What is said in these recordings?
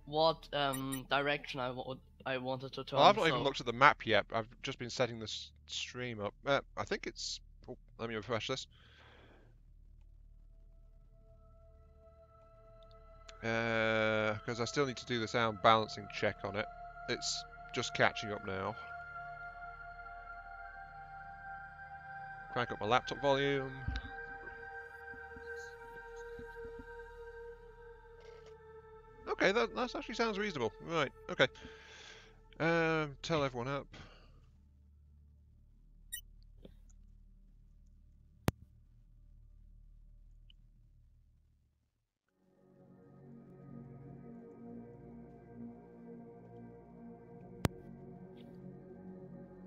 what direction I wanted to turn. Well, I've not so even looked at the map yet. I've just been setting this stream up. I think it's... Oh, let me refresh this. Because I still need to do the sound balancing check on it. It's just catching up now. Crank up my laptop volume. Okay, that actually sounds reasonable. Right, okay. Tell everyone up.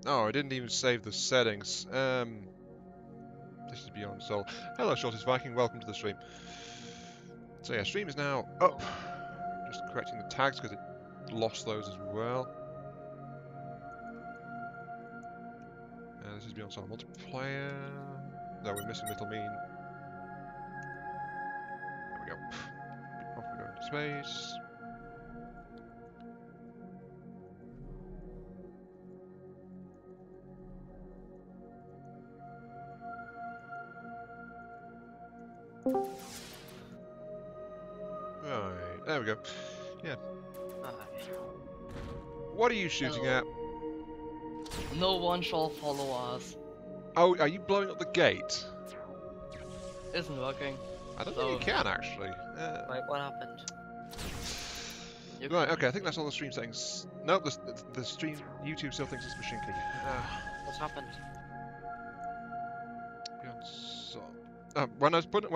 Oh, I didn't even save the settings. This is Beyond Soul. Hello, Shortest Viking. Welcome to the stream. So yeah, stream is now up. Just correcting the tags because it lost those as well. This is Beyond Soul multiplayer. No, we're missing Little Mean. There we go. Off we go into space. Right, there we go. Yeah. What are you shooting at? No one shall follow us. Oh, are you blowing up the gate? Isn't working. I don't think you can actually. Wait, what happened? Right, okay, I think that's all the stream settings. Nope, the stream YouTube still thinks it's Machinky. What's happened? Beyond Soul. When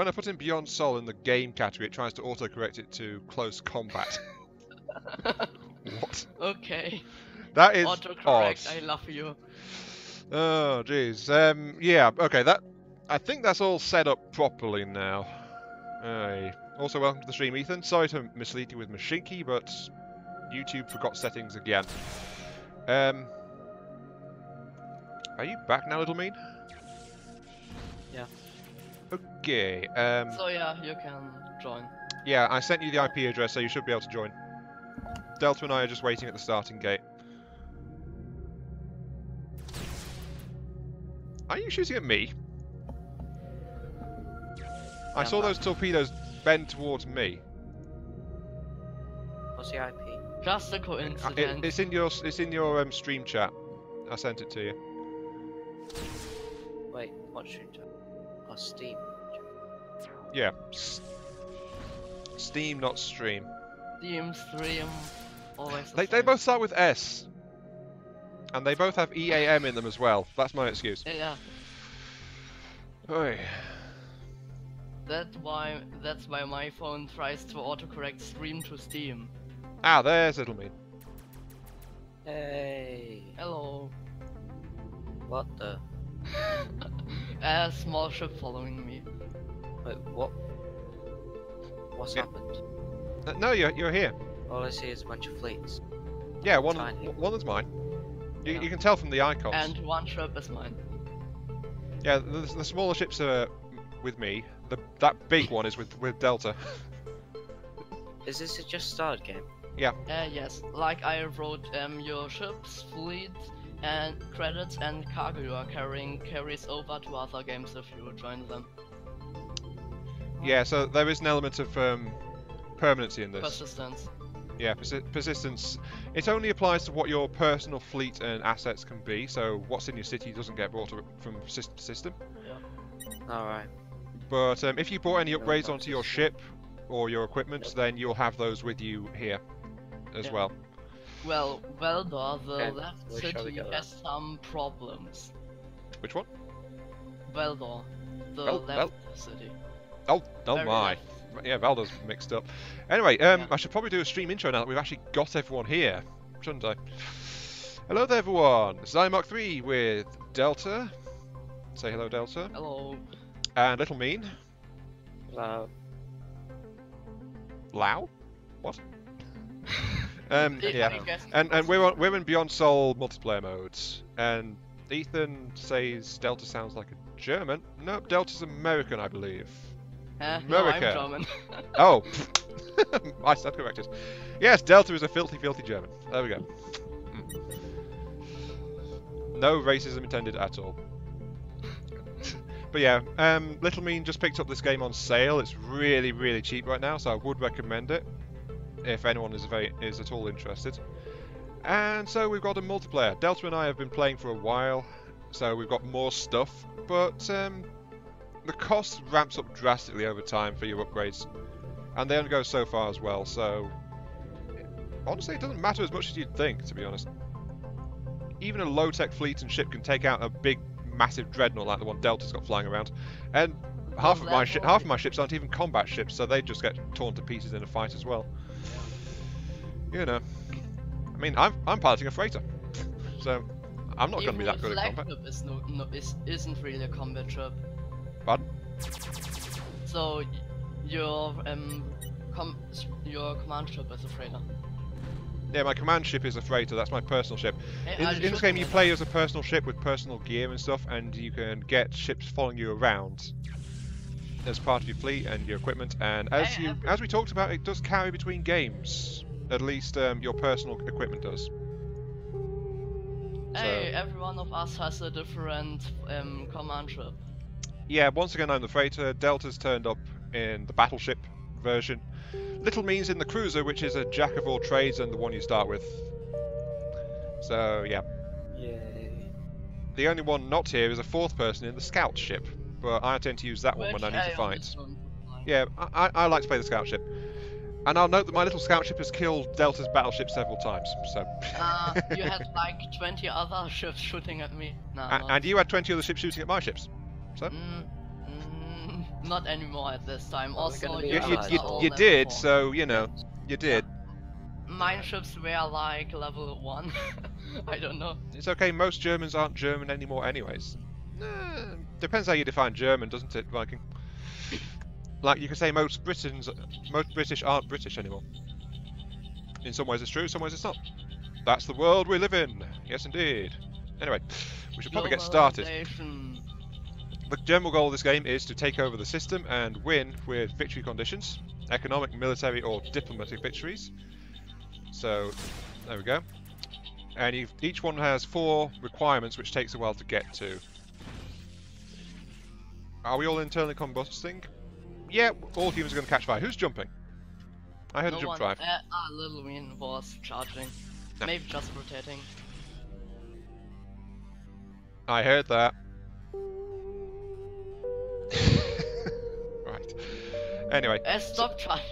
I put in Beyond Soul in the game category, it tries to autocorrect it to close combat. What? Okay. That is Autocorrect, odd. I love you. Oh, jeez. Yeah, okay, I think that's all set up properly now. Aye. Also, welcome to the stream, Ethan. Sorry to mislead you with Machinky, but YouTube forgot settings again. Are you back now, Little Mean? Yeah. Okay. So yeah, you can join. Yeah, I sent you the IP address, so you should be able to join. Delta and I are just waiting at the starting gate. Are you shooting at me? I saw those torpedoes bend towards me. What's the IP? Just a coincidence. It's in your stream chat. I sent it to you. Wait, what should I? Oh, Steam. Yeah. Steam, not stream. Steam, stream, always. They both start with S. And they both have EAM in them as well. That's my excuse. Yeah. Oi. That's why my phone tries to autocorrect stream to Steam. Ah, there's Little Mean. Hey. Hello. What the? A small ship following me. Wait, what? What's Yeah. happened? No, you're here. All I see is a bunch of fleets. Yeah, Tiny. one is mine. You Yeah. can tell from the icons. And one ship is mine. Yeah, the smaller ships are with me. That big one is with Delta. Is this a just started game? Yes, like I wrote, your ship's fleet and credits and cargo you are carrying carries over to other games if you join them. Yeah, so there is an element of permanency in this. Persistence. Yeah, persistence. It only applies to what your personal fleet and assets can be, so what's in your city doesn't get brought from system to system. Yeah. Alright. But if you bought any upgrades onto your ship or your equipment, then you'll have those with you here as Yeah. well. Well, Veldor, the Okay, left where shall we city go has some problems. Which one? Veldor, the left city. Oh Very my. left. Yeah, Valda's mixed up. Anyway, Yeah. I should probably do a stream intro now that we've actually got everyone here, shouldn't I? Hello there, everyone. This is iMark3 with Delta. Say hello, Delta. Hello. And Little Mean. Hello. Lao? What? I Yeah. guess And we're in Beyond Soul multiplayer modes. And Ethan says Delta sounds like a German. Nope, Delta's American, I believe. No, I'm America. German. Oh. I stand corrected. Yes, Delta is a filthy, filthy German. There we go. No racism intended at all. But yeah, Little Mean just picked up this game on sale. It's really, really cheap right now, so I would recommend it if anyone is at all interested. And so we've got a multiplayer. Delta and I have been playing for a while, so we've got more stuff, but the cost ramps up drastically over time for your upgrades, and they only go so far as well, so honestly it doesn't matter as much as you'd think, to be honest. Even a low-tech fleet and ship can take out a big, massive dreadnought like the one Delta's got flying around, and half of my ships aren't even combat ships, so they just get torn to pieces in a fight as well. You know, I mean, I'm piloting a freighter, so I'm not going to be that good at combat. Isn't really a combat ship. Pardon? So your command ship is a freighter. Yeah, my command ship is a freighter. That's my personal ship. In this game, you play as a personal ship with personal gear and stuff, and you can get ships following you around as part of your fleet and your equipment. And as we talked about, it does carry between games. At least your personal equipment does. Hey, every one of us has a different command ship. Yeah, once again I'm the freighter. Delta's turned up in the battleship version. Little Mean's in the cruiser, which is a jack of all trades and the one you start with. So yeah. Yay. The only one not here is a fourth person in the scout ship, but I tend to use that one when I need to fight. Yeah, I like to play the scout ship. And I'll note that my little scout ship has killed Delta's battleship several times, so... You had like 20 other ships shooting at me. No, and you had 20 other ships shooting at my ships, so... Not anymore at this time. Well, Also, you did, so, you know, you did. Mine ships were like level 1. I don't know. It's okay, most Germans aren't German anymore anyways. Depends how you define German, doesn't it, Viking? Like, you can say most British aren't British anymore. In some ways it's true, some ways it's not. That's the world we live in. Yes, indeed. Anyway, we should probably get started. The general goal of this game is to take over the system and win with victory conditions. Economic, military, or diplomatic victories. So, there we go. And each one has 4 requirements, which takes a while to get to. Are we all internally combusting? Yeah, all humans are going to catch fire. Who's jumping? I heard a jump drive. Little Wien was charging. No. Maybe just rotating. I heard that. Right. Anyway. Stop trying.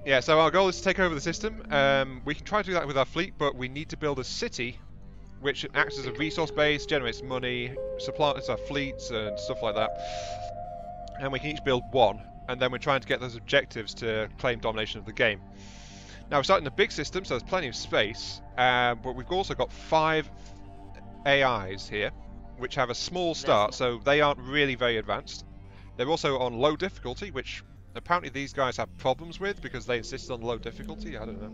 Yeah, so our goal is to take over the system. We can try to do that with our fleet, but we need to build a city which acts as a resource base, generates money, supplies our fleets and stuff like that. And we can each build one, and then we're trying to get those objectives to claim domination of the game. Now we're starting a big system, so there's plenty of space, but we've also got 5 AIs here, which have a small start, so they aren't really very advanced. They're also on low difficulty, which apparently these guys have problems with because they insist on low difficulty. I don't know.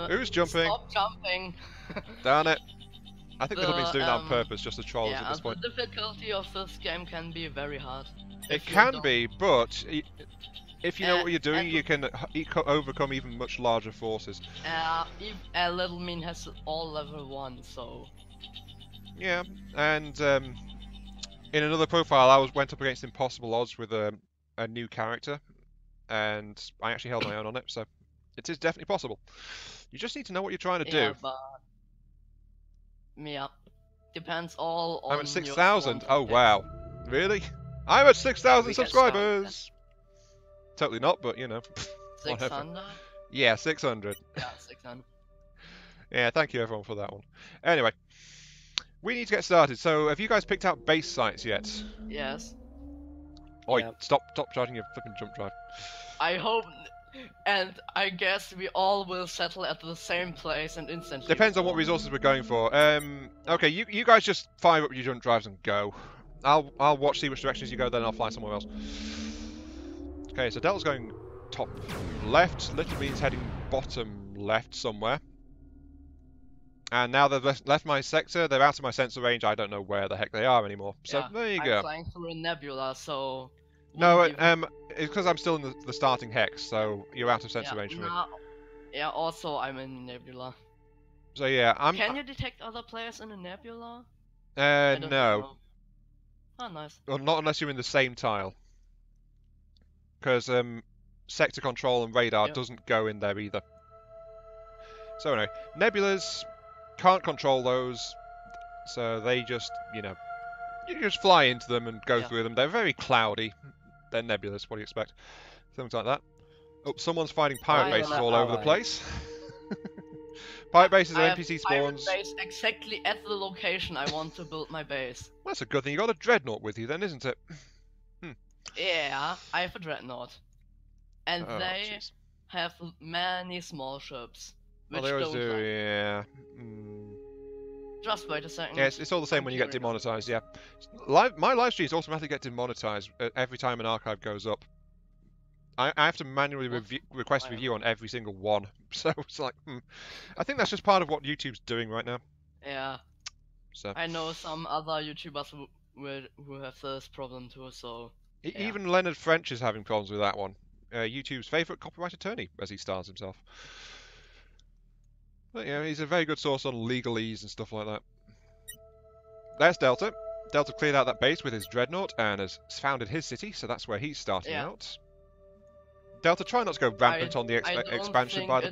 Who's jumping? Stop jumping. Darn it. I think Little Mean's doing that on purpose, just to troll us at this point. The difficulty of this game can be very hard. It can be, but if you know what you're doing, you can overcome even much larger forces. Little Mean has all level 1, so... Yeah, and in another profile I went up against impossible odds with a new character, and I actually held my own on it, so it is definitely possible. You just need to know what you're trying to do. But... Yeah, depends all on... I'm at 6,000. Oh wow, really? I'm at 6,000 subscribers. Totally not, but you know. 600. Yeah, 600. Yeah, 600. Yeah, thank you everyone for that one. Anyway, we need to get started. So, have you guys picked out base sites yet? Yes. Oi, Yeah. stop charging your flipping jump drive. I hope, and I guess we all will settle at the same place and instantly. Depends on what resources we're going for. Okay, you guys just fire up your jump drives and go. I'll watch, see which directions you go, then I'll fly somewhere else. Okay, so Delta's going top left. Little Mean's heading bottom left somewhere. And now they've left my sector. They're out of my sensor range. I don't know where the heck they are anymore. So yeah, there you I'm go. flying through a nebula, so No, wouldn't even- it's because I'm still in the starting hex, so you're out of sense yeah, range for me. yeah, also I'm in Nebula. So yeah, Can you detect other players in a Nebula? Uh, I don't no. know. Oh, nice. Well, not unless you're in the same tile. Because sector control and radar Yep. doesn't go in there either. So anyway, nebulas, can't control those, so they just, you know, you just fly into them and go Yeah. through them. They're very cloudy. They're nebulas, what do you expect? Things like that. Oh, someone's fighting pirate Fire bases on all that over the ally. place. Pirate bases I are have NPC pirate spawns. base exactly at the location I want to build my base. Well, that's a good thing you got a dreadnought with you then, isn't it? Yeah, I have a dreadnought. And Oh, they jeez. have many small ships. Well, Which they always don't do, like. yeah. Mm. Just wait a second. Yeah, it's all the same I'm when you get curious. demonetized, yeah. My live streams automatically get demonetized every time an archive goes up. I have to manually What's request fire? review on every single one. So it's like, I think that's just part of what YouTube's doing right now. Yeah, So I know some other YouTubers who have this problem too, so... yeah. even Leonard French is having problems with that one. YouTube's favourite copyright attorney, as he styles himself. But yeah, he's a very good source on legalese and stuff like that. There's Delta. Delta cleared out that base with his dreadnought and has founded his city, so that's where he's starting Yeah. out. Delta, try not to go rampant on the I don't expansion, think by the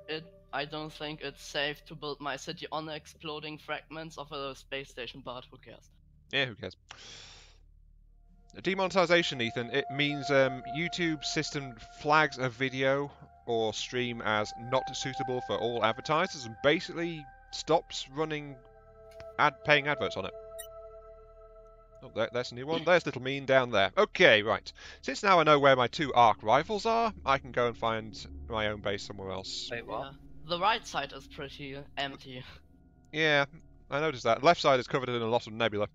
it's by. I don't think it's safe to build my city on the exploding fragments of a space station, but who cares? Yeah, who cares? Demonetization, Ethan, it means YouTube system flags a video or stream as not suitable for all advertisers and basically stops running paying adverts on it. Oh, that's a new one. There's Little Mean down there. Okay, right. Since now I know where my two arc rivals are, I can go and find my own base somewhere else. Wait, what? Yeah. The right side is pretty empty. Yeah, I noticed that. Left side is covered in a lot of nebula.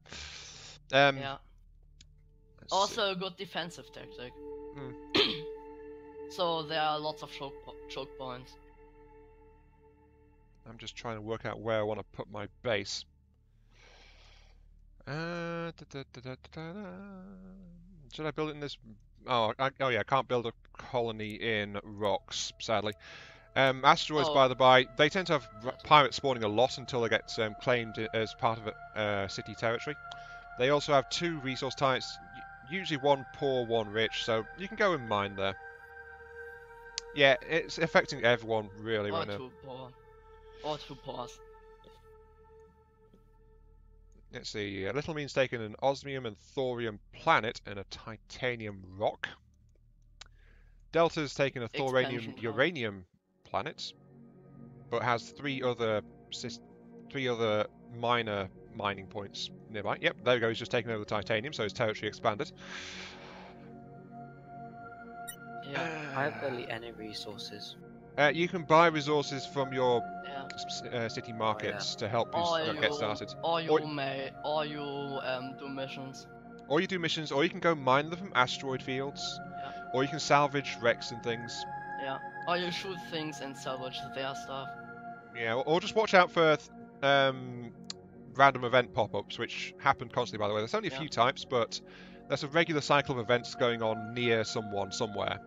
Yeah. Let's see. Also a good defensive tactic. So there are lots of choke points. I'm just trying to work out where I want to put my base. Should I build it in this? Oh, yeah, I can't build a colony in rocks, sadly. Asteroids, by the by, they tend to have pirates spawning a lot until they get claimed as part of city territory. They also have two resource types, usually one poor, one rich, so you can go and mine there. Yeah, it's affecting everyone really Or right now. too poor. Or too pores. Let's see, Little Mean's taken an osmium and thorium planet and a titanium rock. Delta's taken a thorium uranium planet, but has three other minor mining points nearby. Yep, there we go, he's just taken over the titanium, so his territory expanded. Yeah. I have barely any resources. You can buy resources from your Yeah. city markets to help you Or get started. Or you do missions. Or you do missions, or you can go mine them from asteroid fields, Yeah. or you can salvage wrecks and things. Yeah. Or you shoot things and salvage their stuff. Yeah, or just watch out for random event pop-ups, which happen constantly, by the way. There's only a few types, but there's a regular cycle of events going on near someone somewhere,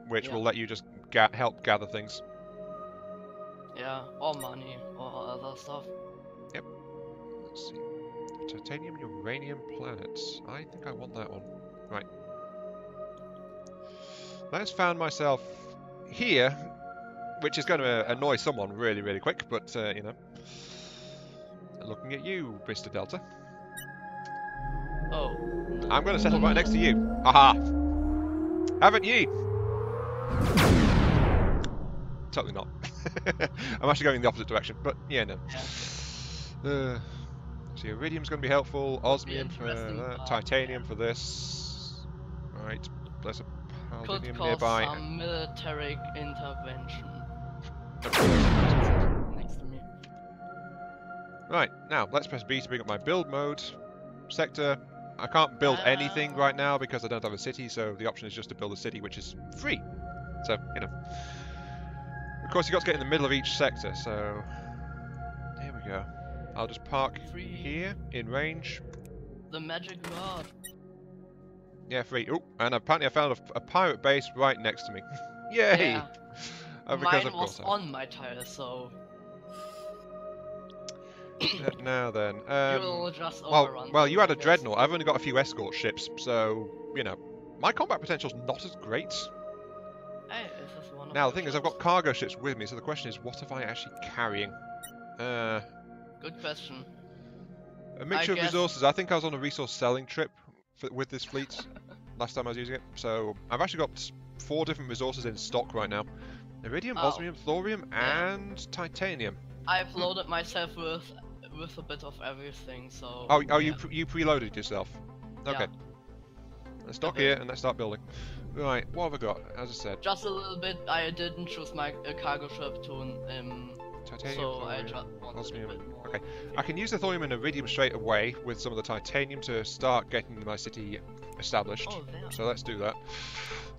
which will let you just help gather things. Yeah, or money, or other stuff. Yep. Let's see. Titanium uranium planets. I think I want that one. Right. I just found myself here, which is going to annoy someone really, really quick, but, you know. Looking at you, Mr. Delta. Oh. No. I'm going to settle right next to you. Haha! Haven't ye? Totally not. I'm actually going in the opposite direction, but yeah, no. Yeah. So iridium's going to be helpful, osmium for interesting that, part, titanium for this. Right, there's a Could palladium cause nearby. some military intervention. Next to me. Right, now let's press B to bring up my build mode. Sector. I can't build anything right now because I don't have a city, so the option is just to build a city, which is free. So, you know. Of course, you've got to get in the middle of each sector, so... Here we go. I'll just park here, in range. The magic word. Yeah, free. Oh, and apparently I found a pirate base right next to me. Yay! Yeah. Because Mine of was course. on my tile, so Now then, you'll just overrun. well, you had a buildings. dreadnought. I've only got a few escort ships, so you know, my combat potential's not as great. Hey, is this one of Now your the thing is, I've ships? got cargo ships with me, so the question is, what am I actually carrying? Good question. A mixture of guess- resources. I think I was on a resource selling trip with this fleet last time I was using it. So I've actually got 4 different resources in stock right now: iridium, Oh. osmium, thorium, Yeah. and titanium. I've loaded myself with a bit of everything, so. Oh, yeah. you preloaded yourself. Okay. Yeah. Let's dock bit. here and let's start building. Right, what have I got? As I said, Just a little bit. I didn't choose my cargo ship to titanium, so I thorium, just wanted osmium. a bit more. Okay, I can use the thorium and iridium straight away with some of the titanium to start getting my city established. Oh, there. So let's do that.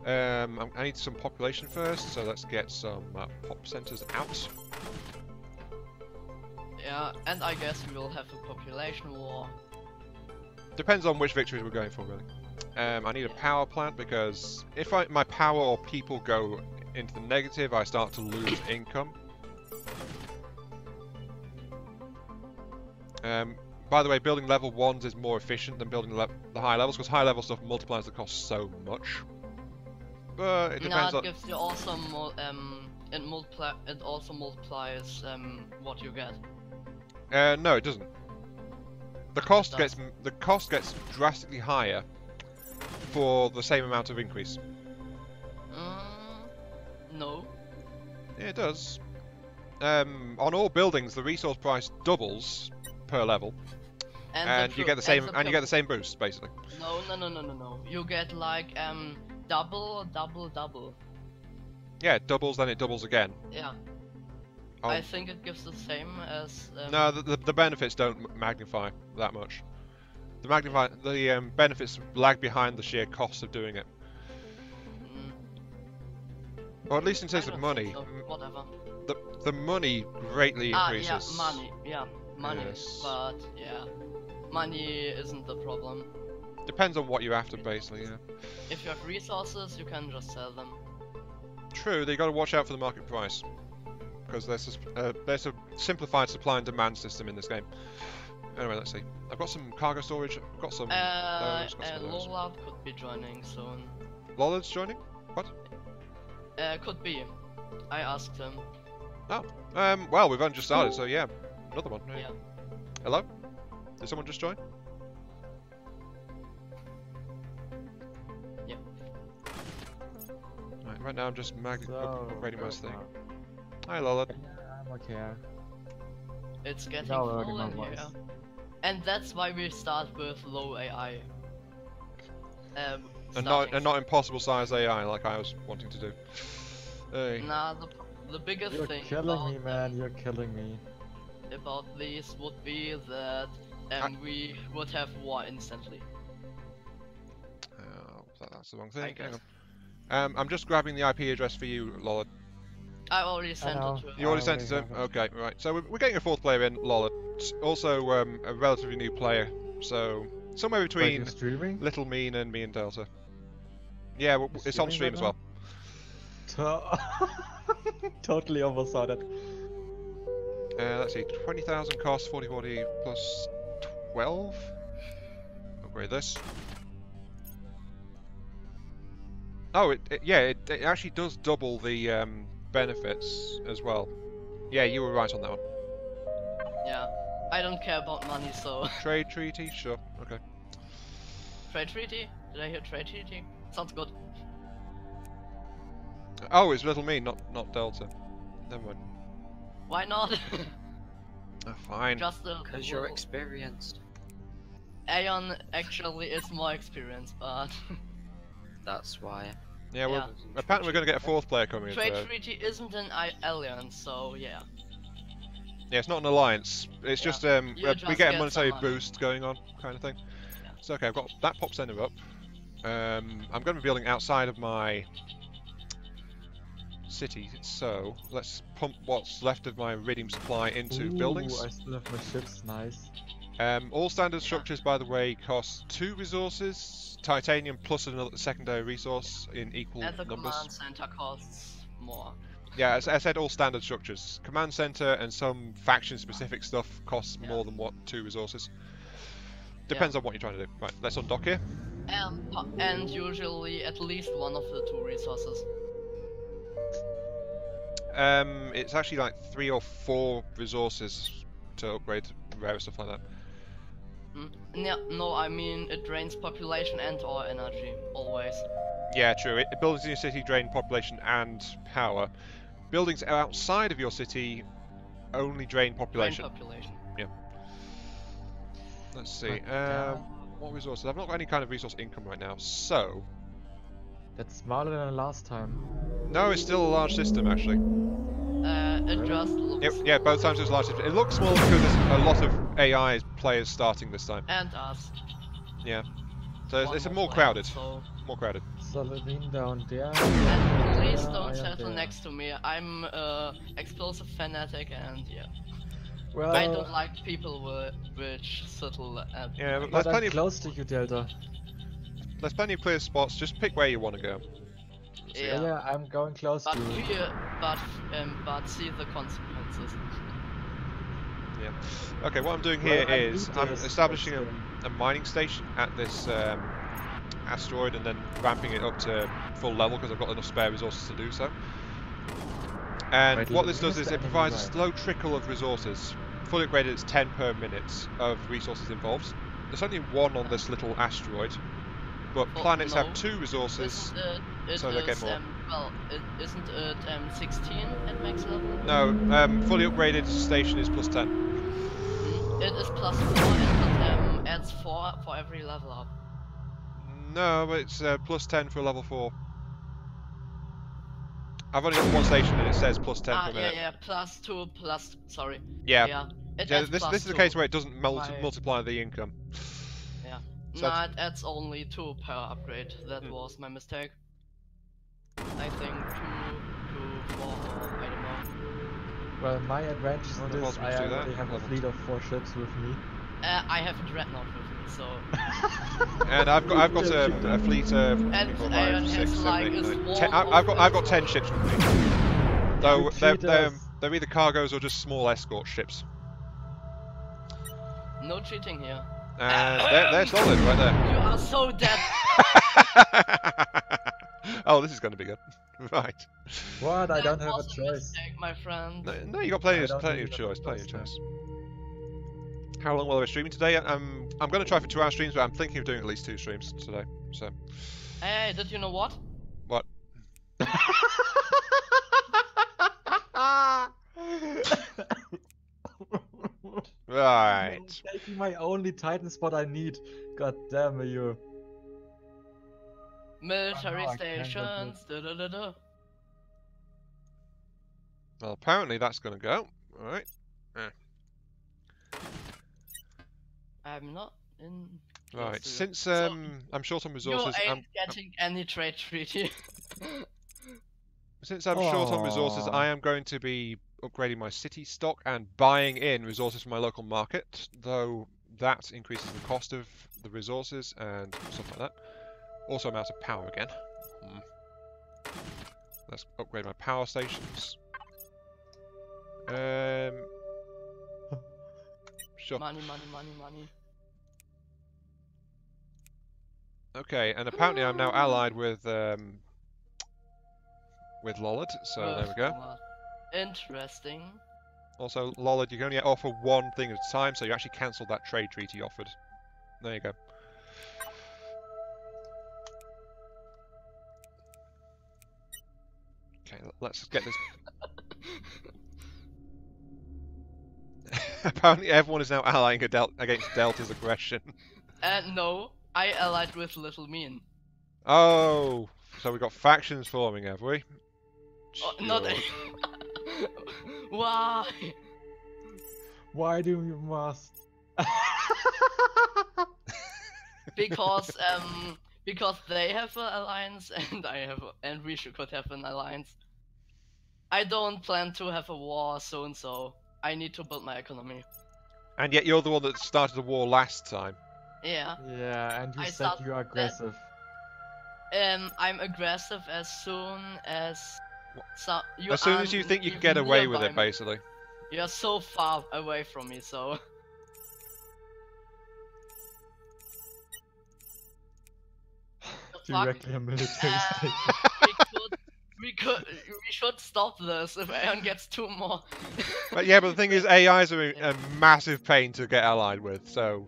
I need some population first, so let's get some pop centers out. Yeah, and I guess we will have a population war. Depends on which victories we're going for, really. I need a power plant because if my power or people go into the negative, I start to lose income. By the way, building level 1s is more efficient than building the high levels, because high level stuff multiplies the cost so much. But it depends Nah, it on... gives you also more, it also multiplies what you get. No, it doesn't. The cost gets drastically higher for the same amount of increase. No. Yeah, it does. On all buildings, the resource price doubles per level, and you get the same boost basically. No. You get like double. Yeah, it doubles, then it doubles again. Yeah. Oh. I think it gives the same as. No, the benefits don't magnify that much. The benefits lag behind the sheer cost of doing it. Or at least in terms of money. So. Whatever. The money greatly increases. Yeah, money. Yes. But yeah, money isn't the problem. Depends on what you're after, basically. Yeah. If you have resources, you can just sell them. True, they got to watch out for the market price, because there's a simplified supply and demand system in this game. Anyway, let's see. I've got some cargo storage. I've got some. Those, got some of those. Lollard could be joining soon. Lollard's joining? What? Could be. I asked him. Oh. Well, we've only just started, so yeah, another one. Yeah. Hello? Did someone just join? Yep. Right now I'm just upgrading my thing. now. Hi, Lollard. Yeah, I'm okay. It's getting Now full working in on here. voice. And that's why we start with low AI. And not impossible size AI like I was wanting to do. Hey. Nah, the biggest You're thing killing about me, man. You're killing me. about these would be that we would have war instantly. Oh, that's the wrong thing. I Hang guess. on. I'm just grabbing the IP address for you, Lollard. I already sent know. it to him. You already I sent it to him? already Okay, right. So we're getting a 4th player in, Lollard. Also, a relatively new player. So, somewhere Wait, between you're streaming? Little Mean and me and Delta. Yeah, well, it's on stream streaming as right well. Totally oversaw that. Let's see, 20,000 cost, 40 plus 12. Upgrade this. Oh, it actually does double the benefits as well. Yeah, you were right on that one. Yeah. I don't care about money, so. Trade treaty, sure, okay. Trade treaty? Did I hear trade treaty? Sounds good. Oh, it's Little Me, not Delta. Never mind. Why not? Fine. Just a Because you're little- experienced. Aeon actually is more experienced, but That's why. Yeah, well, yeah. apparently we're going to get a 4th player coming in. trade So. treaty isn't an alliance, so yeah. Yeah, it's not an alliance. It's Yeah. just You we just get a get monetary some money. boost going on, kind of thing. Yeah. So okay, I've got that pop center up. I'm going to be building outside of my city, so let's pump what's left of my iridium supply into Ooh, buildings. I still have my ships. Nice. All standard structures, by the way, cost 2 resources. Titanium plus another secondary resource in equal And the numbers. command center costs more. Yeah, as I said, all standard structures. Command center and some faction-specific stuff costs Yeah. more than what 2 resources. Depends on what you're trying to do. Right, let's undock here. And usually at least one of the 2 resources. It's actually like 3 or 4 resources to upgrade rare stuff like that. No, I mean it drains population and or energy, always. Yeah, true. Buildings in your city drain population and power. Buildings outside of your city only drain population. Drain population. Yeah. Let's see. But, what resources? I've not got any kind of resource income right now, so... That's smaller than last time. No, it's still a large system, actually. It just looks... Yeah, both times it was large system. It looks small because there's a lot of AI players starting this time. And us. Yeah. So it's One more player, crowded. so- More crowded. Saladin down there. And please there, don't I am settle there. next to me. I'm explosive fanatic and yeah. Well, I don't like people which settle at... Yeah, but but there's plenty I'm close to you, Delta. there's plenty of clear spots. Just pick where you want to go. Yeah. Yeah, I'm going close But to you. but see the consequences. Yeah. Okay, what I'm doing Well, here I is need I'm this, establishing but, a mining station at this asteroid and then ramping it up to full level because I've got enough spare resources to do so. And Wait, what this does where's is the it provides a enemy slow trickle of resources. Fully upgraded, it's 10 per minute of resources involved. There's only 1 on this little asteroid, but Oh, planets no. have 2 resources. It so they get more. Well, isn't it 16 at max level? No, fully upgraded station is plus 10. It is plus 4 and it adds 4 for every level up. No, but it's plus 10 for level 4. I've only got 1 station and it says plus 10 per minute. Yeah, plus 2 plus... sorry. Yeah. Yeah, it Yeah, adds this plus is the 2. case where it doesn't Why? multiply the income. Yeah. So Nah, it adds only 2 per upgrade. That was my mistake. I think 2 to 4 or I don't know. Well, my advantage Well, is the this, boss I must do that. already have a Level fleet of 4 ships with me. I have a dreadnought with me, so... And I've got a fleet of And 4, Iron 5, 6, has 7, like 8, a 9, swarm 10. of I've got 10 ships with me. Though treat us. they're either cargoes or just small escort ships. No cheating here. And they're solid right there. You are so dead! Oh, this is going to be good. Right. What? I don't That have a was choice. mistake, my friend. No, you got plenty I of don't choice. really have a Plenty of choice, choice. How long will I be streaming today? I'm going to try for 2-hour streams, but I'm thinking of doing at least 2 streams today. So, Hey, did you know what? what? Right. You're taking my only Titan spot I need. God damn you. Military Oh, no, I can't stations. Da da da da. Well, apparently that's going to go. All right. I'm not in. Right. close to you. Since So, I'm short on you resources, ain't getting any trade treaty. since I'm short on resources, Aw. I am going to be upgrading my city stock and buying in resources from my local market, though that increases the cost of the resources and stuff like that. Also, I'm out of power again. Let's upgrade my power stations. Sure. Money, money, money, money. Okay, and apparently I'm now allied with Lollard, so there we go. Interesting. Also, Lollard, you can only offer 1 thing at a time, so you actually cancelled that trade treaty you offered. There you go. Okay, let's get this. Apparently everyone is now allying against Delta's aggression. No, I allied with Little Mean. Oh, so we've got factions forming, have we? Oh, not. Sure. Why? Why do you must? Because they have an alliance and and we could have an alliance. I don't plan to have a war soon, so I need to build my economy. And yet you're the one that started the war last time. Yeah. Yeah, and you I said start you are aggressive. I'm aggressive as soon as you As soon as aren't you think you can even get away with nearby it, me. basically. You're so far away from me, so. Fuck. Directly a military station. We should stop this if Aeon gets 2 more. But yeah, but the thing is, AIs are a massive pain to get allied with, so...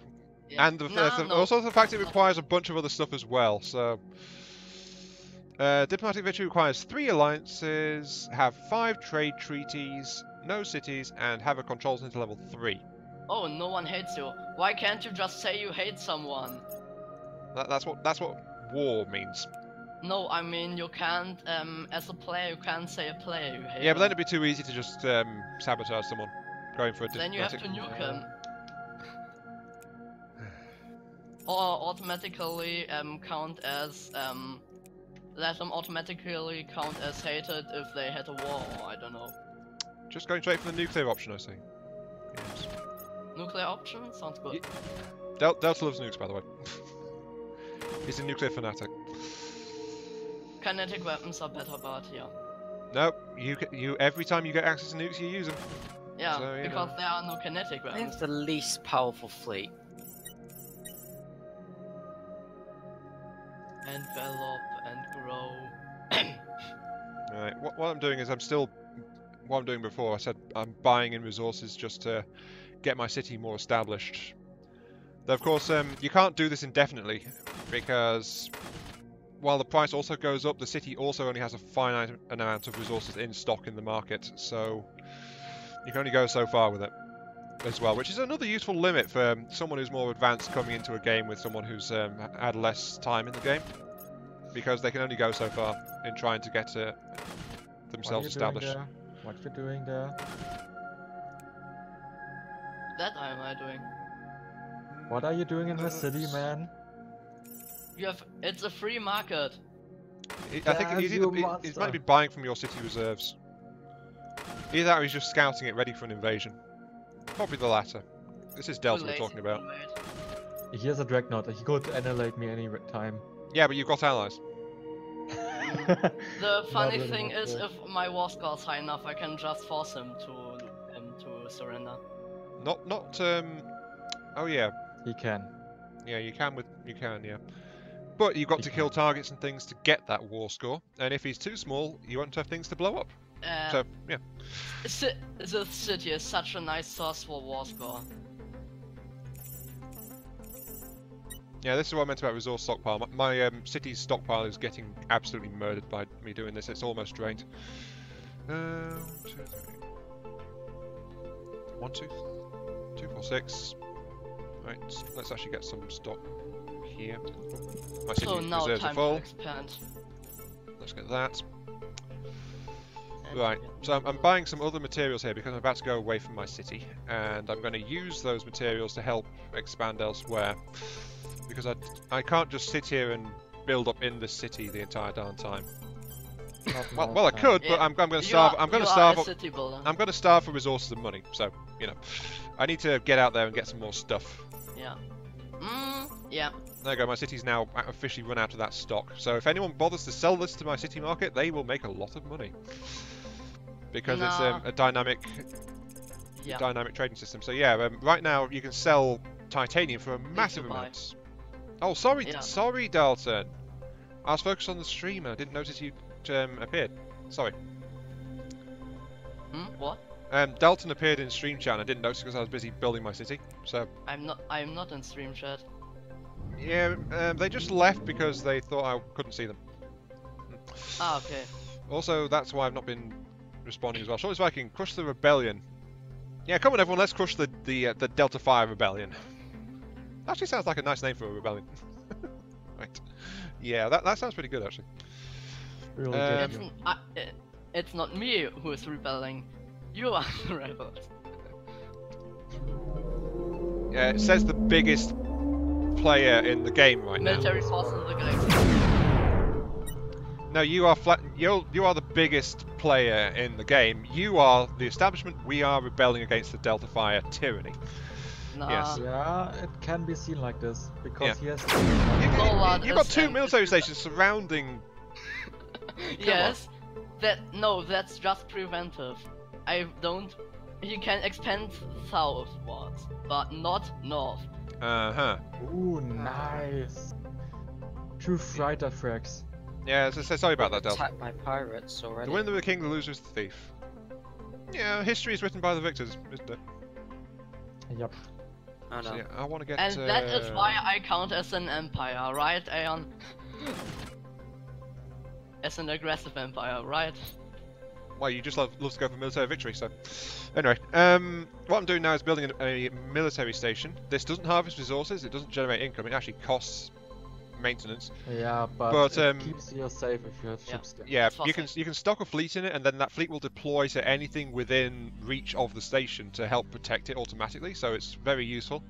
Yeah. And No. also the fact it requires a bunch of other stuff as well, so... diplomatic victory requires 3 alliances, have 5 trade treaties, no cities, and have a controls into level 3. Oh, no one hates you. Why can't you just say you hate someone? That's what war means. No, I mean you can't, as a player, you can't say a player you hate. Yeah, but then it'd be too easy to just sabotage someone going for a Then you have to diplomatic... nuke him. Or automatically count as let them automatically count as hated if they had a war, or I don't know. Just going straight for the nuclear option, I see. Yes. Nuclear option? Sounds good. Delta loves nukes, by the way. He's a nuclear fanatic. Kinetic weapons are better, but yeah. Nope, you every time you get access to nukes, you use them. Yeah, So, because there are no kinetic I weapons. have the least powerful fleet. Envelop and grow. Right, what I'm doing is what I'm doing before. I said I'm buying in resources just to get my city more established. Though of course, you can't do this indefinitely, because while the price also goes up, the city also only has a finite amount of resources in stock in the market, so you can only go so far with it as well, which is another useful limit for someone who's more advanced coming into a game with someone who's had less time in the game, because they can only go so far in trying to get themselves established. What you doing there? That am I doing? What are you doing in the city, man? It's a free market. I think Damn he you, might monster. be buying from your city reserves. Either that or he's just scouting it ready for an invasion. Probably the latter. This is Delta we're talking about. He has a dreadnought. He could annihilate me any time. Yeah, but you've got allies. The funny really thing is, helpful. if my war score is high enough, I can just force him to surrender. Oh yeah. He can. Yeah, you can, yeah. But you've got to kill targets and things to get that war score, and if he's too small, you won't have things to blow up. So, yeah. The city is such a nice source for war score. Yeah, this is what I meant about resource stockpile. My city's stockpile is getting absolutely murdered by me doing this. It's almost drained. 1, 2, 3. 1, 2, 2, 4, 6. Right, let's actually get some stock here. My city So now reserves are time full. to expand. Let's get that. And Right, so I'm buying some other materials here because I'm about to go away from my city, and I'm going to use those materials to help expand elsewhere. Because I can't just sit here and build up in this city the entire darn time. Well, I could, but I'm going to starve. I'm going to starve. I'm going to starve for resources and money. So, you know, I need to get out there and get some more stuff. Yeah. Yeah. There you go. My city's now officially run out of that stock. So if anyone bothers to sell this to my city market, they will make a lot of money because it's a dynamic trading system. So yeah, right now you can sell titanium for a massive amount. Oh, sorry, sorry, Dalton. I was focused on the stream. I didn't notice you appeared. Sorry. What? Dalton appeared in stream chat and I didn't notice because I was busy building my city. So I'm not in stream chat. Yeah, they just left because they thought I couldn't see them. Ah, okay. Also, that's why I've not been responding as well. Shortest Viking, crush the rebellion. Yeah, come on everyone, let's crush the Delta Fire rebellion. Actually sounds like a nice name for a rebellion. Right. Yeah, that sounds pretty good actually. Really good. It's not me who is rebelling. You are the rebels. Yeah, it says the biggest player in the game right now. Military forces of the galaxy. No, you are you are the biggest player in the game. You are the establishment. We are rebelling against the Delta Fire tyranny. Nah. Yes. Yeah, it can be seen like this because he has. You've got two military stations surrounding. Yes. That's just preventive. I don't. You can expand southwards, but not north. Uh-huh. Ooh, nice. Two fighter tracks. Yeah, sorry about that, Delta. Attacked by pirates already. The winner of the king, the loser is the thief. Yeah, history is written by the victors, isn't it? Yep. Oh no. So, yeah, I want to get. And that is why I count as an empire, right, Aeon? As an aggressive empire, right? Well, you just love to go for military victory, so... Anyway, what I'm doing now is building a military station. This doesn't harvest resources, it doesn't generate income, it actually costs maintenance. Yeah, but it keeps you safe if you have ships there. Yeah, you can stock a fleet in it, and then that fleet will deploy to anything within reach of the station to help protect it automatically, so it's very useful.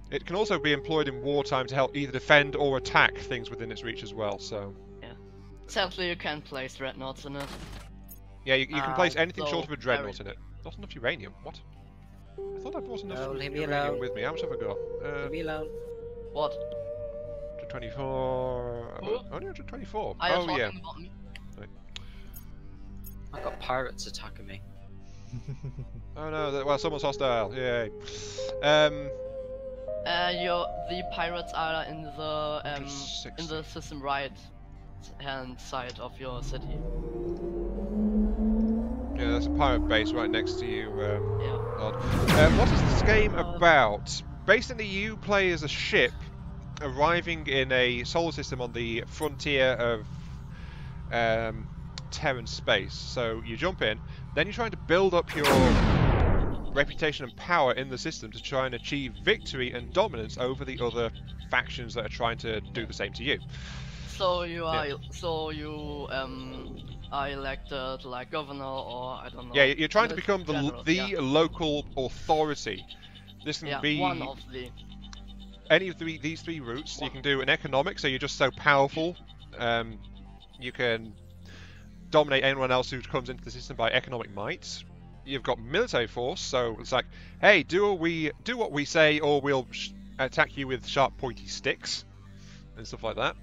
It can also be employed in wartime to help either defend or attack things within its reach as well, so... Yeah. Sadly, you can't place dreadnoughts in it. Yeah, you can place anything so short of a dreadnought in it. Not enough uranium. What? I thought I brought enough No, leave me uranium alone. with me. How much have I got? Leave me alone. What? 124. Who? Only 124. Are you Oh yeah. talking about me? I got pirates attacking me. Oh no. Well, someone's hostile. Yay. The pirates are in the in 160. the system right hand side of your city. Yeah, there's a pirate base right next to you. Yeah. Lord. What is this game about? Basically, you play as a ship arriving in a solar system on the frontier of Terran space. So you jump in, then you're trying to build up your reputation and power in the system to try and achieve victory and dominance over the other factions that are trying to do the same to you. So you are are elected like governor or I don't know. Yeah, you're trying to become general, the yeah. local authority. This can be one of the. any of these three routes. You can do an economic, so you're just so powerful. You can dominate anyone else who comes into the system by economic might. You've got military force, so it's like, hey, do what we say, or we'll attack you with sharp, pointy sticks and stuff like that.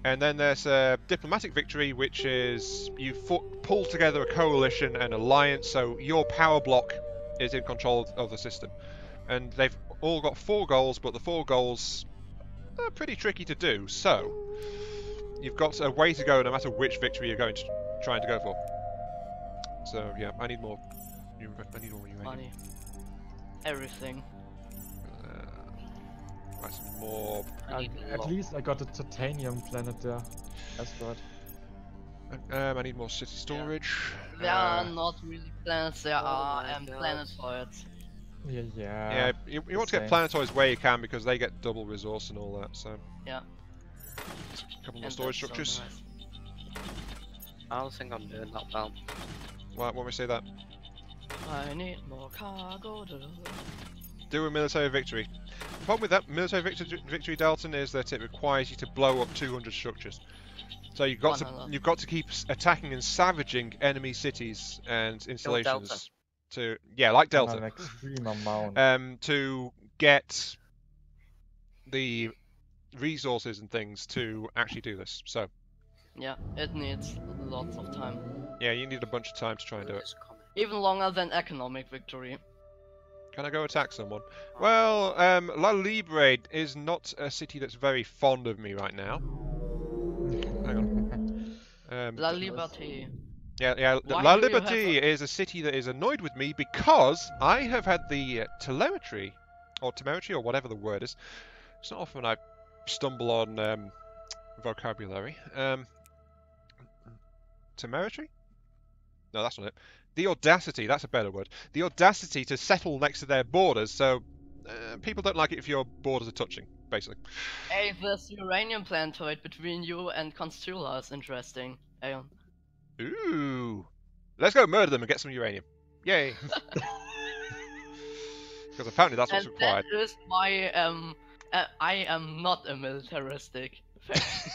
And then there's a diplomatic victory, which is you pull together a coalition and alliance, so your power block is in control of the system. And they've all got 4 goals, but the 4 goals are pretty tricky to do. So you've got a way to go no matter which victory you're trying to go for. So yeah, I need more. I need more uranium. Money. Everything. Right, some more. At least I got a titanium planet there. That's right. I need more city storage. There are not really planets, there are planetoids. Yeah. You want to get planetoids where you can because they get double resource and all that. So Yeah. a couple more And storage that's so structures. nice. I don't think I'm doing that well. Why when we say that? I need more cargo. Do a military victory. The problem with that military victory, Dalton, is that it requires you to blow up 200 structures. So you've got to keep attacking and savaging enemy cities and installations to like Delta. An extreme amount. To get the resources and things to actually do this. So Yeah, it needs lots of time. yeah, you need a bunch of time to try and do it. Even longer than economic victory. Can I go attack someone? Well, La Libre is not a city that's very fond of me right now. Hang on. La Liberté. Yeah, Why La do you Liberté is a city that is annoyed with me because I have had the telemetry, or temerity, or whatever the word is. It's not often I stumble on vocabulary. Temerity? No, that's not it. The audacity, that's a better word. The audacity to settle next to their borders, so people don't like it if your borders are touching, basically. Hey, this uranium planetoid between you and Constula is interesting, Aeon. Ooh. Let's go murder them and get some uranium. Yay. Because apparently that's what's required. That is why I am not a militaristic faction.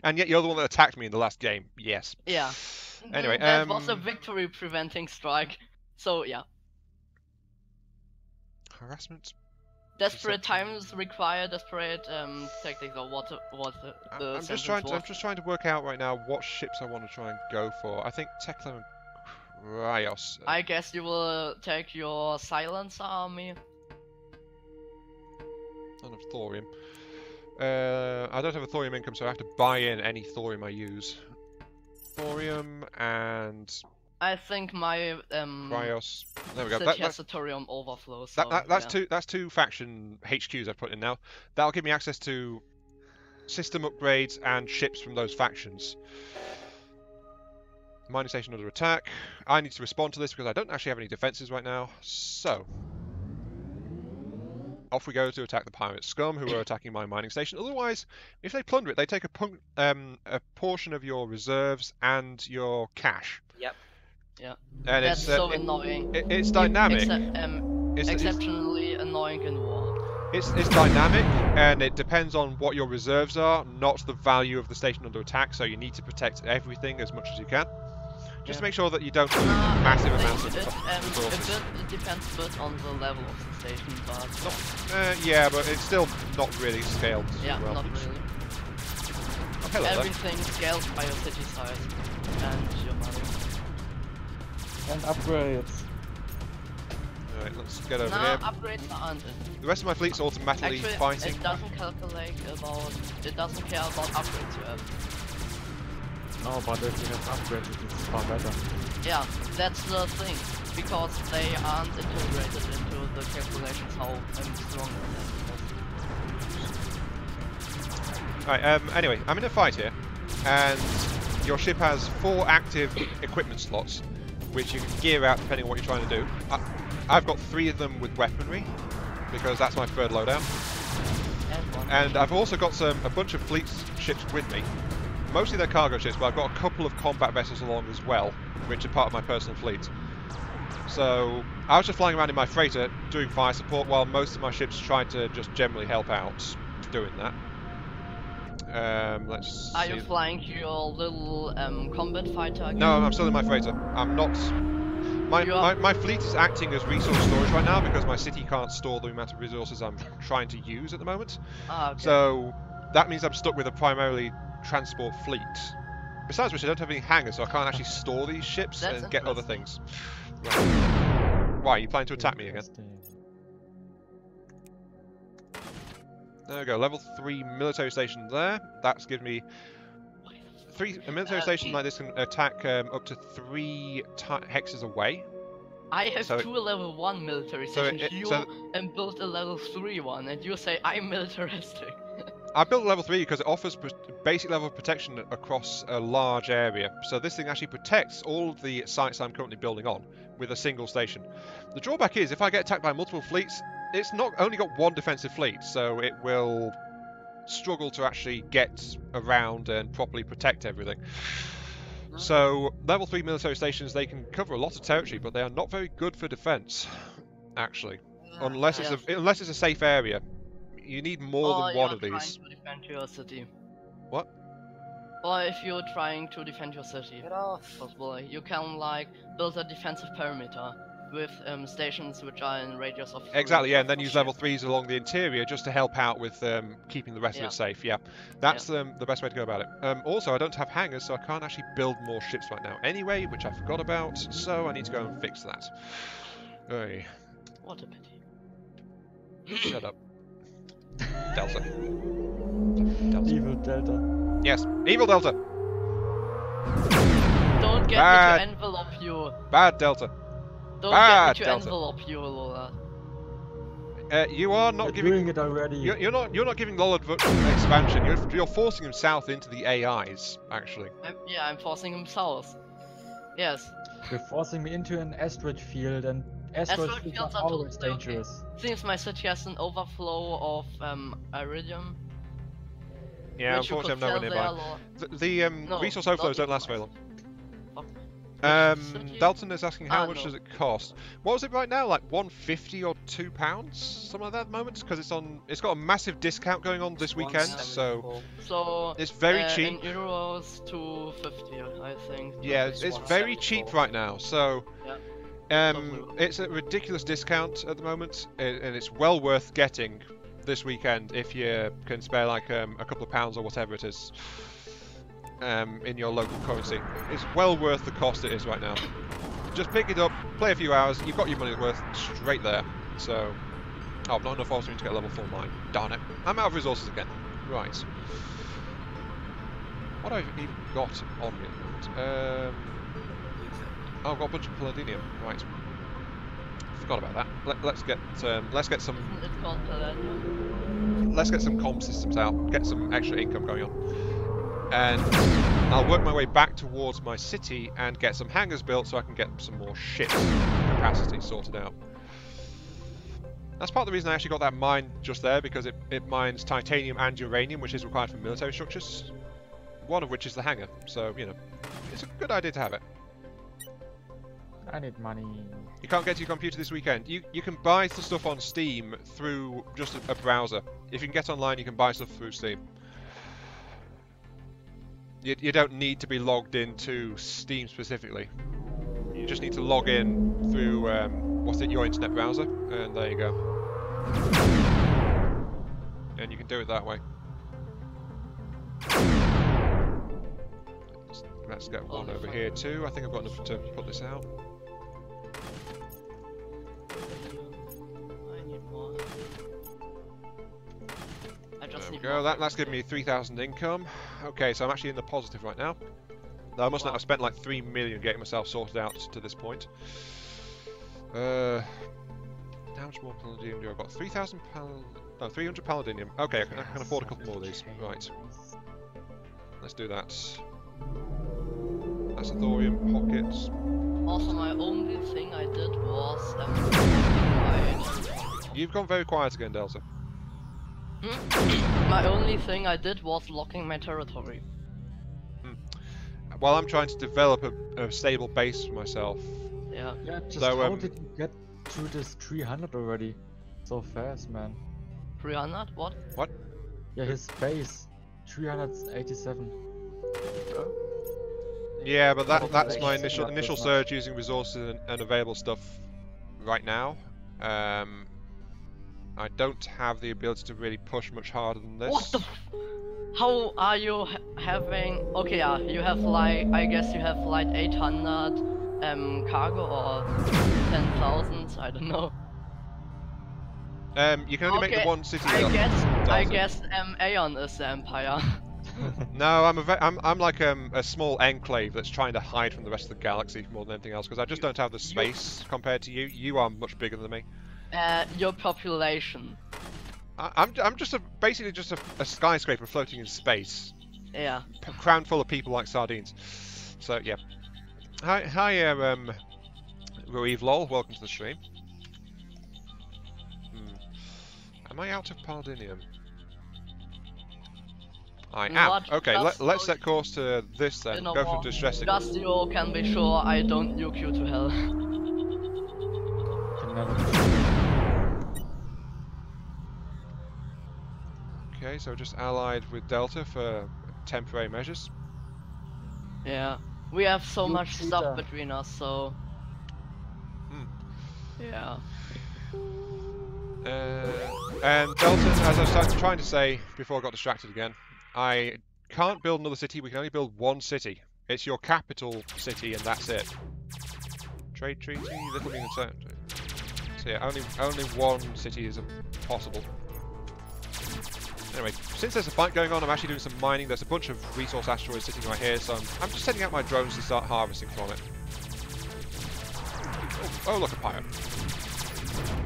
And yet you're the one that attacked me in the last game. Yes. Yeah. Anyway, that was a victory preventing strike. So yeah. harassment. Desperate Deception. times require desperate tactics, or what the I'm just sentence was. trying to work out right now what ships I want to try and go for. I think Tekla and Cryos. I guess you will take your silence army. None of thorium. I don't have a thorium income, so I have to buy in any thorium I use. Thorium and I think my Cryos. There we go. city has a thorium overflow. So That's two faction HQs I've put in now. That'll give me access to system upgrades and ships from those factions. Mining station under attack. I need to respond to this because I don't actually have any defenses right now. So off we go to attack the pirate scum who are attacking my mining station. Otherwise, if they plunder it, they take a portion of your reserves and your cash. Yep. Yeah. And That's it's so annoying. It's dynamic. It's exceptionally annoying in war. It's dynamic, and it depends on what your reserves are, not the value of the station under attack. So you need to protect everything as much as you can, just to make sure that you don't lose massive amounts of resources. It depends a bit on the level of the station, but yeah, but it's still not really scaled yeah, well. not really. Oh, hello there. Everything scales by your city size and your money. And upgrades. Alright, let's get over No, here. upgrades aren't in. The rest of my fleet's automatically Actually, fighting. it doesn't calculate about. It doesn't care about upgrades you have. No, but if you have upgrades, it is far better. Yeah, that's the thing, because they aren't integrated into the calculations how strong that Right, anyway, I'm in a fight here, and your ship has 4 active equipment slots, which you can gear out depending on what you're trying to do. I've got 3 of them with weaponry, because that's my third loadout. And I've also got a bunch of fleet ships with me. Mostly they're cargo ships, but I've got a couple of combat vessels along as well, which are part of my personal fleet. So I was just flying around in my freighter doing fire support while most of my ships tried to just generally help out doing that. Let's Are see. you flying your little combat fighter again? No, I'm still in my freighter. I'm not. My fleet is acting as resource storage right now because my city can't store the amount of resources I'm trying to use at the moment. Ah, okay. So that means I'm stuck with a primarily transport fleet. Besides which, I don't have any hangars, so I can't actually store these ships and get other things. Right. Why, are you planning to attack me again? There we go, level 3 military station there. That's given me... A military station like this can attack up to 3 hexes away. I have So 2 level 1 military stations, and built a level 3 one, and you say I'm militaristic. I built level 3 because it offers basic level of protection across a large area. So this thing actually protects all of the sites I'm currently building on with a single station. The drawback is if I get attacked by multiple fleets, it's not only got 1 defensive fleet, so it will struggle to actually get around and properly protect everything. So level 3 military stations, they can cover a lot of territory, but they are not very good for defense, actually, unless it's a safe area. You need more than 1 of these. Trying to defend your city. What? Or if you're trying to defend your city, Get off. possibly, you can like build a defensive perimeter with stations which are in radius of 3. Exactly, yeah, and then use level 3s along the interior just to help out with keeping the rest of it safe. Yeah, that's the best way to go about it. Also, I don't have hangars, so I can't actually build more ships right now anyway, which I forgot about. So I need to go and fix that. Hey. What a pity. Shut up. Delta. Evil Delta. Yes, evil Delta. Don't get Bad. me to envelope you. Bad Delta. Don't Bad get me to Delta. envelope you, Lola. You are not You're giving. doing it already. You're not giving Lola expansion. You're forcing him south into the AIs. Actually. I'm forcing him south. Yes. You're forcing me into an asteroid field, and asteroid Asteroid fields fields are are always totally okay. dangerous. Seems my city has an overflow of iridium. Yeah, which you unfortunately, I'm could nowhere sell nearby. there, The No, resource not overflows don't even last very long. City? Dalton is asking how much no. does it cost? What was it right now? Like £1.50 or £2, something like that at the moment. Because it's got a massive discount going on this weekend, so So it's very in cheap. euros, 250, I think. Yeah, it's very cheap right now. So Yeah. It's a ridiculous discount at the moment, and it's well worth getting this weekend if you can spare like a couple of pounds or whatever it is in your local currency. It's well worth the cost it is right now. Just pick it up, play a few hours, you've got your money's worth straight there. So, oh, not enough Austrian to get level 4 mine. Darn it. I'm out of resources again. Right. What have I even got on me at the moment? Oh, I've got a bunch of palladium. Right. Forgot about that. Let's get some. Isn't it called palladium? Let's get some comm systems out. Get some extra income going on, and I'll work my way back towards my city and get some hangars built so I can get some more ship capacity sorted out. That's part of the reason I actually got that mine just there, because it mines titanium and uranium, which is required for military structures. One of which is the hangar. So you know, it's a good idea to have it. I need money. You can't get to your computer this weekend. You can buy the stuff on Steam through just a browser. If you can get online, you can buy stuff through Steam. You don't need to be logged into Steam specifically. You just need to log in through your internet browser, and there you go. And you can do it that way. Let's get one over here too. I think I've got enough to put this out. I need more. I just There we need go. more. That's giving me 3,000 income. Okay, so I'm actually in the positive right now. Though I must not have spent like 3 million getting myself sorted out to this point. How much more palladium do I got? 3,000 no, 300 palladium. Okay, I can afford a couple more of these. Right. Let's do that. That's a thorium pockets. Also, my only thing I did was You've gone very quiet again, Delta. my only thing I did was locking my territory. While I'm trying to develop a stable base for myself. Yeah. Yeah, just So, how did you get to this 300 already? So fast, man. 300? What? What? Yeah, his base. 387. Yeah, but that's That's my not initial that much. surge using resources and available stuff right now. I don't have the ability to really push much harder than this. What the How are you having... Okay, yeah, you have like... I guess you have like 800 cargo or 10,000, I don't know. You can only make the one city. I guess Aeon is the Empire. No, I'm like a small enclave that's trying to hide from the rest of the galaxy more than anything else, because I just don't have the space compared to you. You are much bigger than me. Your population. I'm just basically just a skyscraper floating in space, Yeah. crammed full of people like sardines. So yeah. Hi, Ruiv Lol, welcome to the stream. Am I out of palladium? I am. What? Okay, Just let's so set course to this then. you know Go what? for distress signal. Just you can be sure I don't nuke you to hell. Can never. Okay, so just allied with Delta for temporary measures. Yeah. We have so You much cheater. stuff between us, so... Hmm. Yeah. And Delta, as I was trying to say before I got distracted again, I can't build another city, we can only build one city. It's your capital city and that's it. Trade treaty, little being concerned. So yeah, only one city is possible. Anyway, since there's a fight going on, I'm actually doing some mining. There's a bunch of resource asteroids sitting right here, so I'm just sending out my drones to start harvesting from it. Oh look, a pirate.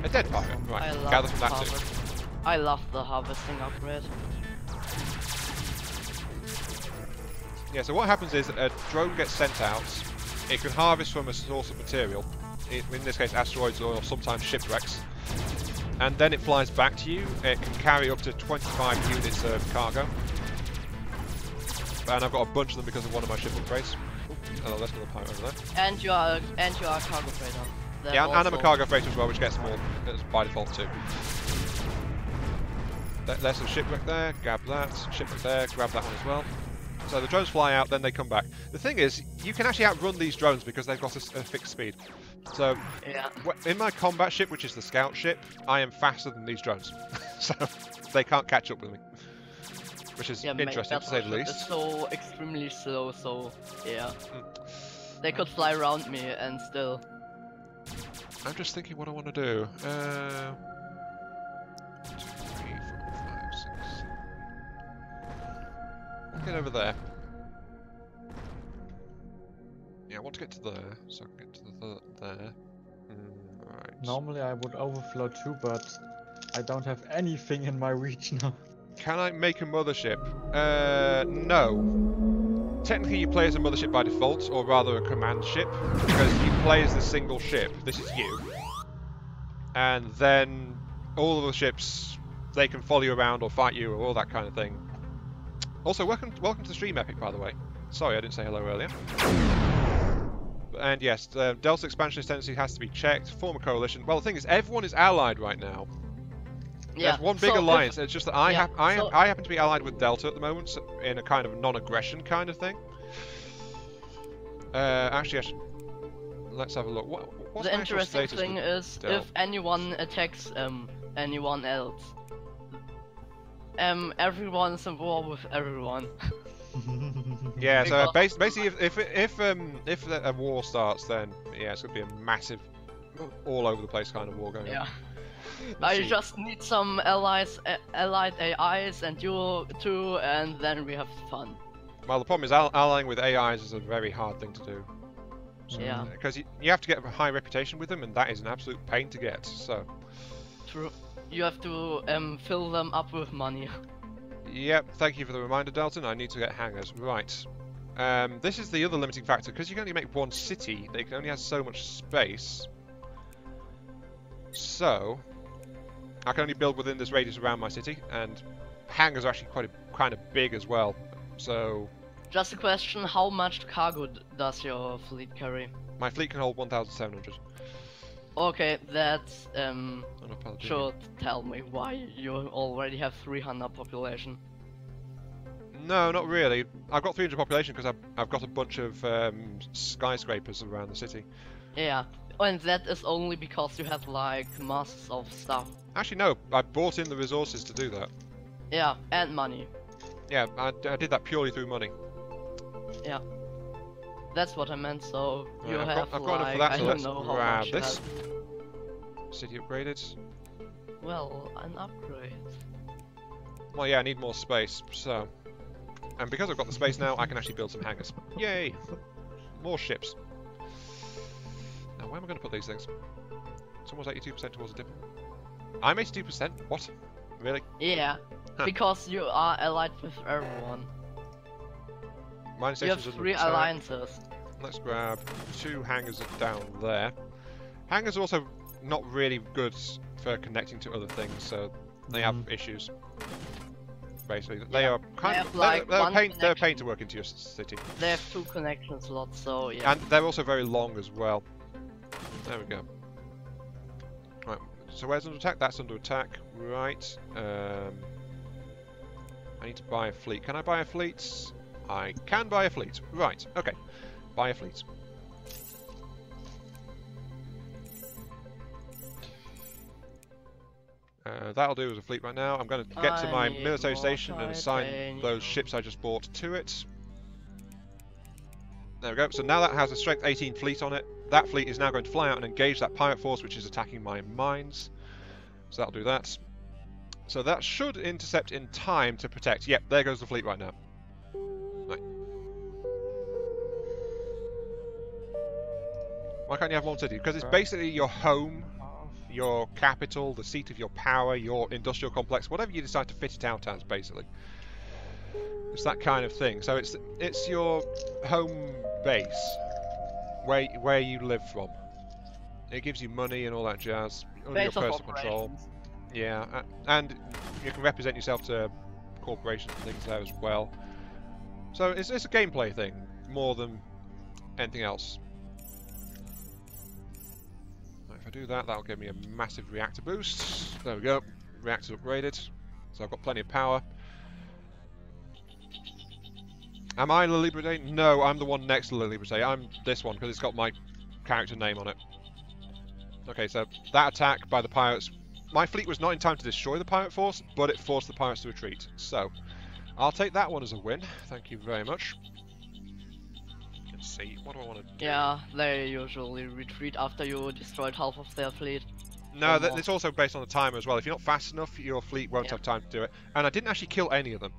A dead pirate. Right, gather from that too. I love the harvesting upgrade. Yeah, so what happens is a drone gets sent out. It can harvest from a source of material, in this case asteroids or sometimes shipwrecks, and then it flies back to you. It can carry up to 25 units of cargo, and I've got a bunch of them because of one of my ship upgrades. Oh, there's another pirate over there. And you are a cargo freighter. That Yeah, and I'm a also- cargo freighter as well, which gets more by default too. There's a shipwreck there, grab that. Shipwreck there, grab that one as well. So the drones fly out, then they come back. The thing is, you can actually outrun these drones because they've got a fixed speed. So, Yeah. in my combat ship, which is the scout ship, I am faster than these drones. So, they can't catch up with me. Which is interesting, to say the least. It's so extremely slow, so yeah. They could fly around me and still. I'm just thinking what I want to do. 2, 3, 4, 5, 6. I'll get over there. Yeah, I want to get to there, so I can get to there. Right. Normally I would overflow too, but I don't have anything in my reach now. Can I make a mothership? No. Technically you play as a mothership by default, or rather a command ship, because you play as the single ship. This is you. And then all of the ships, they can follow you around or fight you or all that kind of thing. Also, welcome to the stream, Epic, by the way. Sorry, I didn't say hello earlier. And yes, Delta expansionist tendency has to be checked. Form a coalition. Well, the thing is, everyone is allied right now. Yeah. There's one big alliance. It's just that I happen to be allied with Delta at the moment, so in a kind of non-aggression kind of thing. Actually, let's have a look. What's the my actual interesting status thing with is Delta? if anyone attacks anyone else, everyone's in war with everyone. Yeah, so Because- basically, if a war starts, then yeah, it's gonna be a massive, all over the place kind of war going on. Yeah. Let's I see. just need some allied AIs and you too, and then we have fun. Well, the problem is allying with AIs is a very hard thing to do. Yeah. Because you have to get a high reputation with them, and that is an absolute pain to get. So. True. You have to fill them up with money. Yep, thank you for the reminder, Dalton. I need to get hangars. Right. This is the other limiting factor, because you can only make one city. They can only have so much space. So, I can only build within this radius around my city, and hangars are actually kind of big as well. So, Just a question, how much cargo does your fleet carry? my fleet can hold 1,700. Okay, that On a Paladinian. should tell me why you already have 300 population. No, not really. I've got 300 population because I've got a bunch of skyscrapers around the city. Yeah, and that is only because you have like masses of stuff. Actually, no. I bought in the resources to do that. Yeah, and money. Yeah, I did that purely through money. Yeah. That's what I meant, so you Right, have I've got enough like, for that, I so don't let's know how grab much you this. have. City upgraded. Well, an upgrade. Well, yeah, I need more space, so... And because I've got the space now, I can actually build some hangars. Yay! More ships. Now, where am I going to put these things? It's almost 82% towards a dip. I'm 82%? What? Really? Yeah, Huh. because you are allied with everyone. Mine You have station's under 3 attack. alliances. Let's grab 2 hangars down there. Hangars are also not really good for connecting to other things, so they have issues. Basically, they Yeah, are kind have, of like, they're one a pain to connection. work into your city, They have 2 connection slots, so yeah. and they're also very long as well. There we go. Right, so where's under attack? That's under attack. Right. I need to buy a fleet. Can I buy a fleet? I can buy a fleet. Right. Okay. Buy a fleet. That'll do as a fleet right now. I'm going to get to I my need military more station and assign titanium. those ships I just bought to it. There we go. So now that has a strength 18 fleet on it. That fleet is now going to fly out and engage that pirate force which is attacking my mines. So that'll do that. So that should intercept in time to protect. Yep, there goes the fleet right now. Right. Why can't you have one city? Because it's basically your home, your capital, the seat of your power, your industrial complex, whatever you decide to fit it out as, basically. It's that kind of thing. So it's your home base, where you live from. It gives you money and all that jazz under your Base of personal control. operations. Yeah, and you can represent yourself to corporations and things there as well. So it's a gameplay thing more than anything else. Right, if I do that, that'll give me a massive reactor boost. There we go. Reactor's upgraded, so I've got plenty of power. Am I La Libre? No, I'm the one next to La Libre. I'm this one because it's got my character name on it. Okay, so that attack by the pirates. My fleet was not in time to destroy the pirate force, but it forced the pirates to retreat. So, I'll take that one as a win. Thank you very much. Let's see, what do I want to do? Yeah, they usually retreat after you destroyed half of their fleet. No, it's also based on the timer as well. If you're not fast enough, your fleet won't have time to do it. And I didn't actually kill any of them.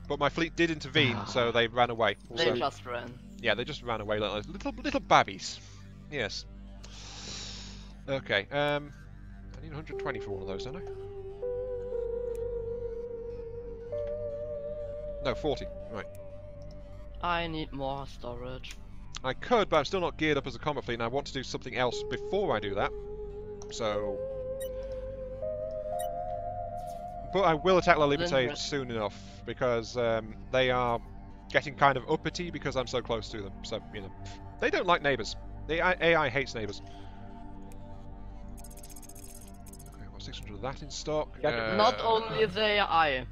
But my fleet did intervene, so they ran away. They just ran. Yeah, they just ran away like little babbies. Yes. Okay, I need 120 for one of those, don't I? No, 40. Right. I need more storage. I could, but I'm still not geared up as a combat fleet, and I want to do something else before I do that. So... But I will attack La Liberté soon enough, because they are getting kind of uppity because I'm so close to them. So, you know, they don't like neighbours. The AI hates neighbours. Okay, I've got 600 of that in stock. Not only the AI.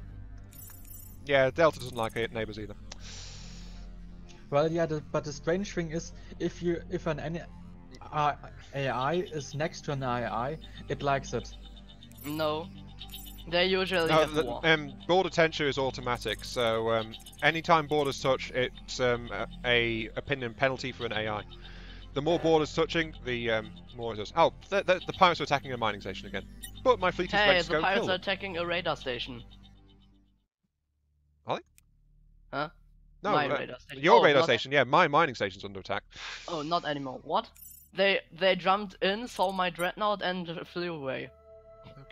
Yeah, Delta doesn't like neighbours either. Well, yeah, but the strange thing is, if an AI is next to an AI, it likes it. No. They usually have war. Border tension is automatic, so anytime borders touch, it's a opinion penalty for an AI. The more borders touching, the more it does. Oh, the pirates are attacking a mining station again. But my fleet is ready to go the pirates kill are them. attacking a radar station. Are they? Huh? No, my radar station. Your radar station, yeah, my mining station's under attack. Oh, not anymore. What? They jumped in, saw my dreadnought, and flew away.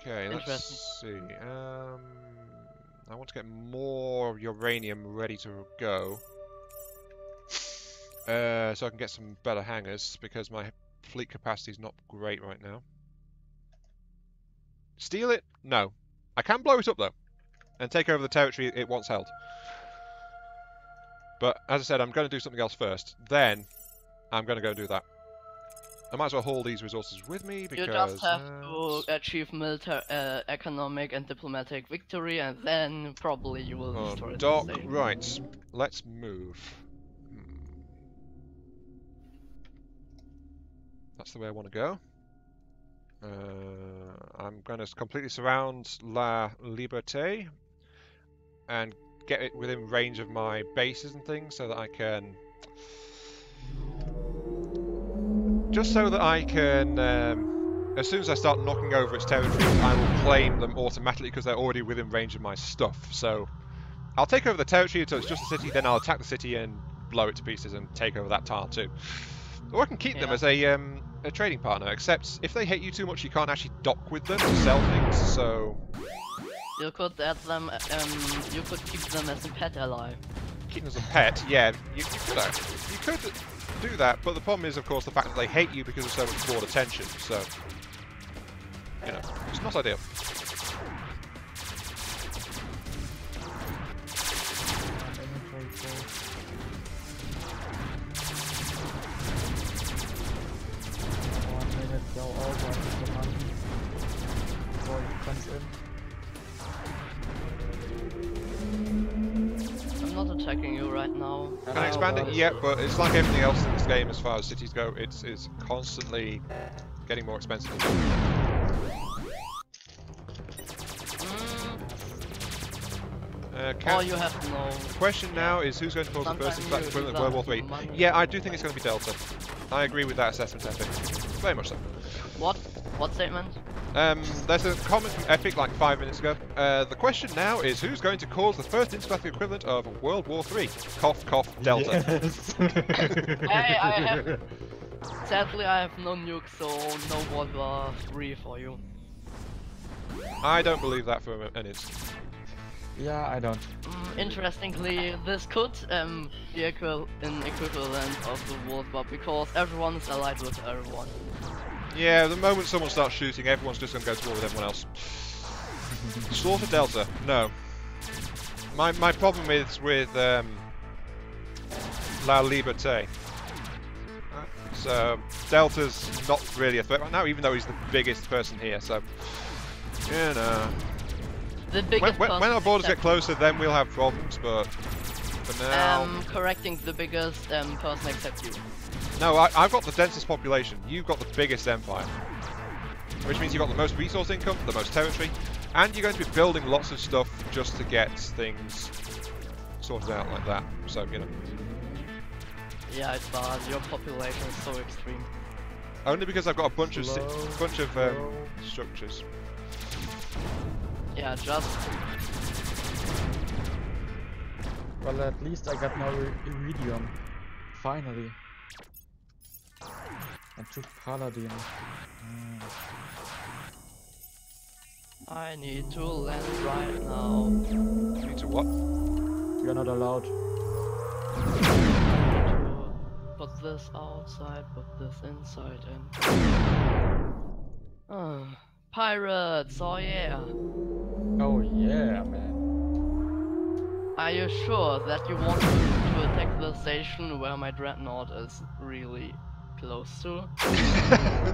Okay, let's see. I want to get more uranium ready to go. So I can get some better hangars, because my fleet capacity is not great right now. Steal it? No. I can blow it up, though, and take over the territory it once held. But, as I said, I'm going to do something else first. Then, I'm going to go do that. I might as well haul these resources with me, because... You just have to achieve military, economic and diplomatic victory, and then probably you will destroy dock, the state. right. Let's move. That's the way I want to go. I'm going to completely surround La Liberté and get it within range of my bases and things, so that I can... Just so that I can, as soon as I start knocking over its territories, I will claim them automatically because they're already within range of my stuff. So I'll take over the territory until it's just a city, then I'll attack the city and blow it to pieces and take over that tile too. Or I can keep them as a trading partner, except if they hate you too much, you can't actually dock with them and sell things, so... You could add them, you could keep them as a pet ally. Keep them as a pet, yeah, you could do that, but the problem is, of course, the fact that they hate you because of so much border tension, so... You know, it's not ideal. Go over the money before it comes in. I'm not attacking you right now. Can I expand it? Yeah, but it's like everything else in this game as far as cities go, it's constantly getting more expensive. Oh, you have no... The question now is who's going to cause the first impact equivalent of World War 3? Yeah, I do think it's going to be Delta. I agree with that assessment, Epic. Very much so. What? What statement? There's a comment from Epic like 5 minutes ago. The question now is who's going to cause the first intergalactic equivalent of World War 3? Cough, cough, Delta. Yes. Hey, I have... Sadly, I have no nuke, so no World War 3 for you. I don't believe that for a minute. Yeah, I don't. Interestingly, this could be an equivalent of the World War, because everyone is allied with everyone. Yeah, the moment someone starts shooting, everyone's just going to go to war with everyone else. Slaughter Delta? No. My problem is with La Liberté. So, Delta's not really a threat right now, even though he's the biggest person here, so... You know... The biggest When our borders get closer, then we'll have problems, but... For now. Correcting the biggest person except you. No, I've got the densest population. You've got the biggest empire. Which means you've got the most resource income, the most territory, and you're going to be building lots of stuff just to get things sorted out like that. So, you know. Yeah, it's bad. Your population is so extreme. Only because I've got a bunch of structures. Yeah, just... Well, at least I got no iridium. Finally. And 2 paladin. I need to land right now. You need to what? You're not allowed. Put this outside, put this inside, and... pirates, oh yeah! Oh yeah, man. Are you sure that you want to attack the station where my dreadnought is really close to?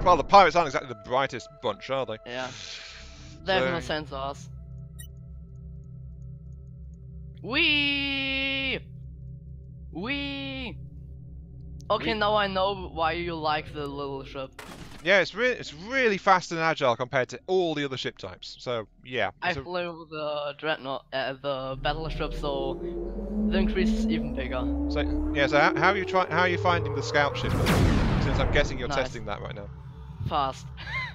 Well, the pirates aren't exactly the brightest bunch, are they? Yeah. They have no sensors. Wee! Okay, now I know why you like the little ship. Yeah, it's really fast and agile compared to all the other ship types. So yeah. I flew the dreadnought, the battleship, so the increase is even bigger. So yeah, so how are you finding the scout ship? Since I'm guessing you're Nice. testing that right now. Fast.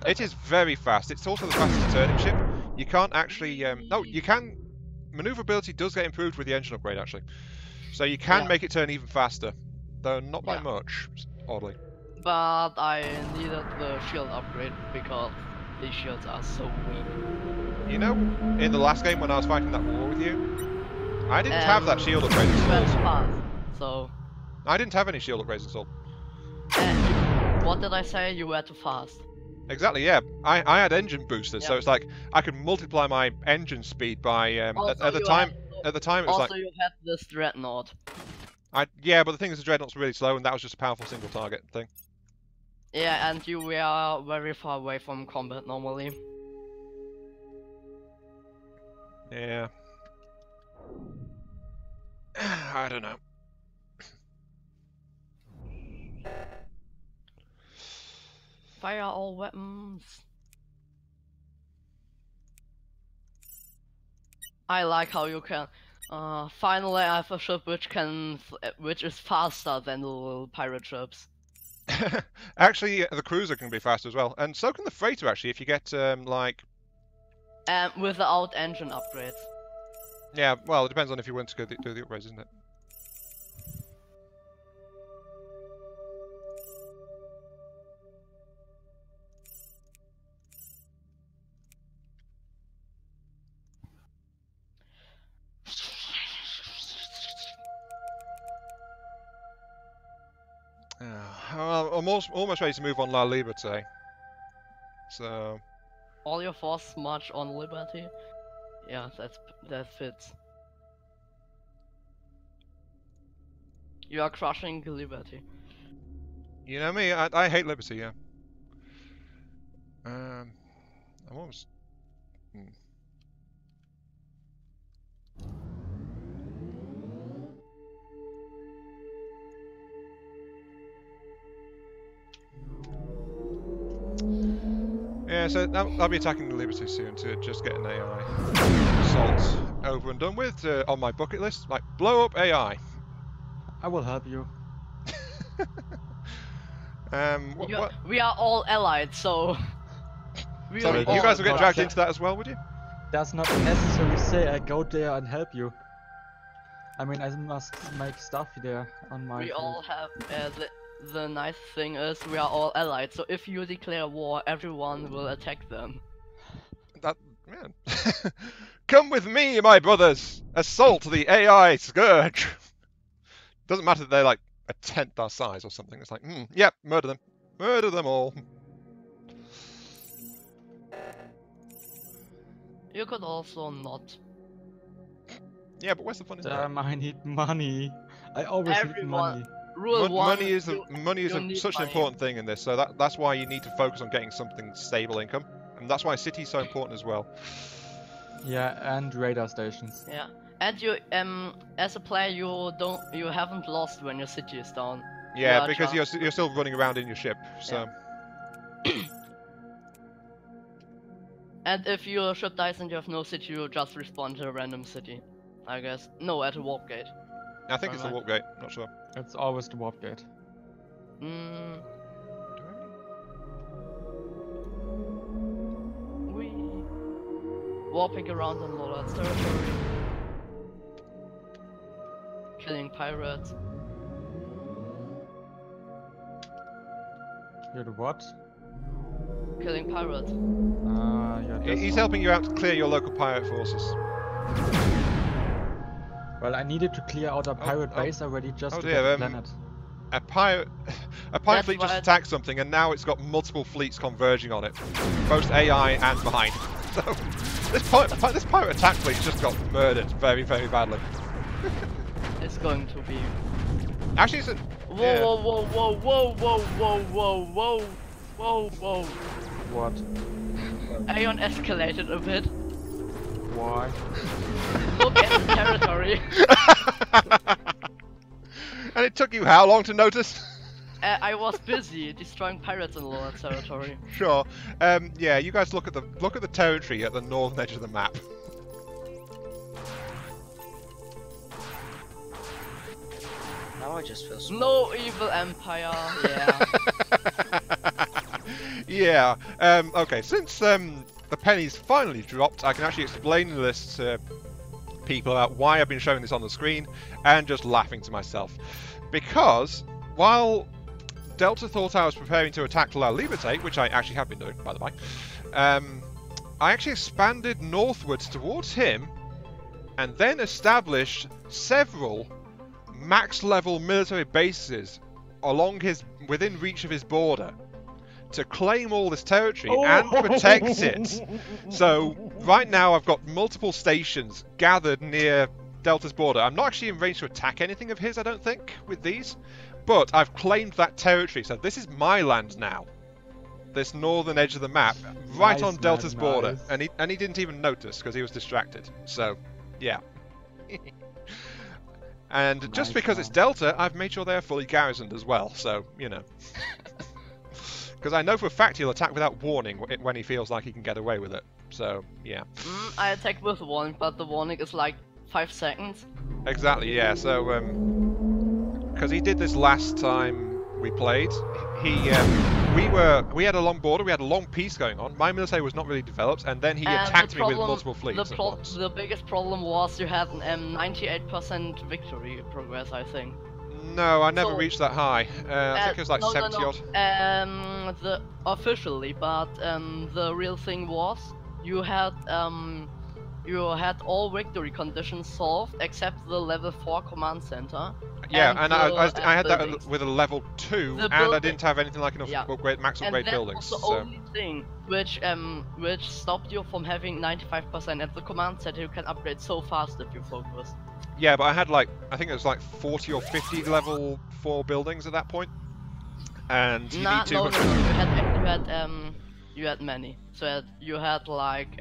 It is very fast. It's also the fastest turning ship. You can't actually no, you can. Maneuverability does get improved with the engine upgrade actually. So you can make it turn even faster, though not by much, oddly. But I needed the shield upgrade because these shields are so weak. You know, in the last game when I was fighting that war with you, I didn't have that shield upgrade installed. Fast, so... I didn't have any shield upgrades installed. What did I say? You were too fast. Exactly, yeah. I had engine boosters, so it's like I could multiply my engine speed by at the time it was also like you had this dreadnought. yeah, but the thing is the dreadnought's really slow, and that was just a powerful single target thing. Yeah, and you were very far away from combat normally. Yeah. I don't know. Fire all weapons. I like how you can. Finally, I have a ship which is faster than the little pirate ships. Actually, the cruiser can be faster as well, and so can the freighter. Actually, if you get like. Without engine upgrades. Yeah, well, it depends on if you want to go do the upgrades, isn't it? Well, I'm almost ready to move on La Liberté. So. All your force march on Liberty. Yeah, that fits. You are crushing Liberty. You know me, I hate Liberty, yeah. I'm almost. Yeah, so I'll be attacking the Liberty soon to just get an AI assault over and done with on my bucket list. Like, blow up AI. I will help you. We are all allied, so... So you guys will get dragged into that as well, would you? Does not necessarily say I go there and help you. I mean, I must make stuff there on my... We all have... The nice thing is we are all allied, so if you declare war, everyone will attack them. That man. Come with me, my brothers! Assault the AI scourge! Doesn't matter that they're like a tenth our size or something. It's like, yep, murder them. Murder them all. You could also not. Yeah, but what's the fun in that? I need money. I always need money. Rule one, money is such an important thing in this, so that's why you need to focus on getting something stable income, and that's why city's so important as well. Yeah, and radar stations. Yeah, And you, as a player, you haven't lost when your city is down. Yeah, are because just- you're still running around in your ship. So And if your ship dies and you have no city, you just respawn to a random city. I guess. No, at a warp gate. I think it's the Alright. warp gate. Not sure. It's always the warp gate. Mm, Do I have any? we warping around on Lollard's territory, killing pirates. You're the what? Killing pirates. Yeah. this He's one. helping you out to clear your local pirate forces. Well, I needed to clear out a pirate oh. base already just Oh to dear, get the planet. A pirate That's fleet just why I- attacked something, and now it's got multiple fleets converging on it, both AI and mine. So this pirate attack fleet just got murdered very, very badly. It's going to be. Actually, it's a, Whoa, yeah. whoa, whoa, whoa, whoa, whoa, whoa, whoa, whoa, whoa, whoa. What? Aeon escalated a bit. Why? Look at the territory. And it took you how long to notice? I was busy destroying pirates in lower territory. Sure. Yeah, you guys look at the territory at the northern edge of the map. Now I just feel small. No evil empire, yeah. Yeah. Okay. Since the pennies finally dropped, I can actually explain this to people about why I've been showing this on the screen and just laughing to myself. Because while Delta thought I was preparing to attack La Liberté, which I actually have been doing, by the way, I actually expanded northwards towards him and then established several max-level military bases within reach of his border to claim all this territory and protect it. So right now I've got multiple stations gathered near Delta's border. I'm not actually in range to attack anything of his, I don't think, with these, but I've claimed that territory, so this is my land now. This northern edge of the map, right Nice, on Delta's man, border, nice. and he didn't even notice because he was distracted. So, yeah. And just Nice, because it's man. Delta, I've made sure they're fully garrisoned as well. So, you know. Because I know for a fact he'll attack without warning when he feels like he can get away with it. So, yeah. I attacked with warning, but the warning is like 5 seconds. Exactly, yeah. So, because he did this last time we played. We had a long border, we had a long peace going on. My military was not really developed, and then he And attacked the me with problem- multiple fleets at once. The biggest problem was you had an 98% victory progress, I think. No, I never So- reached that high. I think it was like no, 70 no, odd. no. The officially, but the real thing was you had all victory conditions solved except the level 4 command center. Yeah, and I had that buildings. with a level 2, The and I building- didn't have anything like enough Yeah. max And upgrade that buildings. was the So. only thing which stopped you from having 95%. At the command center, you can upgrade so fast if you focus. Yeah, but I had like, I think it was like 40 or 50 level 4 buildings at that point. And you Nah, need no, 200. you had many. So you had like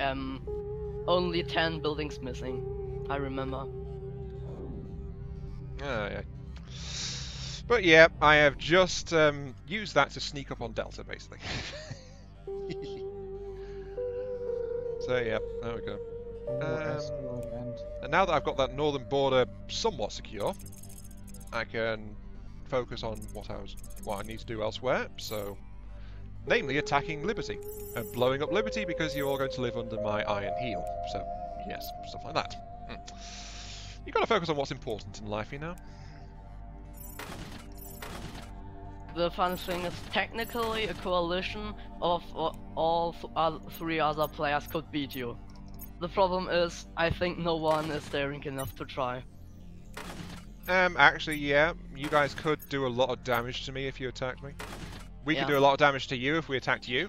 only 10 buildings missing. I remember. Oh, yeah. But yeah, I have just used that to sneak up on Delta, basically. So yeah, there we go. And now that I've got that northern border somewhat secure, I can focus on what I need to do elsewhere. So, namely attacking Liberty and blowing up Liberty because you're all going to live under my iron heel. So, yes, stuff like that. You've got to focus on what's important in life, you know. The fun thing is technically a coalition of all 3 other players could beat you. The problem is, I think no one is daring enough to try. Actually, yeah, you guys could do a lot of damage to me if you attacked me. We could Yeah. do a lot of damage to you if we attacked you.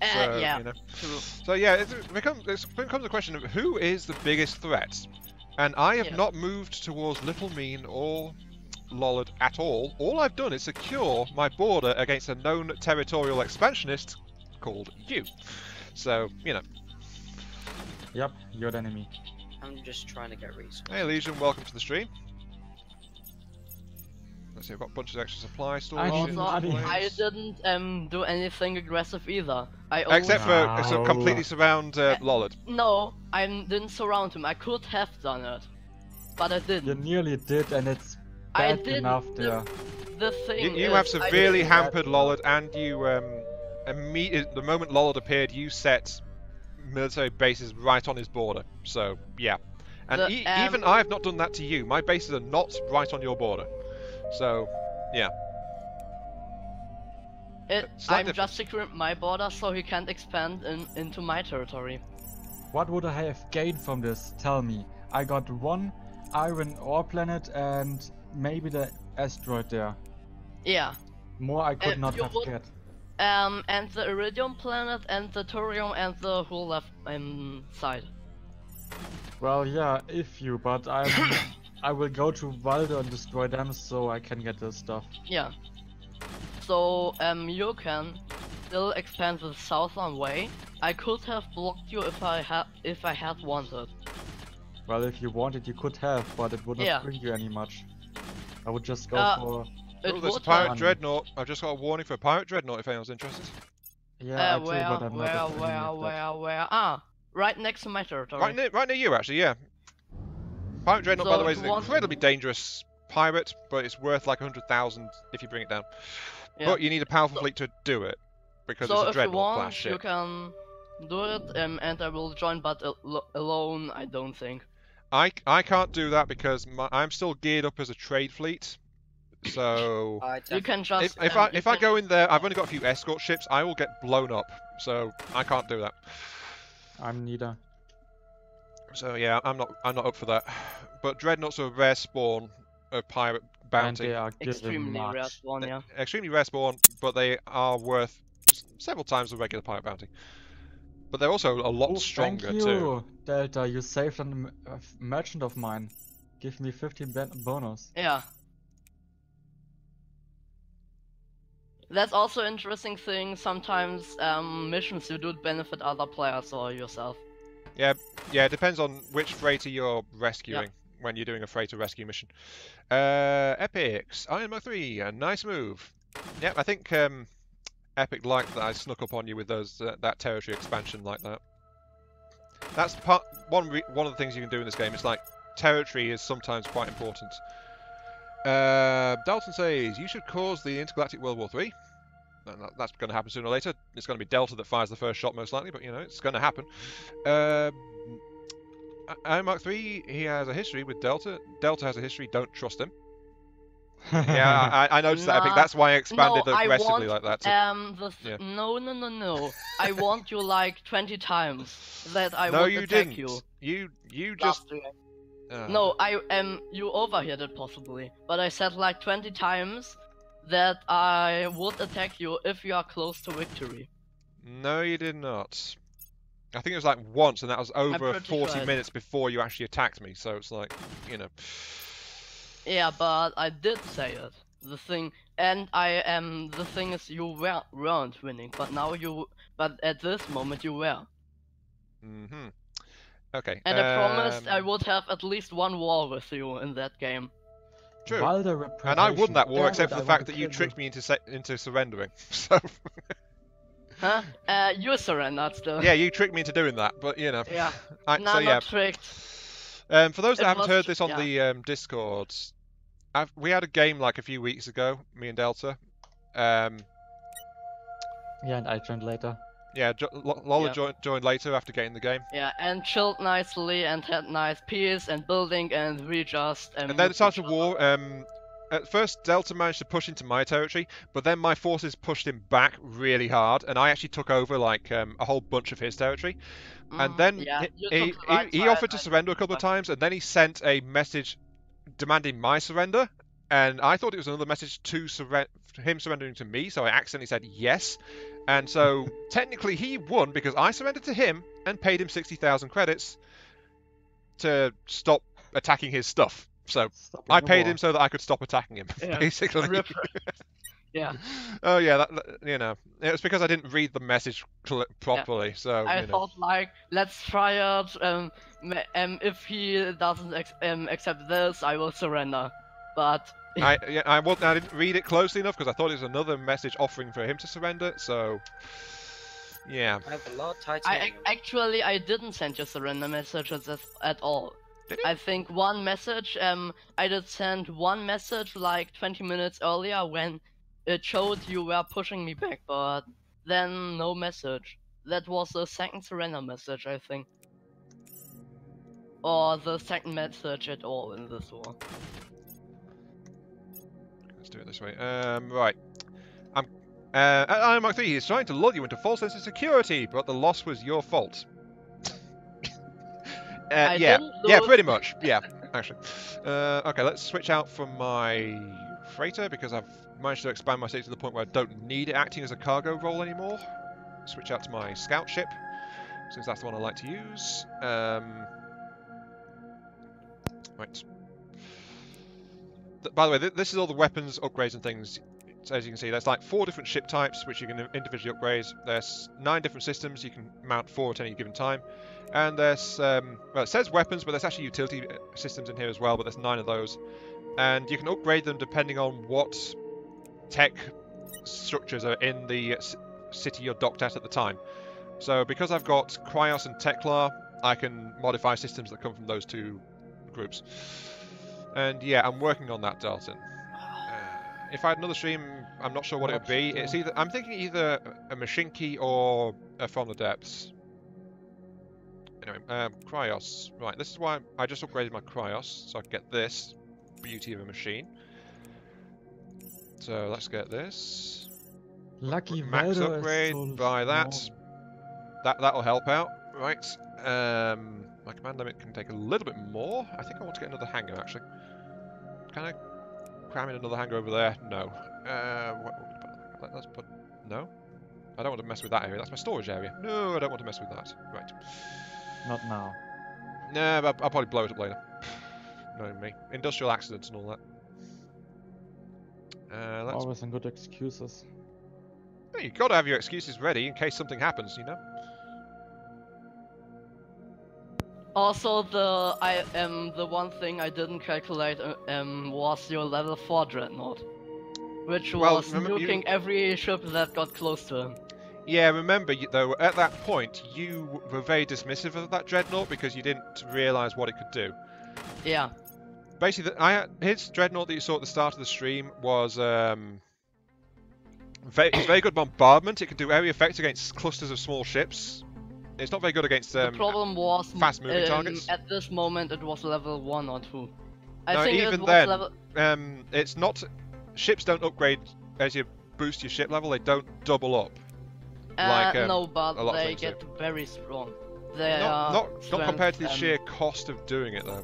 So, Yeah, you know. true. So yeah, it becomes a question of who is the biggest threat. And I have Yeah. not moved towards Little Mean or Lollard at all. All I've done is secure my border against a known territorial expansionist called you. So, you know. Yep, you're the enemy. I'm just trying to get resources. Hey Legion, welcome to the stream. Let's see, I've got a bunch of extra supply stores. I need Also, money. I didn't do anything aggressive either. I only Except for No. completely surround Lollard. No, I didn't surround him. I could have done it, but I You didn't. nearly did, and it's I bad didn't enough do- there. The thing You is, have I severely didn't- hampered Lollard, and you the moment Lollard appeared, you set military bases right on his border. So yeah, and even I've not done that to you. My bases are not right on your border. So yeah. Slight I'm difference. just securing my border so he can't expand into my territory. What would I have gained from this? Tell me. I got one iron ore planet and maybe the asteroid there. Yeah. More I could not you have would- get. And the Iridium planet and the Thorium and the whole left side. Well, yeah, if you, but I will go to Valdo and destroy them so I can get this stuff. Yeah. So you can still expand the southern way. I could have blocked you if I had wanted. Well, if you wanted, you could have, but it would not Yeah. bring you any much. I would just go for. It Oh, there's a would pirate have. dreadnought. I've just got a warning for a pirate dreadnought if anyone's interested. Yeah, I do, but I'm not. Where? Ah, right next to my territory. Right near you, actually. Yeah. Pirate dreadnought, by So the way, if is you an want- incredibly dangerous pirate, but it's worth like 100,000 if you bring it down. Yeah. But you need a powerful fleet to do it because So it's a if you dreadnought class want, ship. you can do it, and I will join, but alone, I don't think. I can't do that because I'm still geared up as a trade fleet. So You can just. if I go in there, I've only got a few escort ships. I will get blown up. So I can't do that. I'm neither. So yeah, I'm not up for that. But dreadnoughts are a rare spawn of pirate And bounty. they are given extremely much. rare one, yeah. Extremely rare spawn, but they are worth several times the regular pirate bounty. But they're also a lot Oh, stronger thank you, too. Delta. You saved a merchant of mine. Give me 15 bonus. Yeah. That's also an interesting thing. Sometimes missions you do benefit other players or yourself. Yeah, it depends on which freighter you're rescuing when you're doing a freighter rescue mission. Epics, Iron Mark 3, a nice move. Yeah, I think Epic liked that I snuck up on you with those that territory expansion like that. That's one of the things you can do in this game. It's like territory is sometimes quite important. Dalton says you should cause the intergalactic World War III. That's going to happen sooner or later. It's going to be Delta that fires the first shot most likely, but you know it's going to happen. Iron Mark 3, he has a history with Delta. Delta has a history. Don't trust him. Yeah, I noticed that. I think that's why I expanded No, I aggressively want, like that. Yeah. No. I want you like 20 times that I No, would you attack didn't. you. You just. No, you overheard it possibly, but I said like 20 times that I would attack you if you are close to victory. No, you did not. I think it was like once, and that was over pretty 40 sure minutes before you actually attacked me. So it's like, you know. Yeah, but I did say it. The thing is you weren't winning, but at this moment you were. Mm-hmm. Okay. And I promised I would have at least one war with you in that game. True. Valdo And I won that war, Damn except it, for I the want fact to that you kill tricked me into surrendering. So. Huh? You surrendered still. Yeah, you tricked me into doing that, but you know. Yeah. So No, yeah. not tricked. For those that It haven't was- heard this on yeah. the Discords, we had a game like a few weeks ago, me and Delta. Yeah, and I joined later. Yeah, Lola Yeah. joined later after getting the game. Yeah, and chilled nicely and had nice peace and building, and we just And then it started a war. At first, Delta managed to push into my territory, but then my forces pushed him back really hard, and I actually took over like a whole bunch of his territory. And then yeah, you he took the right he side, offered to I surrender a took couple the of times, and then he sent a message demanding my surrender. And I thought it was another message to him surrendering to me, so I accidentally said yes. And so technically he won because I surrendered to him and paid him 60,000 credits to stop attacking his stuff. So Stopping I the paid war. him so that I could stop attacking him, Yeah, basically. Rip. Yeah. Oh yeah, you know, it was because I didn't read the message properly. So I you know. thought like, let's try it. If he doesn't accept this, I will surrender. But I didn't read it closely enough because I thought it was another message offering for him to surrender. So yeah. I have a lot of titanium. I didn't send you surrender messages at all. Did you? I think one message. I did send one message like 20 minutes earlier when it showed you were pushing me back, but then no message. That was the second surrender message, I think. Or the second message at all in this war. Let's do it this way. Right. Mark 3, he's trying to lull you into false sense of security, but the loss was your fault. Yeah, pretty much. Yeah, actually. Okay, let's switch out from my freighter because I've managed to expand my state to the point where I don't need it acting as a cargo role anymore. Switch out to my scout ship, since that's the one I like to use. Right. By the way, this is all the weapons, upgrades and things. So as you can see, there's like 4 different ship types which you can individually upgrade. There's 9 different systems you can mount 4 at any given time. And there's, well, it says weapons, but there's actually utility systems in here as well, but there's 9 of those. And you can upgrade them depending on what tech structures are in the city you're docked at the time. So because I've got Cryos and Teklar, I can modify systems that come from those 2 groups. And yeah, I'm working on that, Dalton. If I had another stream, I'm not sure what it would be. It's either I'm thinking either a Mashinki or a From the Depths. Anyway, Cryos. Right, this is why I just upgraded my Cryos, so I can get this beauty of a machine. So let's get this. Lucky Max Veldo upgrade, so buy that. small. That'll help out. Right. My command limit can take a little bit more. I think I want to get another hangar actually. Can I cram in another hangar over there? No. Let's put. No. I don't want to mess with that area. That's my storage area. No, I don't want to mess with that. Right. Not now. Nah, but I'll probably blow it up later. Knowing me. Industrial accidents and all that. Let's. Always some good excuses. Yeah, you've got to have your excuses ready in case something happens, you know. Also, the one thing I didn't calculate was your level 4 dreadnought, which was nuking every ship that got close to him. Yeah, remember though, at that point you were very dismissive of that dreadnought because you didn't realise what it could do. Yeah. Basically, his dreadnought that you saw at the start of the stream was it's very good bombardment. It can do area effects against clusters of small ships. It's not very good against the problem was fast-moving targets. At this moment, it was level 1 or 2. I think even then, it's not. Ships don't upgrade as you boost your ship level. They don't double up. No, but they get very strong. They not compared to the sheer cost of doing it, though.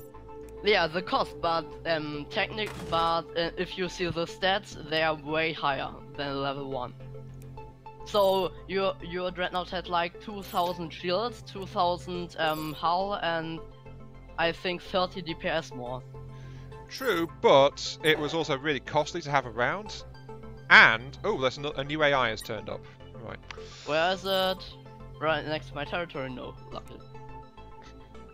Yeah, the cost, but if you see the stats, they are way higher than level 1. So your dreadnought had like 2,000 shields, 2,000 hull, and I think 30 DPS more. True, but it was also really costly to have around. And oh, there's a new AI has turned up. Right. Where is it? Right next to my territory. No, luckily.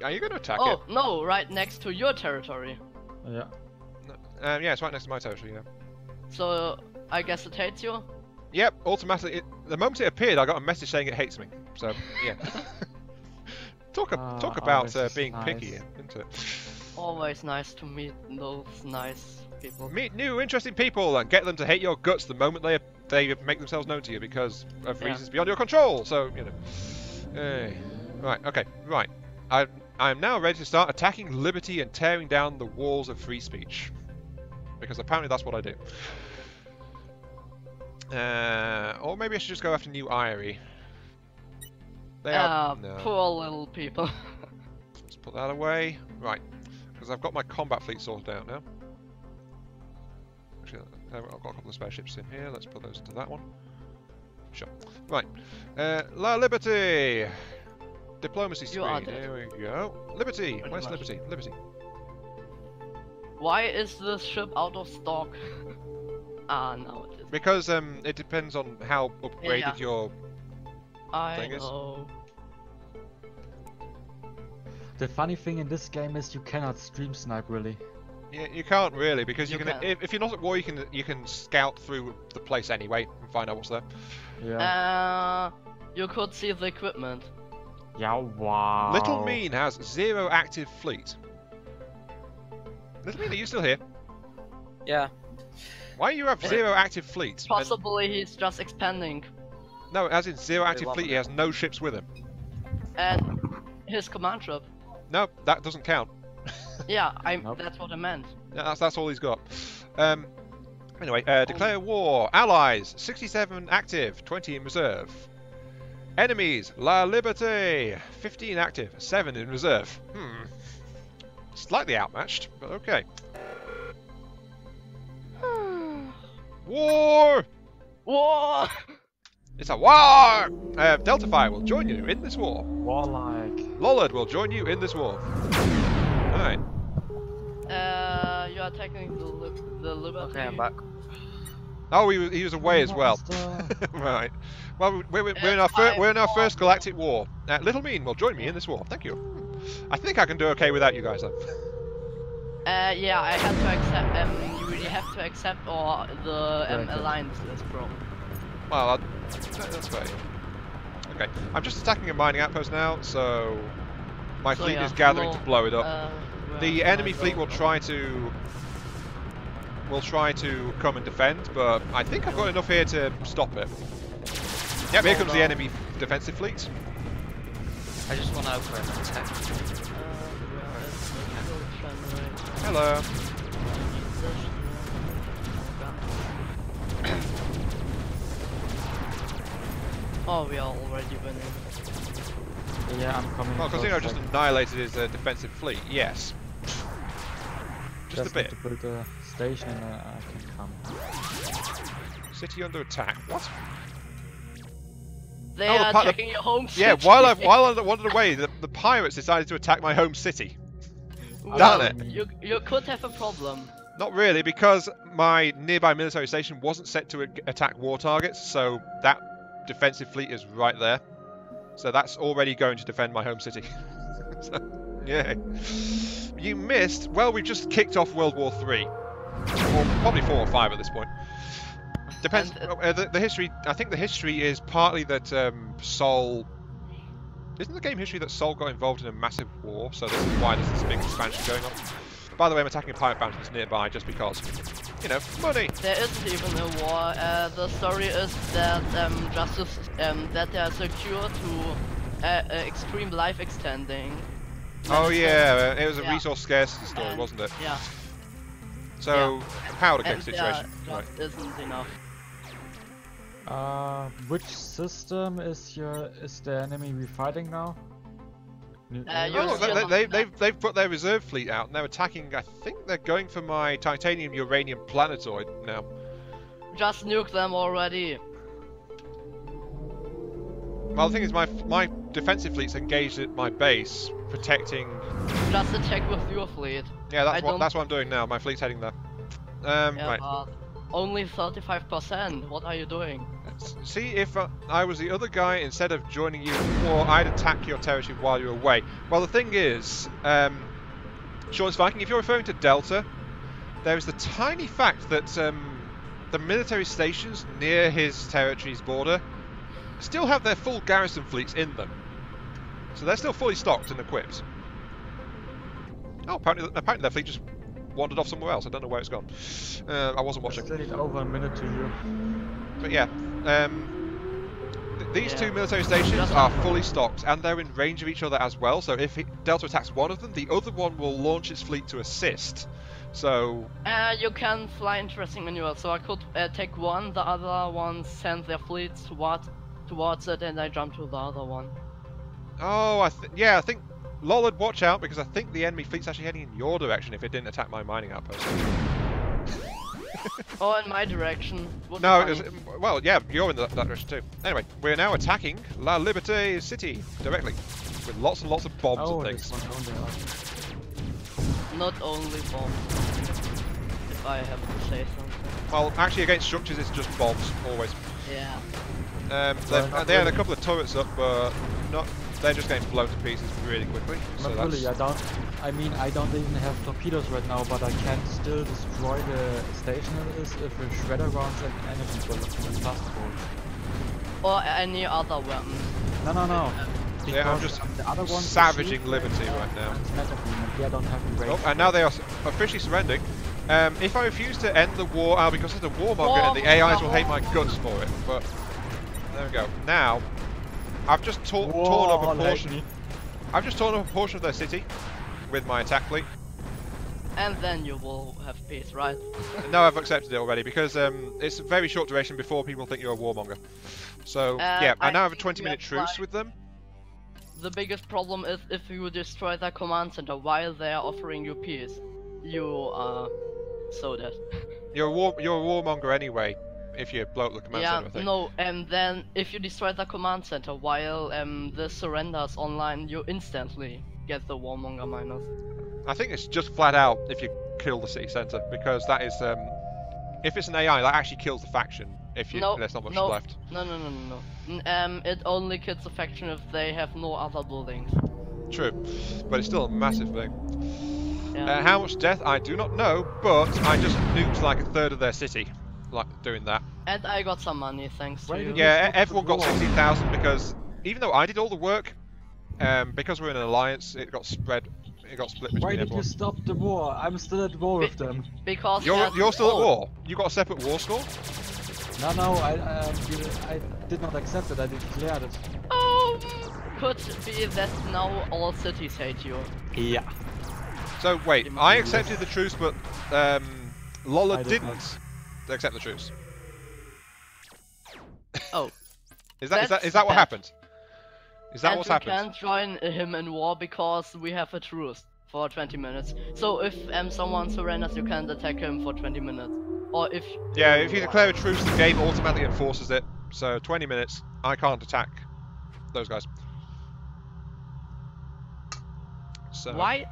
Are you going to attack it? Oh no, right next to your territory. Yeah. No, yeah, it's right next to my territory. Yeah. So I guess it hates you. Yep, automatically. The moment it appeared, I got a message saying it hates me. So yeah. talk about being picky, isn't it? Always nice to meet those nice people. Meet new, interesting people and get them to hate your guts the moment they make themselves known to you because of reasons beyond your control. So you know. Right. Okay. Right. I'm now ready to start attacking liberty and tearing down the walls of free speech, because apparently that's what I do. Or maybe I should just go after New Eyrie. No. Poor little people. Let's put that away. Right, because I've got my combat fleet sorted out now. Actually, I've got a couple of spare ships in here. Let's put those into that one. Sure. Right. La Liberty! Diplomacy screen. There we go. Liberty! Where's Liberty? Liberty. Why is this ship out of stock? Ah, no, it is. because it depends on how upgraded Yeah. your I thing is. know. The funny thing in this game is you cannot stream snipe really. Yeah, you can't really because you You can. can. If you're not at war, you can scout through the place anyway and find out what's there. Yeah. You could see the equipment. Yeah, wow. Little Mean has 0 active fleet. Little Mean, are you still here? Yeah. Why do you have 0 active fleet? And- Possibly he's just expanding. no, as in 0 active love fleet, it. he has no ships with him. And his command ship. No, that doesn't count. Yeah, Nope. that's what I meant. Yeah, that's all he's got. Anyway, declare war. Allies, 67 active, 20 in reserve. Enemies, La Liberté, 15 active, 7 in reserve. Slightly outmatched, but okay. War! War! It's a war! Delta Fire will join you in this war. Warlike. Lollard will join you in this war. Alright. You are attacking the Liberty. Okay, I'm back. Oh, he was away as well. Right. Well, we're in our first galactic war. Little Mean will join me in this war. Thank you. I think I can do okay without you guys though. Yeah, I have to accept. You really have to accept, or the Okay. alliance is broken. Well, that's great. Okay, I'm just attacking a mining outpost now, so my So, fleet yeah, is gathering no, to blow it up. where The is enemy my fleet will boat? try to come and defend, but I think I've got enough here to stop it. Yep, here comes the enemy defensive fleet. I just want to open an attack. Where is the fuel generator? Hello. Oh, we are already winning. Yeah, I'm coming. Well, considering I just annihilated his defensive fleet, yes. Just a bit. Need to build a station and I can come. City under attack. What? They Oh, the are pi- attacking your home city. Yeah, while I wandered away, the pirates decided to attack my home city. Well, Darn it. You could have a problem. Not really, because my nearby military station wasn't set to attack war targets, so that defensive fleet is right there. So that's already going to defend my home city. So, yeah. You missed. Well, we've just kicked off World War III. Or probably 4 or 5 at this point. Depends. And, The history. I think the history is partly that Sol. Isn't the game history that Sol got involved in a massive war? So this is why there's this big expansion going on. By the way, I'm attacking a pirate band that's nearby just because, you know, money. There isn't even a war. The story is that that they are secure to extreme life extending. Oh yeah, it was a Yeah. resource scarcity story, And- wasn't it? Yeah. So a powder keg And situation. there Right. just isn't enough. Which system is the enemy we're fighting now? you're Oh, look, still on they've put their reserve fleet out and they're attacking. I think they're going for my titanium uranium planetoid now. Just nuke them already. Well, the thing is, my defensive fleet's engaged at my base, protecting. Just attack with your fleet. Yeah, I don't- that's what I'm doing now. My fleet's heading there. Yeah, Right. but only 35%. What are you doing? See, if I was the other guy, instead of joining you in the war, I'd attack your territory while you're away. Well, the thing is, Shortest Viking, if you're referring to Delta, there is the tiny fact that the military stations near his territory's border still have their full garrison fleets in them. So they're still fully stocked and equipped. Oh, apparently their fleet just wandered off somewhere else. I don't know where it's gone. I wasn't I watching. still need over a minute to you. But yeah, these Yeah. two military stations Just are like- fully stocked, and they're in range of each other as well. So if Delta attacks one of them, the other one will launch its fleet to assist. So You can fly interesting maneuvers. So I could take one, the other one send their fleets towards it, and I jump to the other one. oh, I think Lollard, watch out, because I think the enemy fleet's actually heading in your direction if it didn't attack my mining outpost. Oh, in my direction. Would be No, funny. well, yeah, you're in that direction too. Anyway, we're now attacking La Liberté City directly with lots and lots of bombs Oh, and this things. one only. Not only bombs. if I have to say something. Well, actually, against structures, it's just bombs always. Yeah. They had a couple of turrets up, but not. They're just getting blown to pieces really quickly. So Not that's, really, I mean, I don't even have torpedoes right now, but I can still destroy the station it is if a shredder rounds and energy bullets and fastball. Or any other weapon. No. Yeah, I'm Because just the other one's savaging shield Liberty and, right now. and smash agreement. They don't have the range. Oh, and now they are officially surrendering. If I refuse to end the war, because there's a warmonger and the AIs will hate my guts for it. But there we go. Now, I've just torn up a portion. I've just torn up a portion of their city with my attack fleet. And then you will have peace, right? No, I've accepted it already because it's a very short duration before people think you're a warmonger. So yeah, I now have a 20-minute truce with them. The biggest problem is if you destroy their command center while they are offering you peace, you are so dead. You're a warmonger anyway. If you blow up the command center, I think. No, and then if you destroy the command center while the surrender's online, you instantly get the warmonger minus. I think it's just flat out if you kill the city center, because that is if it's an AI, that actually kills the faction. If you there's not much left. No. It only kills the faction if they have no other buildings. True, but it's still a massive thing. Yeah. How much death I do not know, but I just nuked like a third of their city, like doing that. And I got some money thanks to you. Yeah, everyone got 16,000 because even though I did all the work, because we're in an alliance, it got split between Why did everyone. you stop the war? I'm still at war with them. Because You're still at war. You got a separate war score? No, I did not accept it. I declared it. Oh, could be that now all cities hate you. Yeah. So wait, I accepted the truce, but Lola I did didn't not. accept the truce. Oh. Is that That's what bad. happened? Is that And what's we happened? can't join him in war because we have a truce for 20 minutes. So if someone surrenders, you can't attack him for 20 minutes. Or if... Yeah, if you declare a truce, the game automatically enforces it. So 20 minutes, I can't attack those guys. So Why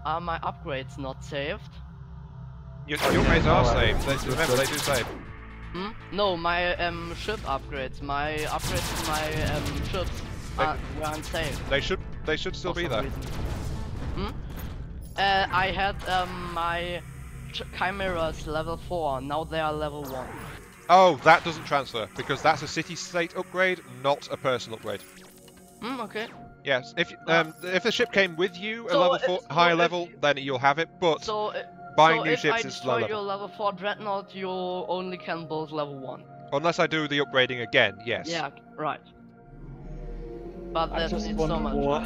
are my upgrades not saved? your upgrades are saved. Remember, they do save. Hmm? No, my ship upgrades. My upgrades to my ships weren't saved. They should still for be some there. reason. Hmm? I had my chimeras level 4. Now they are level 1. Oh, that doesn't transfer because that's a city-state upgrade, not a personal upgrade. Hmm. Okay. Yes, if the ship came with you, a So level 4 it's- higher so if level, then you'll have it. But So. buying So new if ships I is low destroy your level. level 4 dreadnought, you only can build level 1. Unless I do the upgrading again, yes. Yeah, right. But I that just needs want so much. war.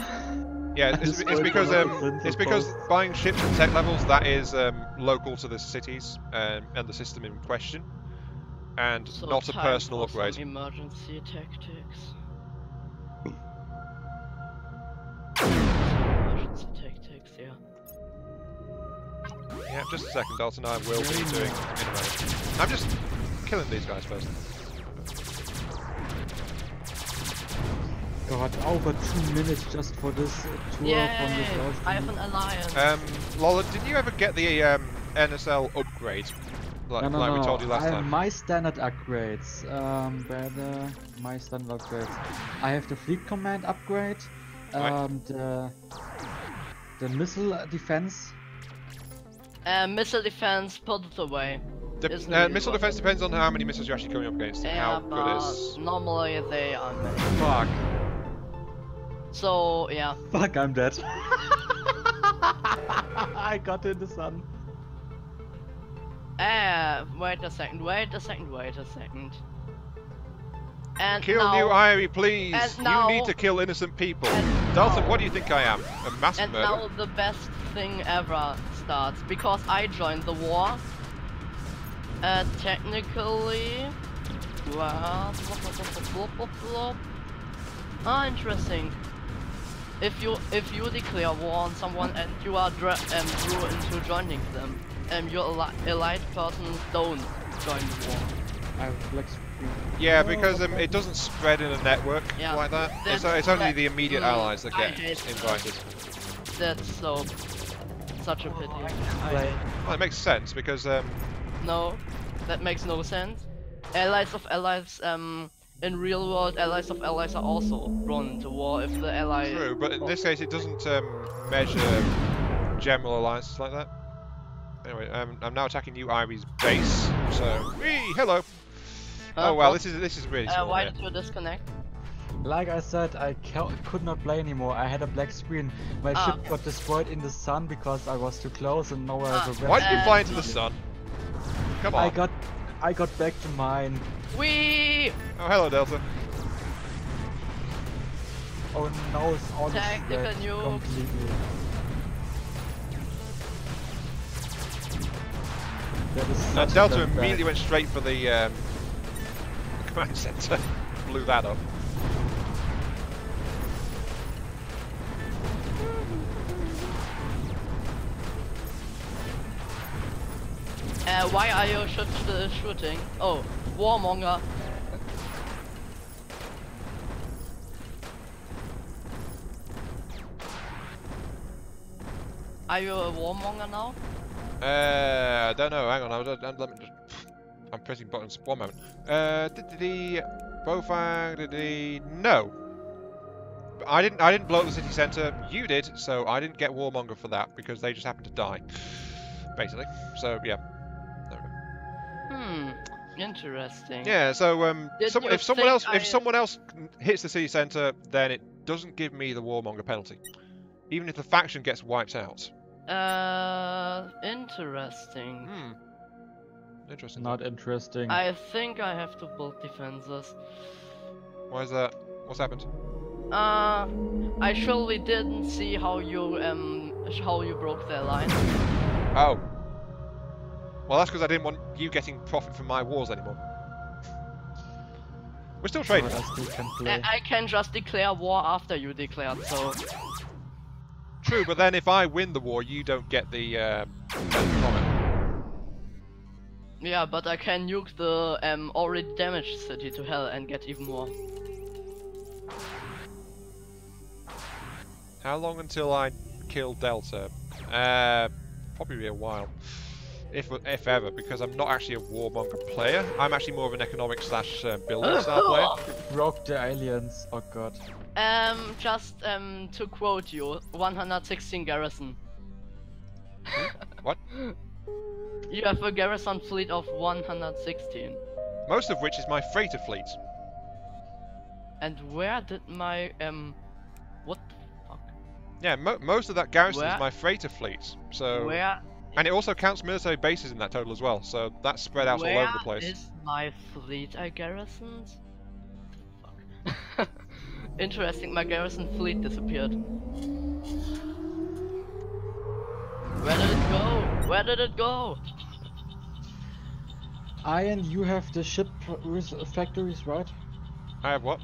Yeah, I it's just because want to defend it's the because coast. buying ships and tech levels that is local to the cities and the system in question, and So not a time personal for upgrade. some emergency tactics. Emergency tactics, yeah. Yeah, just a second, Dalton. I will be doing in a moment. I'm just killing these guys first. God, over 2 minutes just for this tour from Yay! the South. I have an alliance. Lola, did you ever get the NSL upgrade? Like we told you last I have time. my standard upgrades. My standard upgrades. I have the fleet command upgrade. Right. The missile defense. Missile defense, put it away. Isn't Missile it? defense depends on how many missiles you're actually coming up against and Yeah, how good but it is. normally they are many. Fuck. So, yeah. Fuck, I'm dead. I got in the sun. Wait a second. And Kill now, New Irie, please! and You now- need to kill innocent people. and Dalton, now- what do you think I am? A mass And murderer? now the best thing ever starts, because I joined the war. Technically... Well... interesting. If you declare war on someone and you are drew into joining them, your allied persons don't join the war. I have flex screen. Yeah, because it doesn't spread in a network Yeah, like that. It's that's- only that- the immediate allies that I get hate that. invited. That's so... such a pity. Play. Well, it makes sense because No, that makes no sense. Allies of allies, in real world, allies of allies are also drawn into war if the ally. true, but in this case it doesn't measure general alliances like that. Anyway, I'm now attacking you, Irie's base. So, whee, hello. Oh well, this is really small. Why here. did you disconnect? Like I said, I could not play anymore. I had a black screen. My ship got destroyed in the sun because I was too close, and now I have a red. Why did you fly into the sun? Come on. I got back to mine. Wee! Oh, hello, Delta. Oh no, it's all Tactical red nuke. completely. That is such a Delta bad immediately bag. went straight for the command center. Blew that up. Why are you shooting? Oh, warmonger. Are you a warmonger now? I don't know. Hang on. Let me just. I'm pressing buttons. One moment. Did he Bofang? Did he? No. I didn't blow up the city centre. You did, so I didn't get warmonger for that because they just happened to die, basically. So yeah. There we go. Interesting. Yeah. So Did you if someone think else hits the city centre, then it doesn't give me the warmonger penalty, even if the faction gets wiped out. Interesting. Interesting. Not interesting. I think I have to build defenses. Why is that? What's happened? I surely didn't see how you broke their line. Oh. Well, that's because I didn't want you getting profit from my wars anymore. We're still trading. So I still can play. I can just declare war after you declared, so... True, but then if I win the war, you don't get the profit. Yeah, but I can nuke the already damaged city to hell and get even more. How long until I kill Delta? Probably a while. If ever, because I'm not actually a warmonger player. I'm actually more of an economic slash building style player. Broke the aliens. Oh god. Just to quote you, 116 garrison. What? You have a garrison fleet of 116. Most of which is my freighter fleet. And where did my what the fuck? Yeah, most of that garrison Where? is my freighter fleet. So, Where? and it also counts military bases in that total as well. So that's spread out all over the place. Where is my fleet I garrisoned? Fuck. Interesting, my garrison fleet disappeared. Where did it go? Where did it go? Ian, you have the ship factories, right? I have what?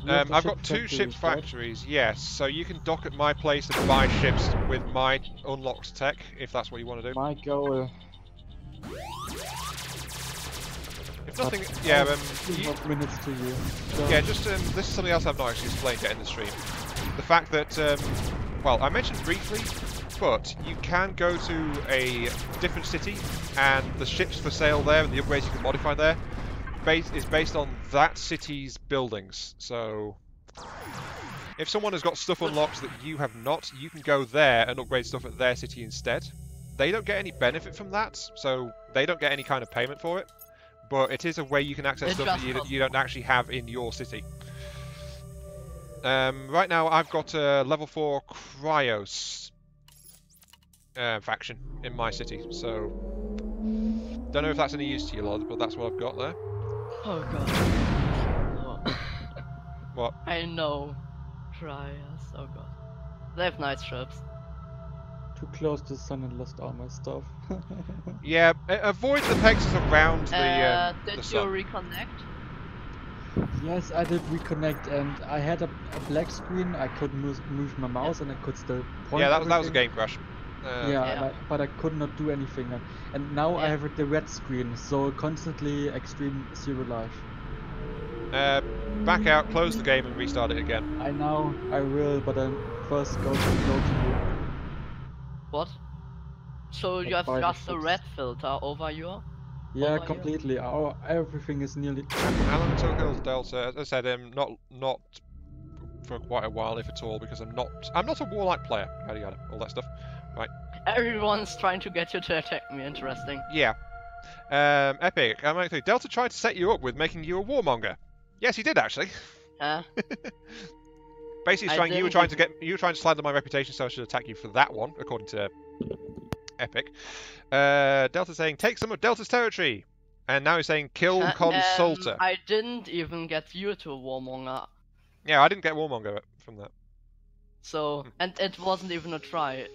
You have the I've ship got two ship factories, right? factories, yes. So you can dock at my place and buy ships with my unlocked tech, if that's what you want to do. My goal. If nothing, yeah, minutes to you. So, yeah. Just this is something else I've not actually explained yet in the stream. The fact that, well, I mentioned briefly, but you can go to a different city, and the ships for sale there and the upgrades you can modify there is based on that city's buildings. So if someone has got stuff unlocked that you have not, you can go there and upgrade stuff at their city instead. They don't get any benefit from that, so they don't get any kind of payment for it. But it is a way you can access stuff that you don't actually have in your city. Right now I've got a level 4 Cryos faction in my city, so don't know if that's any use to you, Lord, but that's what I've got there. Oh god. Oh. What? I know. Try us. Oh god. They have nice ships. too close to the sun and lost all my stuff. Yeah, avoid the pexes around the did you sun. reconnect? Yes, I did reconnect, and I had a black screen. I could move my mouse, and I could still point. Yeah, that was a everything. game crash. Yeah. but I could not do anything. And now I have the red screen, so constantly extreme zero life. Back out, close the game, and restart it again. I will, but I first go to you. What? So you have by the just a ships. red filter over your. Yeah, over here? completely. Everything is nearly. How long until kills Delta? As I said, not for quite a while, if at all, because I'm not a warlike player. Yada yada, all that stuff. Right. Everyone's trying to get you to attack me. Interesting. Yeah. Epic. I'm actually Delta tried to set you up with making you a warmonger. Yes, he did actually. Huh? Basically, I trying you were didn't trying to slander my reputation, so I should attack you for that one, according to Epic. Delta saying take some of Delta's territory, and now he's saying kill Consulta. I didn't even get you to a warmonger. Yeah, I didn't get warmonger from that. So, and it wasn't even a try.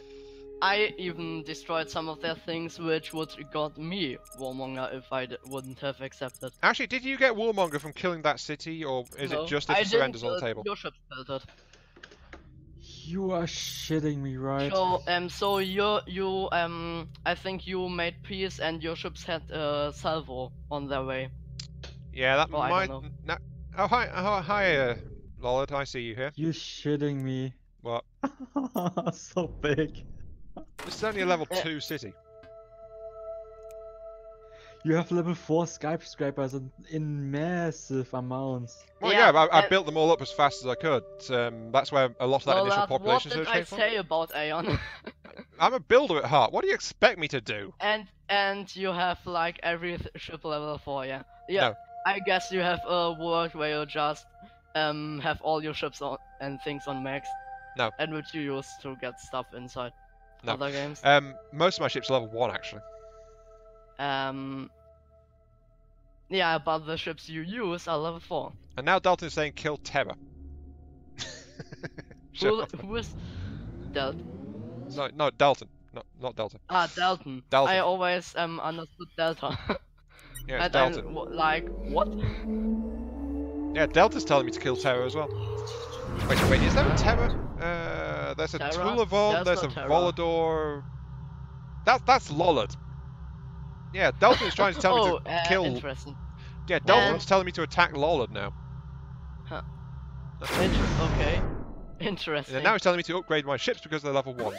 I even destroyed some of their things, which would got me warmonger if I wouldn't have accepted. Actually, did you get warmonger from killing that city, or is No, it just if I the surrender's didn't, on the table? Your ship filtered. You are shitting me, right? So I think you made peace and your ships had salvo on their way. Yeah, that Oh, I might. don't Oh hi, Lollard. I see you here. You shitting me. What? So big. This is only a level 2 city. You have level 4 skyscrapers in massive amounts. Well, Yeah, yeah, I and- built them all up as fast as I could. That's where a lot of that initial What population did surge I came from. say about Aeon? I'm a builder at heart. What do you expect me to do? and you have like every ship level 4, yeah. Yeah. No. I guess you have a world where you just have all your ships on and things on max. No. And which you use to get stuff inside No. other games. Most of my ships are level 1 actually. Yeah, but the ships you use are level 4. And now Dalton's saying kill Terror. Who is Delta? No, Dalton. Not Delta. Ah, Dalton. Dalton. I always understood Delta. Yeah, it's and Dalton. like, what? Yeah, Delta's telling me to kill Terror as well. Wait, is there a Terror? There's a Terror? Tulavon, there's a Terror. Volador. That's Lollard. Yeah, Dalton's trying to tell me to kill. Interesting. Yeah, Dalton's telling me to attack Lollard now. Okay. Interesting. And now he's telling me to upgrade my ships because they're level 1s.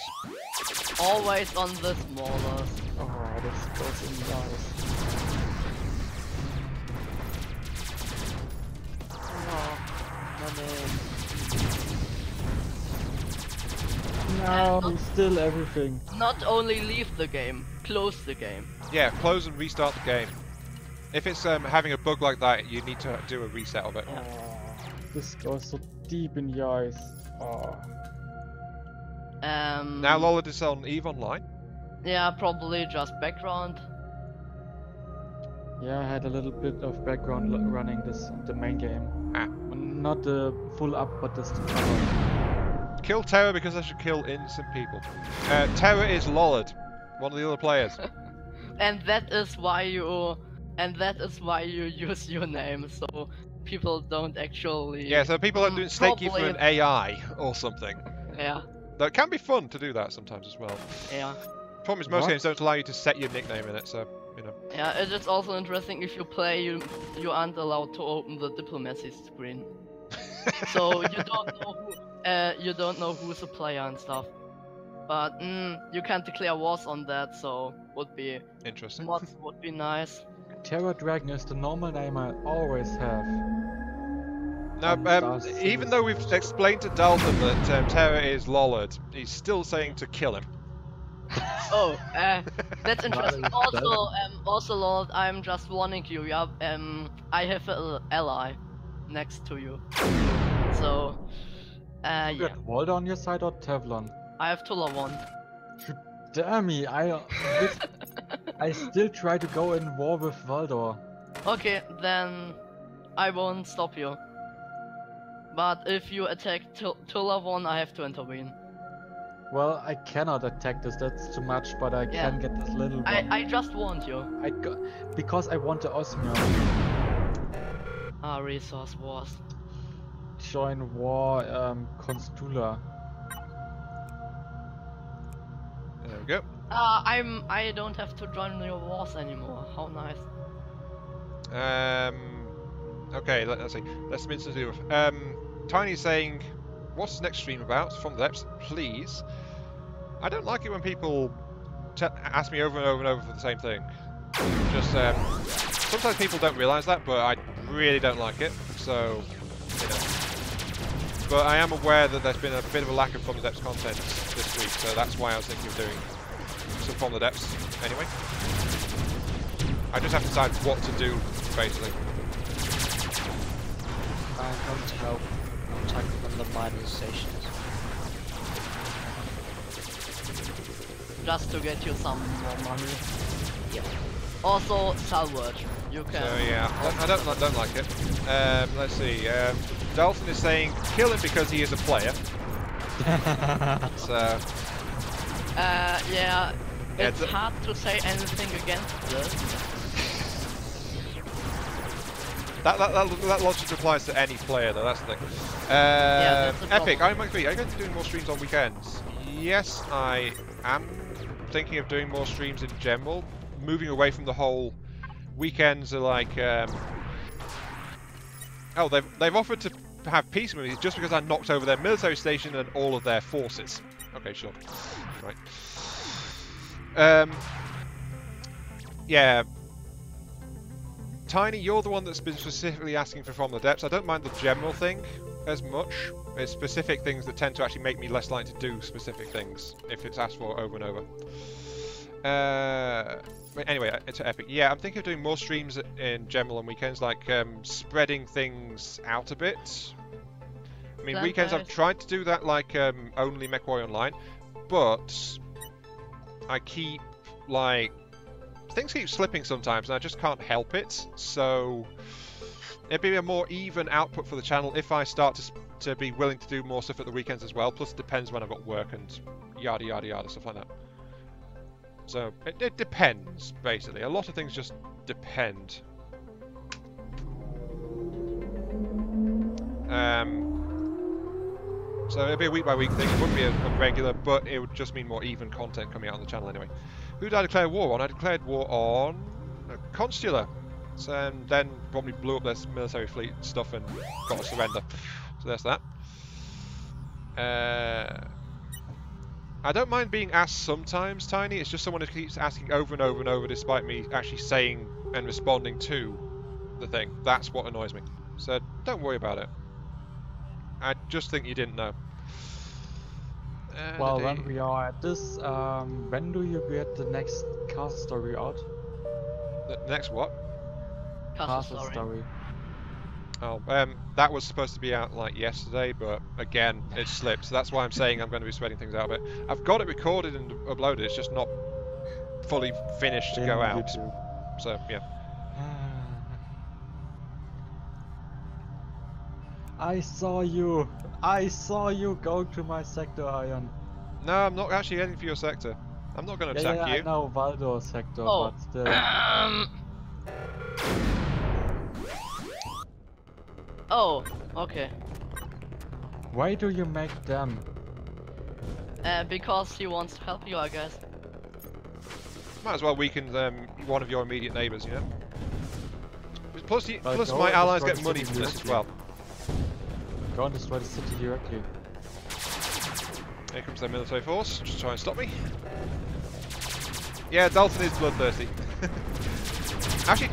Always on the smallest. Oh, this goes in nice. No, still everything. Not only leave the game, close the game. Yeah, close and restart the game. If it's having a bug like that, you need to do a reset of it. Yeah. Oh, this goes so deep in the eyes. Oh. Now Lollard is on EVE Online. Yeah, probably just background. Yeah, I had a little bit of background running the main game. Ah. Not the full up, but just the cover. Kill Terror because I should kill innocent people. Terror is Lollard, one of the other players. And that is why you use your name, so people don't actually. Yeah, so people don't mistake you for probably- an AI or something. Yeah, Though it can be fun to do that sometimes as well. yeah. Problem is most What? games don't allow you to set your nickname in it, so you know. Yeah, it is also interesting if you play, you aren't allowed to open the diplomacy screen, so you don't know who's the player and stuff. But you can't declare wars on that, so would be Interesting. would be nice. Terror Dragon is the normal name I always have. Now, even though we've explained to Dalton that Terror is Lollard, he's still saying to kill him. Oh, that's interesting. Nice. Also, Lord, I'm just warning you. Yeah, I have an ally next to you. So, You yeah, got Walder on your side or Tevlon? I have Tulavon. Damn me, I still try to go in war with Valdor. Okay, then I won't stop you. But if you attack Tulavon, I have to intervene. Well, I cannot attack this, that's too much, but I Yeah. can get this little one. I just warned you. Because I want the Osmium. Ah, resource wars. Join war, Constula. There we go. I don't have to join your wars anymore. How nice. Okay, let's see. Let's mince the do. Tiny's saying, what's the next stream about? From the depths, please. I don't like it when people ask me over and over and over for the same thing. Just sometimes people don't realise that, but I really don't like it. So, you know. But I am aware that there's been a bit of a lack of From the Depths content this week, so that's why I was thinking of doing some From the Depths anyway. I just have to decide what to do, basically. I'm going to help tackle the mining stations. Just to get you some more money. Yeah. Also, salvage. You can. So yeah, I don't like it. Let's see. Dalton is saying kill him because he is a player. So. Yeah. It's hard to say anything against this. That logic applies to any player, though. That's the thing. Yeah, that's Epic, are you going to be doing more streams on weekends? Yes, I am thinking of doing more streams in general. Moving away from the whole weekends are like. Oh, they've offered to have peace with me just because I knocked over their military station and all of their forces. Okay, sure. Right. Yeah. Tiny, you're the one that's been specifically asking for From the Depths. I don't mind the general thing as much. It's specific things that tend to actually make me less likely to do specific things if it's asked for over and over. But anyway, it's Epic. Yeah, I'm thinking of doing more streams in general on weekends, like spreading things out a bit. I mean, weekends I've tried to do that, like only MechWarrior Online, but I keep like. Things keep slipping sometimes, and I just can't help it. So it'd be a more even output for the channel if I start to be willing to do more stuff at the weekends as well. Plus, it depends when I've got work and yada yada yada stuff like that. So it depends, basically. A lot of things just depend. So it'd be a week by week thing. It wouldn't be a regular, but it would just mean more even content coming out on the channel anyway. Who did I declare war on? I declared war on Consular. So, then probably blew up their military fleet stuff and got a surrender. So there's that. I don't mind being asked sometimes, Tiny. It's just someone who keeps asking over and over and over despite me actually saying and responding to the thing. That's what annoys me. So don't worry about it. I just think you didn't know. Well, when we are at this, when do you get the next castle story out? The next what? Castle story. Oh, that was supposed to be out like yesterday, but again, it slipped. So that's why I'm saying I'm going to be spreading things out a bit. I've got it recorded and uploaded. It's just not fully finished to go out. YouTube. So yeah. I saw you. I saw you go to my sector, Ion. No, I'm not actually heading for your sector. I'm not going to attack you. I know Valdo sector, Oh. but still. Oh, okay. Why do you make them? Because he wants to help you, I guess. Might as well weaken one of your immediate neighbours, you know. Plus, plus go my and allies destroy get the money city from this as directly. well. Go and destroy the city directly. Here comes their military force, just try and stop me. Yeah, Dalton is bloodthirsty. Actually,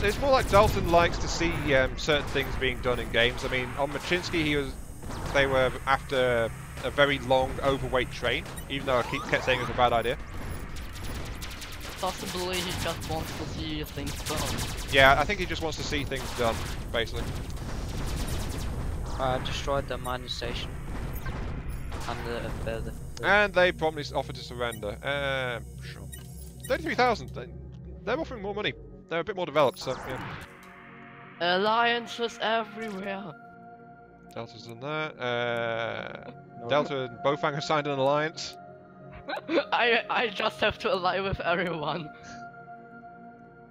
it's more like Dalton likes to see certain things being done in games. I mean, on Machinsky, they were after a very long, overweight train, even though I kept saying it was a bad idea. Possibly he just wants to see things done. Yeah, I think he just wants to see things done, basically. I destroyed the mining station. And the builder. And they promptly offered to surrender. Sure. 33,000. They're offering more money. They're a bit more developed, so yeah. Alliances everywhere. Delta's done that. Delta and Bofang have signed an alliance. I just have to ally with everyone.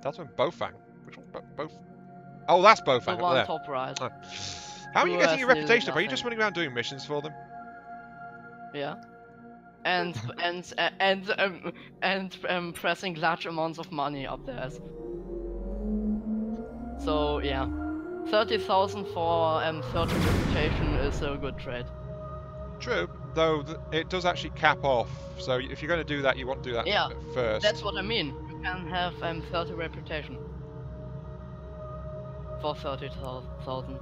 Delta and Bofang? Which one? Both? Oh, that's Bofang The up one there. top right. Oh. How are you Who getting has your nearly reputation up? Are you nothing. just running around doing missions for them? Yeah. And pressing large amounts of money up there. So yeah, 30,000 for 30 reputation is a good trade. True. though it does actually cap off. So if you're going to do that, you want to do that Yeah, first. that's what I mean. You can have 30 reputation for 30,000.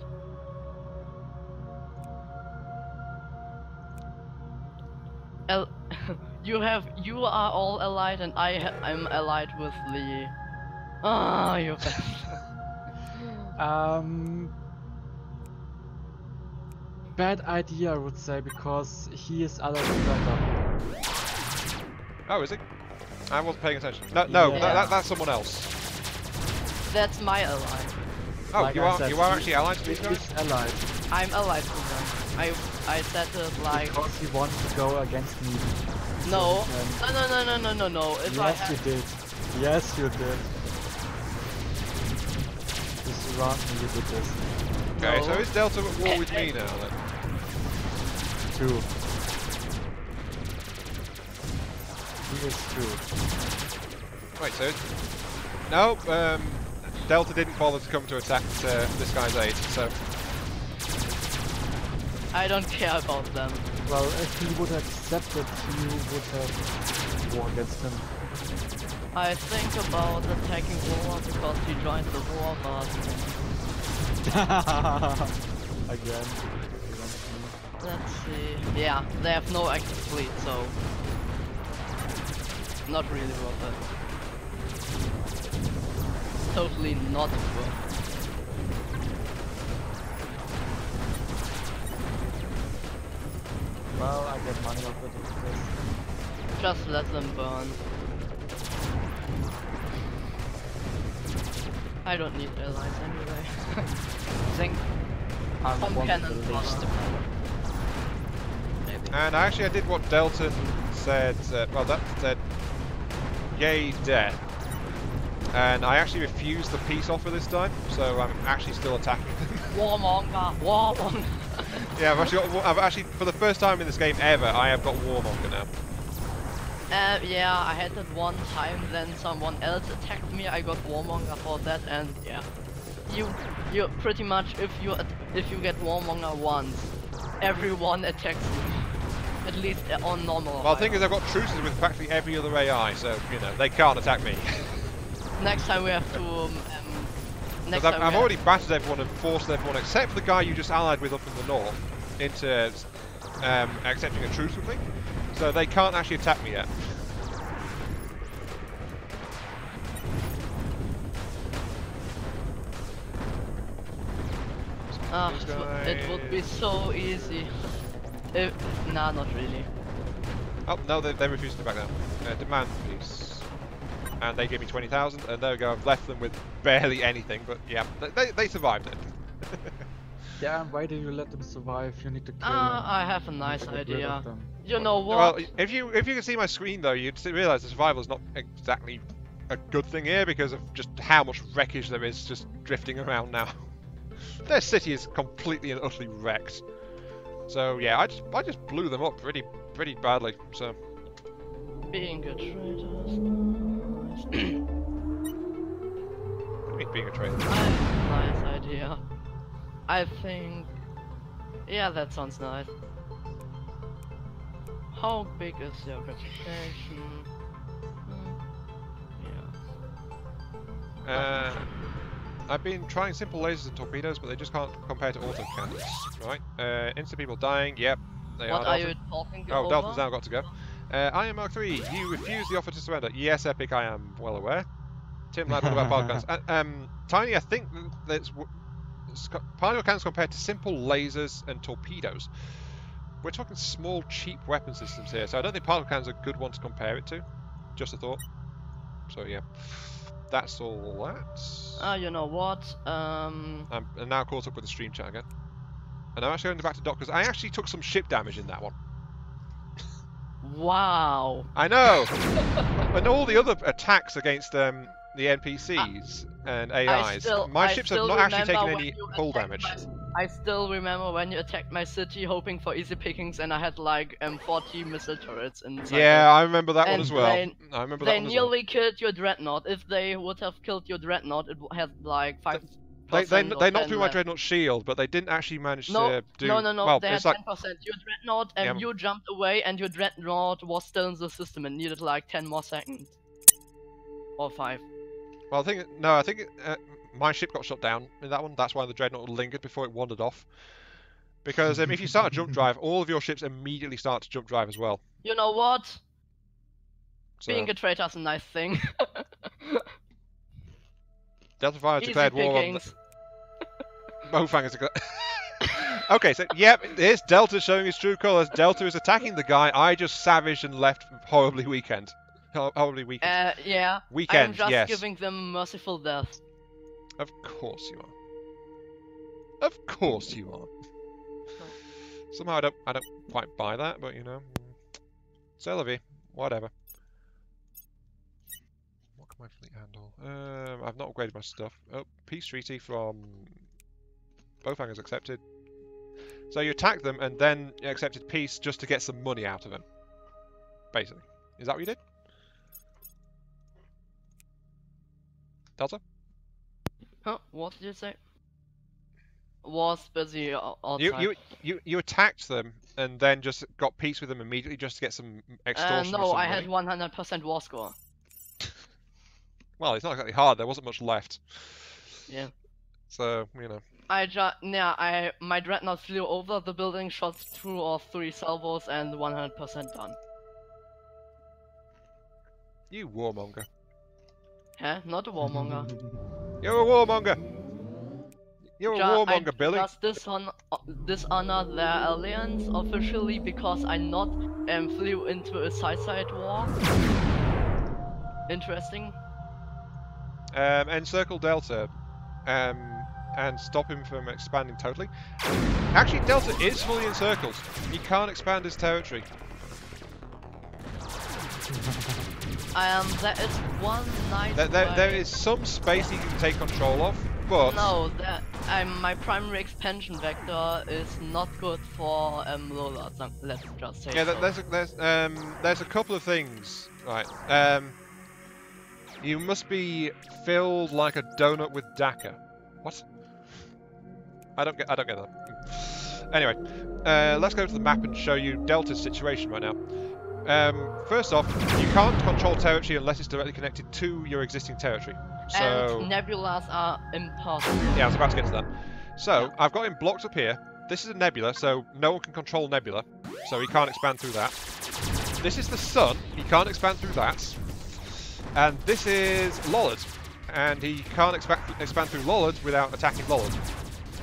You are all allied, and I'm allied with the. Ah, you. Bad idea, I would say, because he is other defender. Oh, is he? I wasn't paying attention. No, Yeah. that's someone else. That's my ally. Oh, Like you I are said, actually allied to these guys? He's allied. I'm allied to them. I said it like. Because he wants to go against me. No. So he can- No. If I Yes, you had... did. Yes, you did. You surround me, you did this. Okay, No. so is Delta at war with me now then? Two. He is two. Wait, so no, Delta didn't bother to come to attack this guy's aid, so I don't care about them. Well, if he would have accepted, he would have war against him. I think about attacking war because he joined the war, but Again. let's see. Yeah, they have no active fleet, so not really worth it. Totally not worth it. Well, I get money off it of this. Just let them burn. I don't need allies anyway. I think I Some want the cannon least fodder. amount. Maybe. and actually I did what Delta said. Well, that said, yay death, and I actually refused the peace offer this time, so I'm actually still attacking. Warmonger. Yeah, I've actually for the first time in this game ever, I have got Warmonger now. Yeah, I had it one time, then someone else attacked me, I got Warmonger for that, and yeah. You pretty much, if you get Warmonger once, everyone attacks you. At least on normal. Well, the thing is, I've got truces with practically every other AI, so you know they can't attack me. Next time we have to. Next Because time I've already battered everyone and forced everyone, except for the guy you just allied with up in the north, into accepting a truce with me. So they can't actually attack me yet. It would be so easy. Nah, not really. Oh no, they refused to back down. Demand peace. And they gave me 20,000, and there we go. I've left them with barely anything, but yeah, they survived it. Yeah, and why do you let them survive? You need to kill them. I have a You nice need to get rid idea. of them. You know what? Well, if you can see my screen though, you'd realise the survival is not exactly a good thing here because of just how much wreckage there is just drifting around now. Their city is completely and utterly wrecked. So yeah, I just blew them up pretty badly. So Being a traitor is nice. I mean, being a traitor. Nice idea. I think. Yeah, that sounds nice. How big is your reputation? Yeah. I've been trying simple lasers and torpedoes, but they just can't compare to auto cannons. Right? Instant people dying. Yep, they What are. are Delta. you talking Oh, over? Delta's now got to go. I am Mark 3. You refuse the offer to surrender. Yes, Epic, I am well aware. Tim, like, what about particle cannons? Tiny, I think that's particle cannons compared to simple lasers and torpedoes. We're talking small, cheap weapon systems here, so I don't think particle cannons are a good one to compare it to. Just a thought. So yeah, that's all that. You know what? I'm now caught up with the stream chat again. And I'm actually going back to Doc because I actually took some ship damage in that one. Wow. I know! And all the other attacks against the NPCs and AIs, my ships have not actually taken any hull damage. I still remember when you attacked my city hoping for easy pickings and I had like 40 missile turrets inside. Yeah, I remember that one And as well. they I remember that one as well. nearly killed your dreadnought. If they would have killed your dreadnought, it had like They or knocked 10 through my left. Dreadnought shield, but they didn't actually manage No, to do... no. Well, They had it's like... 10%. Your Dreadnought, and Yeah. you jumped away, and your Dreadnought was still in the system and needed like 10 more seconds. Or 5. Well, I think my ship got shut down in that one. That's why the Dreadnought lingered before it wandered off. Because if you start a jump drive, all of your ships immediately start to jump drive as well. You know what? So, Being a traitor is a nice thing. Delta Fire Easy declared war on... pickings. Bowfang has declared... Okay, so, yep, here's Delta showing his true colours. Delta is attacking the guy I just savaged and left horribly weakened. Horribly weakened. Yeah. Weekend, I'm just yes. giving them merciful death. Of course you are. Of course you are. Somehow I don't quite buy that, but you know. C'est la vie. Whatever. What can my fleet handle? I've not upgraded my stuff. Oh, peace treaty from Bowfang has accepted. So you attacked them and then you accepted peace just to get some money out of them. Basically. Is that what you did? Delta? Huh? What did you say? Was busy outside. You attacked them and then just got peace with them immediately just to get some extortion. No, some I money? had 100% war score. Well, it's not exactly hard. There wasn't much left. Yeah. So you know. My Dreadnought flew over the building, shot 2 or 3 salvos, and 100% done. You warmonger. Huh? Not a warmonger. You're a warmonger. You're a warmonger, Billy. Just dishonor their alliance officially because I not flew into a side war. Interesting. Encircle Delta. And stop him from expanding totally. Actually, Delta is fully encircled. He can't expand his territory. There is one nice there is some space he can take control of, but... No, my primary expansion vector is not good for Lola, let's just say. Yeah, so. there's a couple of things. Right. You must be filled like a donut with DACA. What? I don't get that. Anyway, let's go to the map and show you Delta's situation right now. First off, you can't control territory unless it's directly connected to your existing territory. So, and nebulas are impossible. Yeah, I was about to get to that. So, I've got him blocked up here. This is a nebula, so no one can control nebula. So he can't expand through that. This is the sun. He can't expand through that. And this is Lollard. And he can't expand through Lollard without attacking Lollard.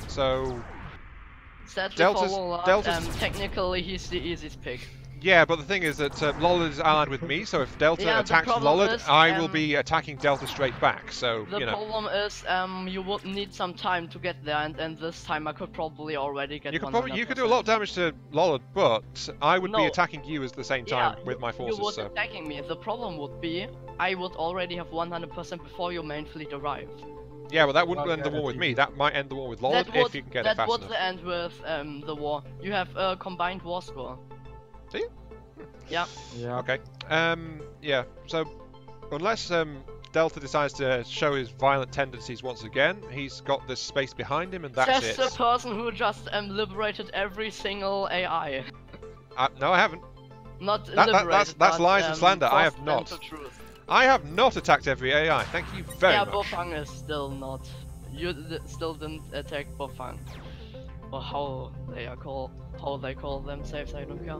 So... Delta's technically he's the easiest pick. Yeah, but the thing is that Lollard is allied with me, so if Delta attacks Lollard, I will be attacking Delta straight back, so, the you know. problem is, you would need some time to get there, and this time I could probably already get 100%. You could do a lot of damage to Lollard, but I would be attacking you at the same time with my forces, you would attacking me. The problem would be, I would already have 100% before your main fleet arrived. Yeah, but that wouldn't end the war with me. That might end the war with Lollard if you can get it fast enough. That would end with the war. You have a combined war score. Do you? Yeah. Yeah. Okay. Yeah. So, unless Delta decides to show his violent tendencies once again, he's got this space behind him, and that's it. Just a person who just liberated every single AI. No, I haven't. Not liberated. That's lies and slander. I have not. I have not attacked every AI. Thank you very much. Yeah, Bofang is still not. You still didn't attack Bofang, or how they call themselves. I don't care.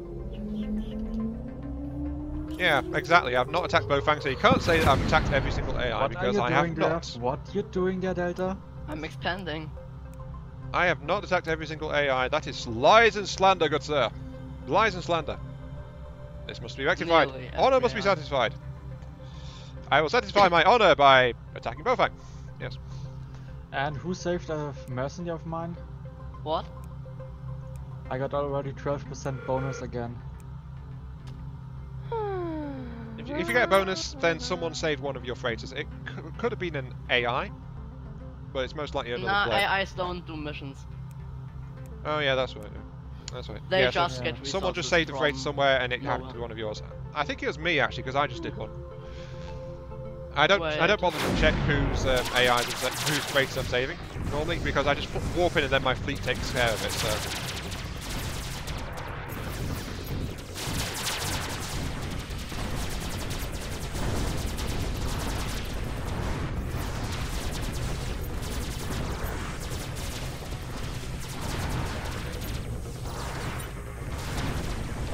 Yeah, exactly. I've not attacked Bofang, so you can't say that I've attacked every single AI because I have not. What you doing there, Delta? I'm expanding. I have not attacked every single AI. That is lies and slander, good sir. Lies and slander. This must be rectified. Honor must be satisfied. I will satisfy my honor by attacking Bofang. Yes. And who saved a mercenary of mine? What? I got already 12% bonus again. If you get a bonus, then someone saved one of your freighters. It could have been an AI, but it's most likely another player. AIs don't do missions. Oh yeah, that's right. That's right. They just get someone just saved a freighter somewhere, and it happened to be one of yours. I think it was me actually, because I just did one. I don't Wait. bother to check whose AI, whose freighters I'm saving normally, because I just warp in and then my fleet takes care of it. So.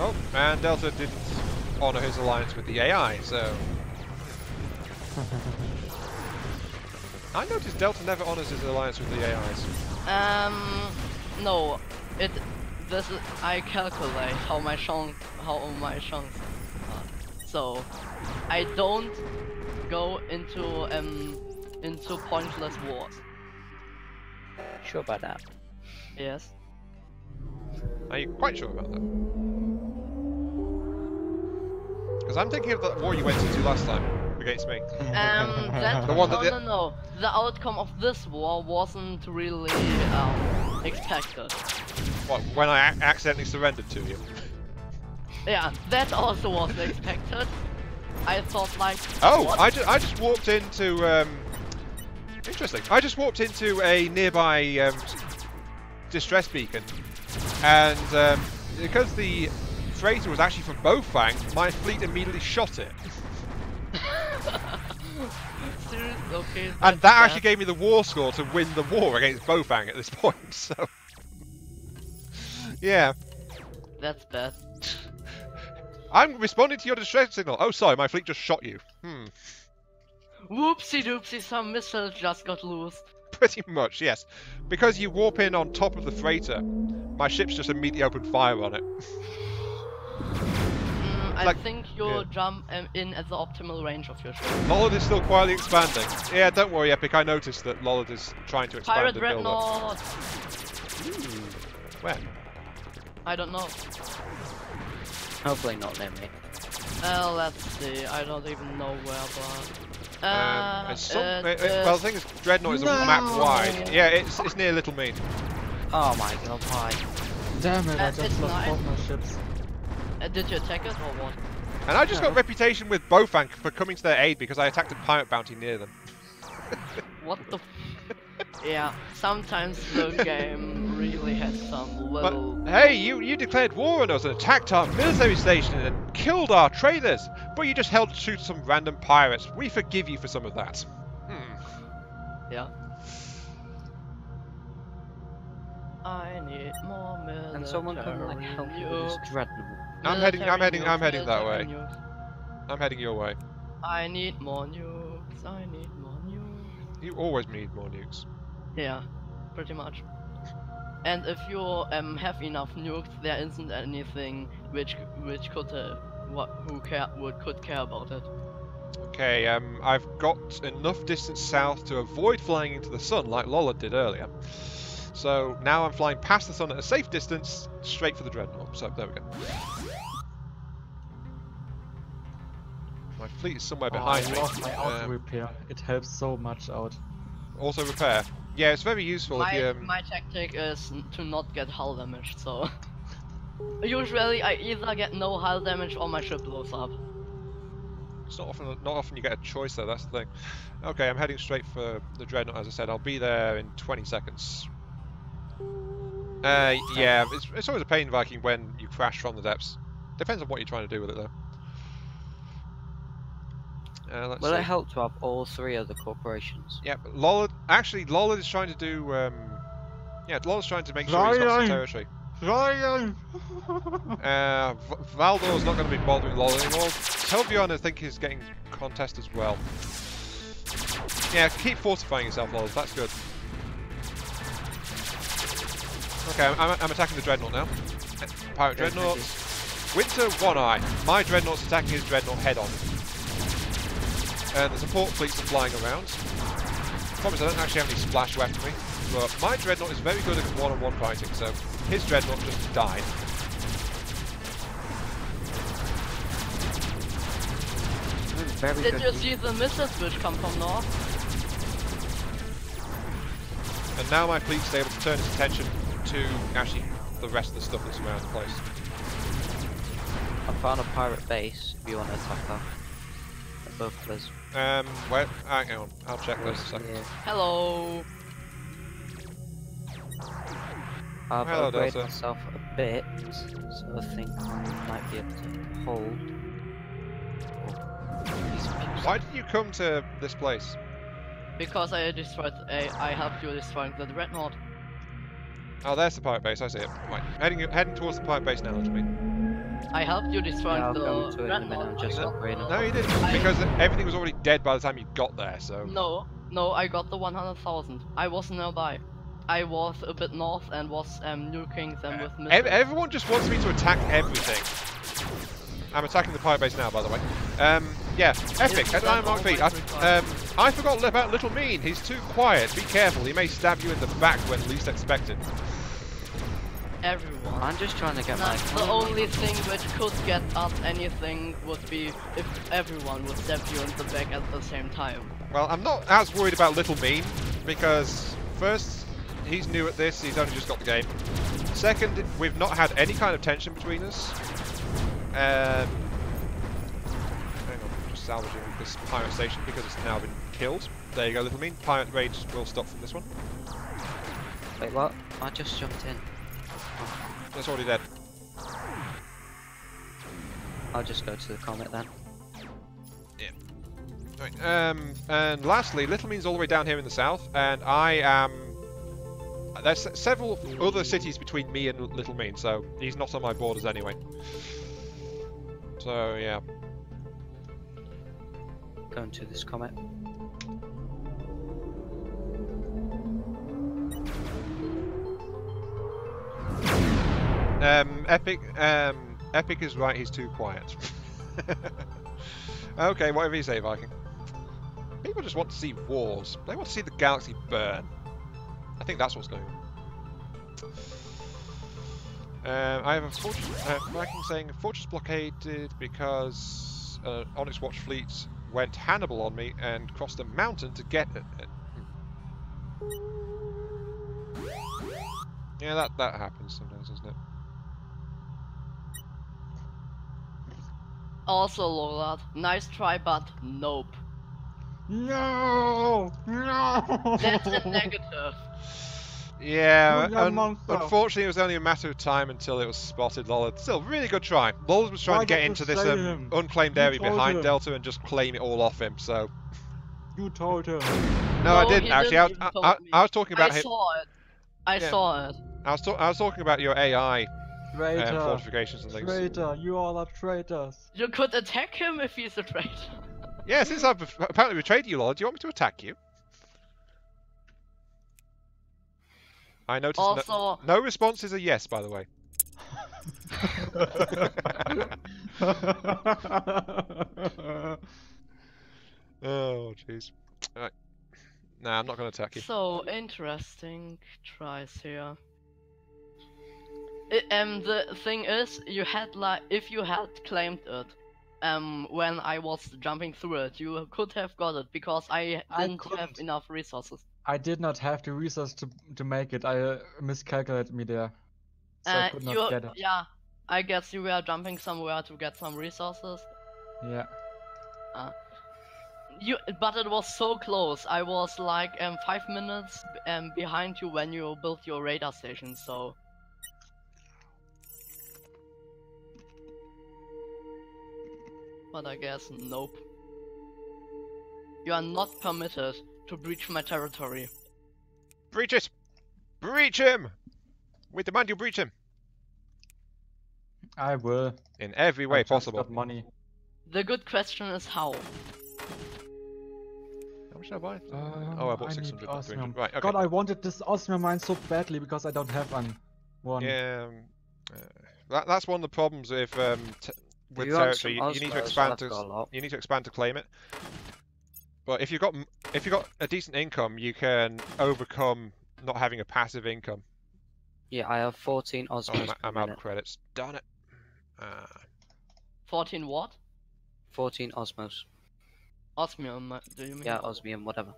Oh, and Delta didn't honour his alliance with the AI, so... I noticed Delta never honours his alliance with the AIs. No. I calculate how my chance are. So, I don't go into pointless wars. Sure about that? Yes. Are you quite sure about that? Because I'm thinking of the war you went into last time against me. The one that no. The outcome of this war wasn't really expected. What, when I accidentally surrendered to you? Yeah, that also wasn't expected. I thought like. Oh, what? I just walked into interesting. I just walked into a nearby distress beacon, and because the freighter was actually from Bofang, my fleet immediately shot it. Seriously? Okay. And that actually gave me the war score to win the war against Bofang at this point, so... Yeah. That's bad. I'm responding to your distress signal. Oh, sorry, my fleet just shot you. Whoopsie doopsie, some missiles just got loose. Pretty much, yes. Because you warp in on top of the freighter, my ships just immediately open fire on it. I think you'll jump in at the optimal range of your ship. Lollard is still quietly expanding. Yeah, don't worry, Epic, I noticed that Lollard is trying to expand Pirate and build up. Dreadnought! Where? I don't know. Hopefully not near me. Let's see, I don't even know where, but... well, the thing is, Dreadnought is a map wide. Yeah, it's near Little Mead. Oh my god, why? Damn it, I just it's lost nice. both my ships. Did you attack it or what? And I just got reputation with Bofang for coming to their aid because I attacked a pirate bounty near them. What the Yeah, sometimes the game really has some little... But, hey, you declared war on us and attacked our military station and killed our traders, but you just held to shoot some random pirates. We forgive you for some of that. Yeah. I need more military. And someone come like help me with this dreadnought. I'm heading that way. I'm heading your way. I need more nukes. I need more nukes. You always need more nukes. Yeah, pretty much. And if you have enough nukes, there isn't anything which could could care about it. Okay, I've got enough distance south to avoid flying into the sun like Lollard did earlier. So now I'm flying past the sun at a safe distance, straight for the Dreadnought. So there we go. My fleet is somewhere behind I me. love my auto repair. It helps so much out. Also repair. Yeah, it's very useful if you... My tactic is to not get hull damage, so... Usually I either get no hull damage or my ship blows up. It's not often you get a choice though, that's the thing. Okay, I'm heading straight for the Dreadnought, as I said. I'll be there in 20 seconds. Yeah, it's always a pain, Viking, when you crash from the depths. Depends on what you're trying to do with it though. Let's Will see. it help to have all three of the corporations? Yeah, but Lollard is trying to do, Lollard's trying to make sure he's got some territory. Ryan! Valdor's not going to be bothering Lollard anymore. Torbjorn, I think, is getting contest as well. Yeah, keep fortifying yourself, Lollard, that's good. Okay, I'm attacking the Dreadnought now. Pirate Dreadnought. Winter, One Eye. My Dreadnought's attacking his Dreadnought head on. And the support fleets are flying around. Promise I don't actually have any splash weaponry, but my Dreadnought is very good at one-on-one fighting, so his Dreadnought just died. Did you see the missiles which come from north? And now my fleet's able to turn its attention to actually the rest of the stuff that's around the place. I found a pirate base if you want to attack that. both of us. Where? Hang on, I'll check this a second. Yeah. Hello. I've Hello, upgraded Delta. myself a bit, so I think I might be able to hold. Why did you come to this place? Because I destroyed I helped you destroying the dreadnought. Oh, there's the pirate base. I see it. Right, heading towards the pirate base now, Jimmy. I helped you destroying Yeah, I'll the come to it in a minute. dreadnought. I'm just upgrading. No, you didn't, because everything was already dead by the time you got there. So. No, I got the 100,000. I was nearby. I was a bit north and was nuking them with missiles. Everyone just wants me to attack everything. I'm attacking the pirate base now, by the way. Yeah, epic. Isn't I'm that on feet. always required? I forgot about Little Mean. He's too quiet. Be careful. He may stab you in the back when least expected. Everyone. I'm just trying to get Nah, my. the only thing which could get us anything would be if everyone would stab you in the back at the same time. Well, I'm not as worried about Little Mean because first, he's new at this. He's only just got the game. Second, we've not had any kind of tension between us. Hang on, I'm just salvaging this pirate station because it's now been killed. There you go, Little Mean. Pirate raids will stop from this one. Wait, what? I just jumped in. That's already dead. I'll just go to the comet then. Right, and lastly, Little Mean's all the way down here in the south, and I am... There's several other cities between me and Little Mean, so he's not on my borders anyway. So, yeah. Going to this comet. Epic is right, he's too quiet. Okay, whatever you say, Viking. People just want to see wars. They want to see the galaxy burn. I think that's what's going on. I have a fortress, Viking saying, fortress blockaded because Onyx Watch fleets went Hannibal on me and crossed a mountain to get it. Yeah, that happens sometimes, doesn't it? Also, Lolad, nice try, but nope. No! No! That's a negative. Yeah, You monster. unfortunately it was only a matter of time until it was spotted, Lollard. Still, really good try. Lollard was trying Why to get did you into this say him? unclaimed You area told behind him. Delta and just claim it all off him, so... You told him. No, I No, didn't he actually. didn't even told me. I was talking about I him. saw it. I Yeah. saw it. I was talking about your AI Traitor. fortifications and things. Traitor. You all are traitors. You could attack him if he's a traitor. Yeah, since I've apparently betrayed you, Lollard, do you want me to attack you? I noticed Also, no response is a yes, by the way. Oh, jeez. Right. Nah, I'm not going to attack you. so interesting tries here. The thing is, you had like, if you had claimed it, when I was jumping through it, you could have got it because I didn't have couldn't. enough resources. I did not have the resource to make it. I miscalculated me there. So I could not get it. Yeah, I guess you were jumping somewhere to get some resources. Yeah. But it was so close. I was like 5 minutes behind you when you built your radar station. So. But I guess nope. You are not permitted to breach my territory. Breach it! Breach him! We demand you breach him! I will. In every way I just possible. got money. The good question is how. How much did I buy? Oh, I bought need 600. osmium. 300. Right, okay. God, I wanted this osmium mine so badly because I don't have one. Yeah, that's one of the problems with you want territory. some You need to osmos, expand I've got a lot. you need to expand to claim it. But if you've got a decent income, you can overcome not having a passive income. Yeah, I have 14 Oh, osmos I'm per out of minute. credits. Darn it. 14 what? 14 osmos. Osmium, do you mean? Yeah, osmium, whatever.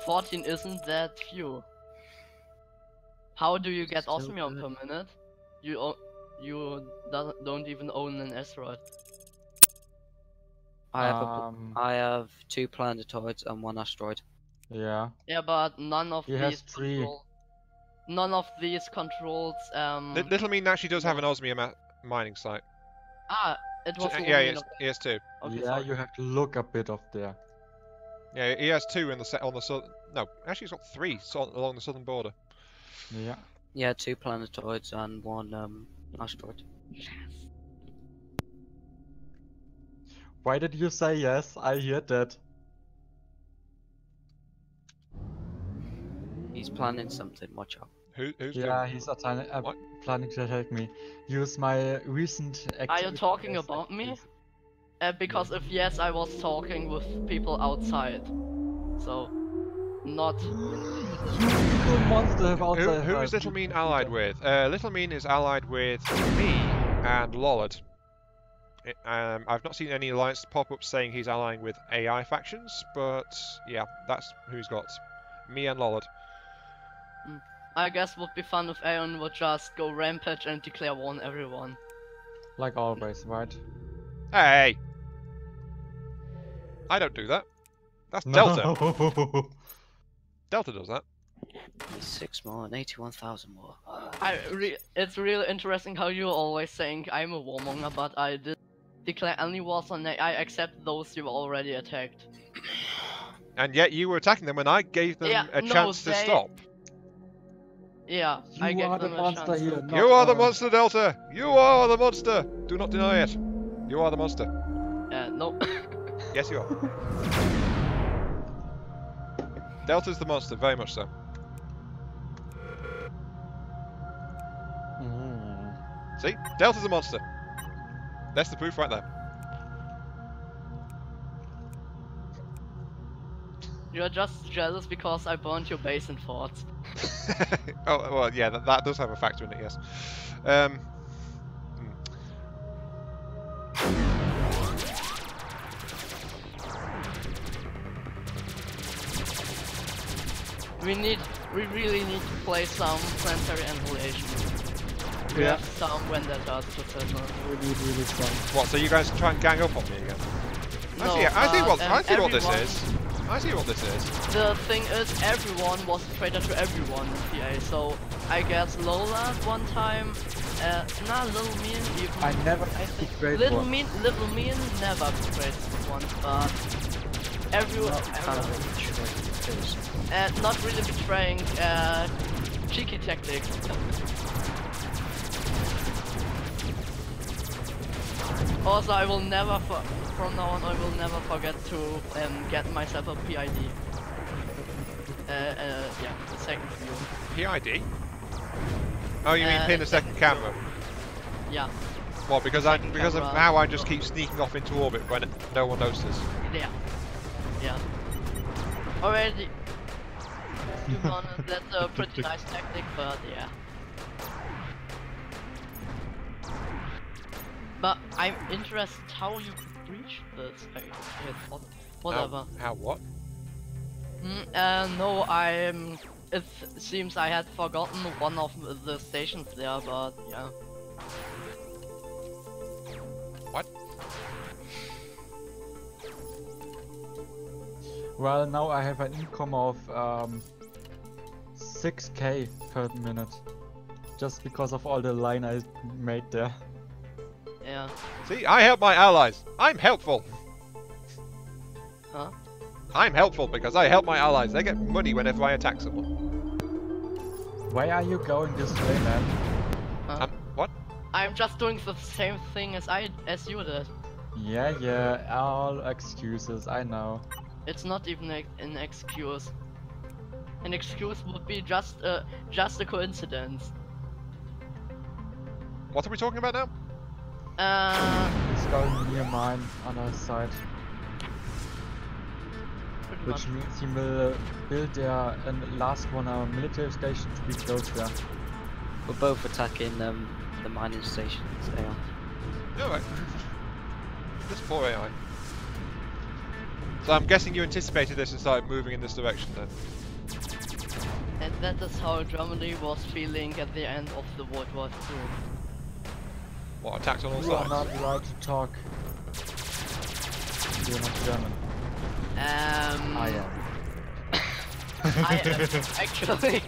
14 isn't that few. How do you get Still osmium good. per minute? You don't even own an asteroid. I have 2 planetoids and 1 asteroid. Yeah. Yeah, but none of He has these 3. none of these controls. Little Mean actually does have an osmium mining site. It was Yeah, only he has 2. Okay, Yeah, sorry. you have to look a bit of there. Yeah, he has 2 in the on the southern. No, actually, he's got 3 along the southern border. Yeah. Yeah, 2 planetoids and 1 asteroid. Why did you say yes? I heard that. He's planning something, watch out. Who's Yeah, doing? he's What? planning to attack me. Use my recent activity. Are you talking as about me? active. Because if yes, I was talking with people outside. So, not. You monster have outside. Who is Little Mean allied with? Little Mean is allied with me and Lollard. I've not seen any alliance pop up saying he's allying with AI factions, but yeah, that's who he's got. Me and Lollard. I guess would be fun if Aeon would just go rampage and declare war on everyone. Like always, right? Hey! I don't do that. That's Delta. No. Delta does that. 6 more and 81,000 more. It's really interesting how you're always saying I'm a warmonger, but I did declare any wars on AI except those you already attacked. And yet you were attacking them when I gave them a chance to stop. Yeah, I You gave are the them a monster chance. here. You are the monster, Delta! You are the monster! Do not deny it. You are the monster. No. Yes, you are. Delta's the monster, very much so. See? Delta's a monster. That's the proof right there. You're just jealous because I burned your base in forts. Oh, well, yeah, that does have a factor in it, yes. We really need to play some planetary annihilation. We have some vendettas to settle. Really strong. What, so you guys try and gang up on me again? No, I see what this everyone- is. I see what this is. The thing is, everyone was a traitor to everyone in PA, so I guess Lola one time, Little Mean even. I never think betrayed Little one. Mean never betrayed one, but everyone, not really betraying, cheeky tactics. Also, I will never, from now on, I will never forget to get myself a PID. Yeah, the second view. PID? Oh, you mean pin a second camera? Yeah. What? Because of how I just keep sneaking off into orbit when no one notices. Yeah. Yeah. Already. To be honest, that's a pretty nice tactic, but yeah. But I'm interested how you could breach this. Whatever. How what? No, it seems I had forgotten one of the stations there, but yeah. What? Well, now I have an income of 6k per minute. Just because of all the line I made there. Yeah. See, I help my allies. I'm helpful. Huh? I'm helpful because I help my allies. They get money whenever I attack someone. Why are you going this way, man? What? I'm just doing the same thing as you did. Yeah, all excuses, I know. It's not even an excuse. An excuse would be just a coincidence. What are we talking about now? He's going near mine on our side. Which means he will build their last one, our military station, to be close there. We're both attacking the mining stations. They are. Alright. This poor AI. So I'm guessing you anticipated this and started moving in this direction then? And that is how Germany was feeling at the end of the World War II. What, attacked on all You are sides? not allowed to talk. You're not German. I am. I am actually.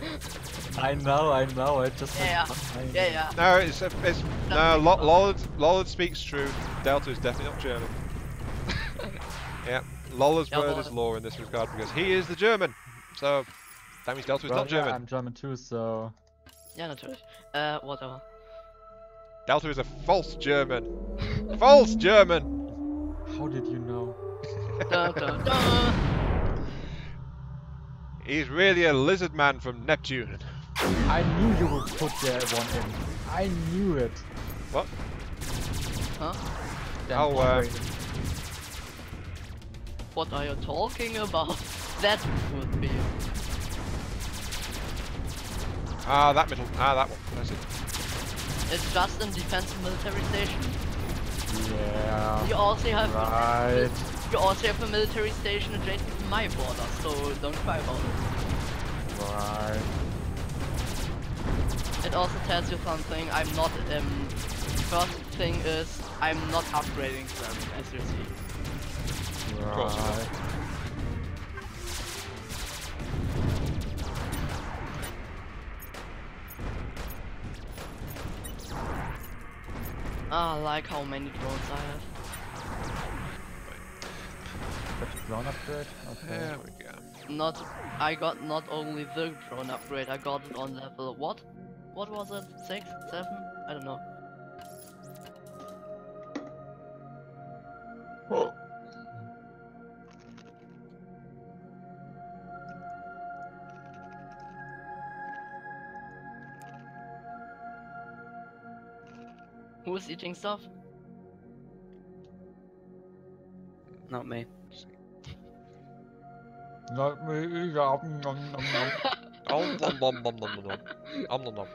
I know, I just Yeah, yeah. No, it's no. Lollard speaks truth. Delta is definitely not German. Yeah, Lollard's word is law in this regard because he is the German. So that means Delta is not German. I'm German too, so. Ja, natürlich. Whatever. Delta is a false German. False German. How did you know? Dun, dun, dun. He's really a lizard man from Neptune. I knew you would put that one in. I knew it. What? Huh? Damn straight. What are you talking about? That would be. Ah, that middle. Ah, that one. That's it. It's just in defensive military station. Yeah. You also have Right. you also have a military station adjacent to my border, so don't cry about it. Right. It also tells you something. I'm not. First thing is I'm not upgrading them, as you see. Of course not. Right. Ah, I like how many drones I have. Got the drone upgrade? Okay. There we go. I got not only the drone upgrade, I got it on level what? What was it? 6? 7? I don't know. Who's eating stuff? Not me. Not me either. Om nom nom nom nom nom. Om nom nom.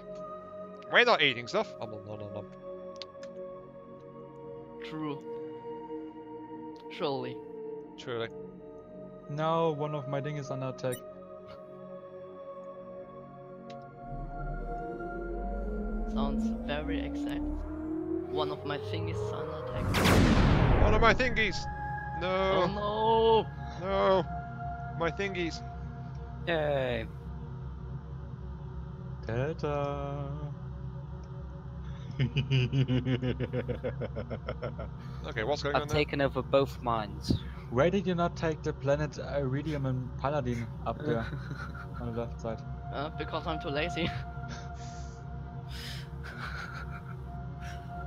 We're not eating stuff. Om nom nom nom nom. True. Surely. Truly. No, one of my thing is under attack. Sounds very exact. One of my thingies is under attack. One of my thingies. No. Oh no! No. My thingies. Yay! Ta-da. Okay, what's going on I've there? taken over both mines. Why did you not take the planet Iridium and Paladin up there on the left side? Because I'm too lazy.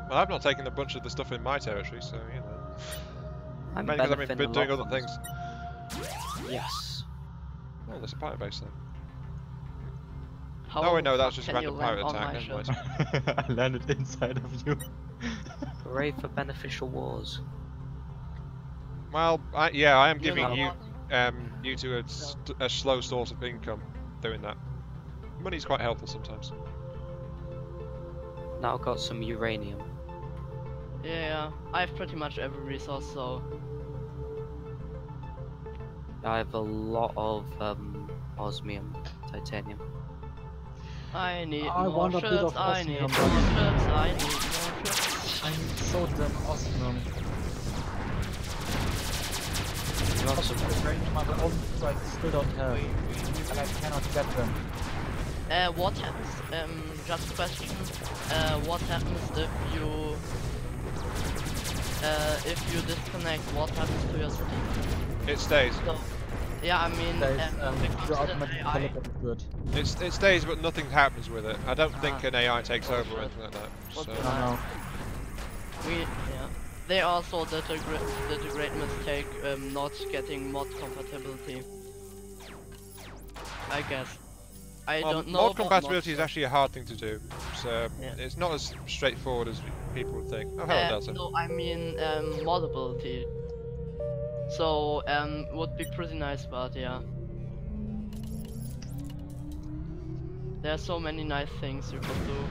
Well, I've not taken a bunch of the stuff in my territory, so you know. I'm Mainly because I've benefiting been a doing lot other from things. this. Yes. Oh, there's a pirate base there. How Oh wait, no, the that's fuck just a can you random land pirate on attack. my Never ship? mind. I landed inside of you. Hooray for beneficial wars. Well, yeah, I am You giving know you what? you to a slow source of income doing that. Money's quite helpful sometimes. Now I've got some uranium. Yeah, I have pretty much every resource, so I have a lot of osmium, titanium. I need I more want a bit ships, of I need more osmium, ships, but- I need more ships. I'm so damn awesome. Got some. My own strike still don't have. And I cannot get them. What happens, just a question, what happens if you disconnect, what happens to your city? It stays. So, yeah, I mean, There's because the the automatic AI, teleporter to it. It stays, but nothing happens with it. I don't think Ah. an AI takes over or Bullshit. anything like that. What So. the No. they also did a great mistake, not getting mod compatibility. I guess. I don't know. Mod about compatibility is mod actually a hard thing to do. So Yeah. it's not as straightforward as people would think. Oh, hello, Delta. No, I mean modability. So would be pretty nice, but yeah. There are so many nice things you could do.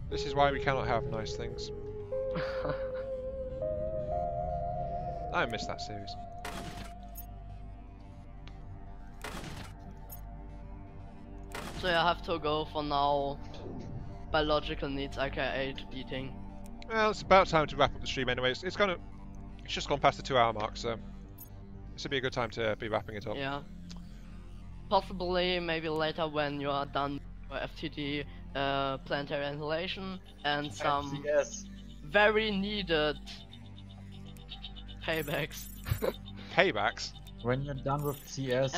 This is why we cannot have nice things. I miss that series. So I have to go for now. Biological needs, aka eating. Well, it's about time to wrap up the stream anyways. It's gonna It's just gone past the 2-hour mark, so this would be a good time to be wrapping it up. Yeah. Possibly, maybe later when you are done with FTD, planetary annihilation, and some Yes. very needed paybacks. Paybacks? When you're done with CS.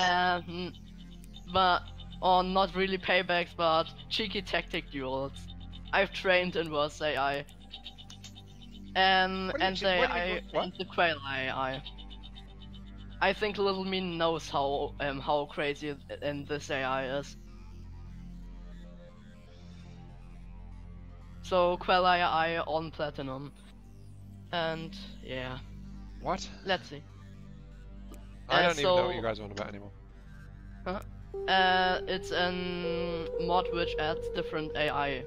But or not really paybacks, but cheeky tactic duels. I've trained in Worst AI. And the AI and the Quail AI. I think Little Mean knows how crazy in this AI is. So Quail AI on Platinum. And yeah. What? Let's see. I don't even know what you guys are on about anymore. It's a mod which adds different AI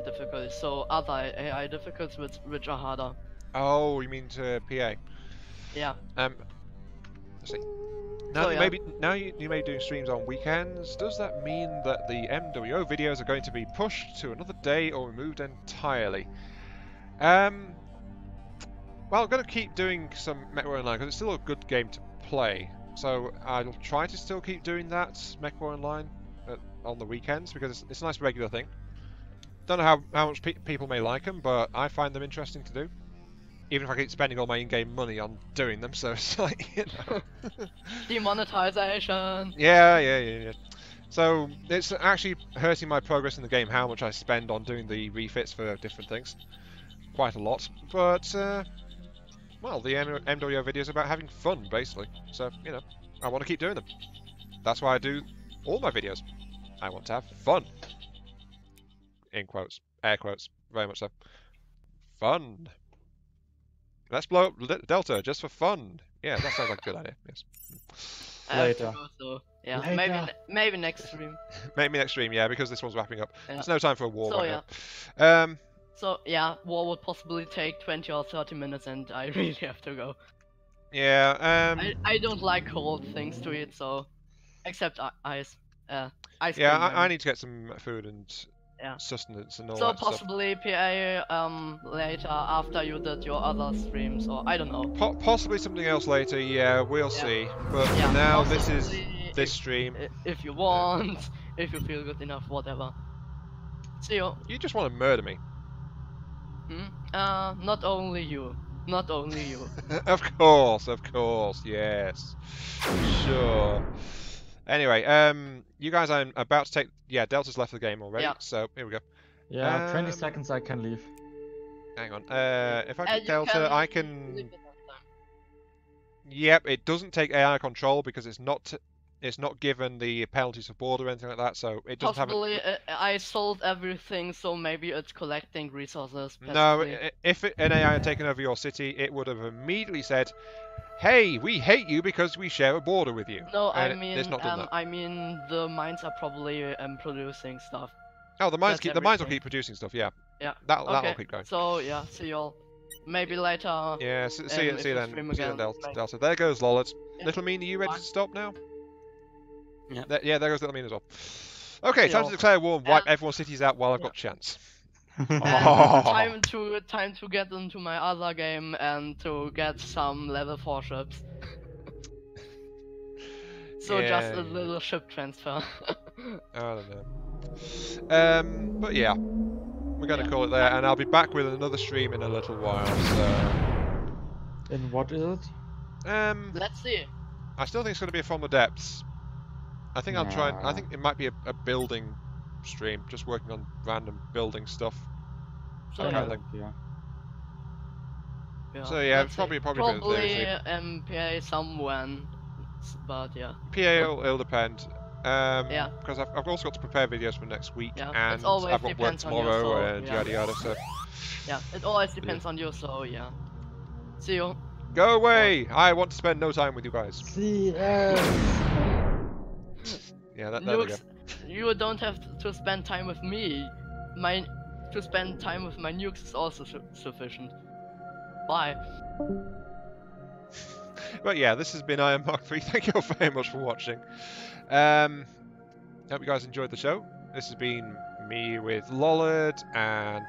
difficulties, so other AI difficulties which are harder. Oh, you mean to PA? Yeah. Let's see. Now So, you may be doing streams on weekends. Does that mean that the MWO videos are going to be pushed to another day or removed entirely? Well, I'm going to keep doing some MechWarrior Online because it's still a good game to play. So I'll try to still keep doing that MechWarrior Online on the weekends because it's a nice regular thing. Don't know how much people may like them, but I find them interesting to do. Even if I keep spending all my in-game money on doing them, so it's like, you know. Demonetization! Yeah. So it's actually hurting my progress in the game how much I spend on doing the refits for different things. Quite a lot. But, well, the MWO video is about having fun, basically. So, you know, I want to keep doing them. That's why I do all my videos. I want to have fun. In quotes. Air quotes. Very much so. Fun. Let's blow up Delta just for fun. Yeah, that sounds like a good idea. Yes. Later. So, yeah, Later. maybe next stream. Maybe next stream, yeah, because this one's wrapping up. Yeah. There's no time for a war So, right now. So yeah, war would possibly take 20 or 30 minutes, and I really have to go. Yeah. I don't like cold things to eat, so except ice. Ice cream. Yeah, I need to get some food and sustenance and all so that stuff. possibly PA later after you did your other streams, or I don't know. Possibly something else later. Yeah, we'll see. But Yeah, for now, this is possibly this stream. If you want, if you feel good enough, whatever. See you. You just want to murder me. Not only you. Not only you. Of course, yes. Sure. Anyway, you guys, I'm about to take... Yeah, Delta's left the game already, so here we go. Yeah, 20 seconds I can leave. Hang on, if I take Delta, I can... Yep, it doesn't take AI control because it's not given the penalties for border or anything like that, so it doesn't Possibly, I sold everything, so maybe it's collecting resources. No, if an AI had taken over your city, it would have immediately said, "Hey, we hate you because we share a border with you." No, and it's not done that. I mean the mines are probably producing stuff. Oh, the mines will keep producing stuff. Yeah. Yeah. That'll keep going. So yeah, see y'all. Maybe later. Yeah. See you then. See you then, Delta. There goes Lollard. Yeah. Little Mean, are you ready to stop now? Yeah. There goes Little Mean as well. Okay, time to declare war and wipe everyone's cities out while I've got chance. Time to get into my other game and to get some level 4 ships. So just a little ship transfer. I don't know. But yeah, we're gonna call it there, and I'll be back with another stream in a little while. So. And what is it? Let's see. I still think it's gonna be From the Depths. I think I'm trying. I think it might be a building stream, just working on random building stuff. So kind of thing. Yeah. So yeah, probably MPA someone, but yeah. PA will depend. Yeah. Because I've also got to prepare videos for next week, Yeah. and I've got work tomorrow, and yada yada. So. Yeah, it always depends on you. So yeah. See you. Go away! I want to spend no time with you guys. See Yeah, there we go. You don't have to spend time with me. To spend time with my nukes is also sufficient. Bye. But yeah, this has been Iron Mark 3. Thank you all very much for watching. Hope you guys enjoyed the show. This has been me with Lollard and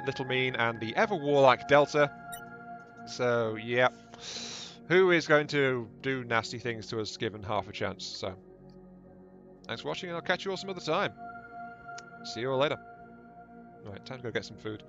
Little Mean and the ever warlike Delta. So yeah, Who is going to do nasty things to us given half a chance? So, thanks for watching, and I'll catch you all some other time. See you all later. Right, time to go get some food.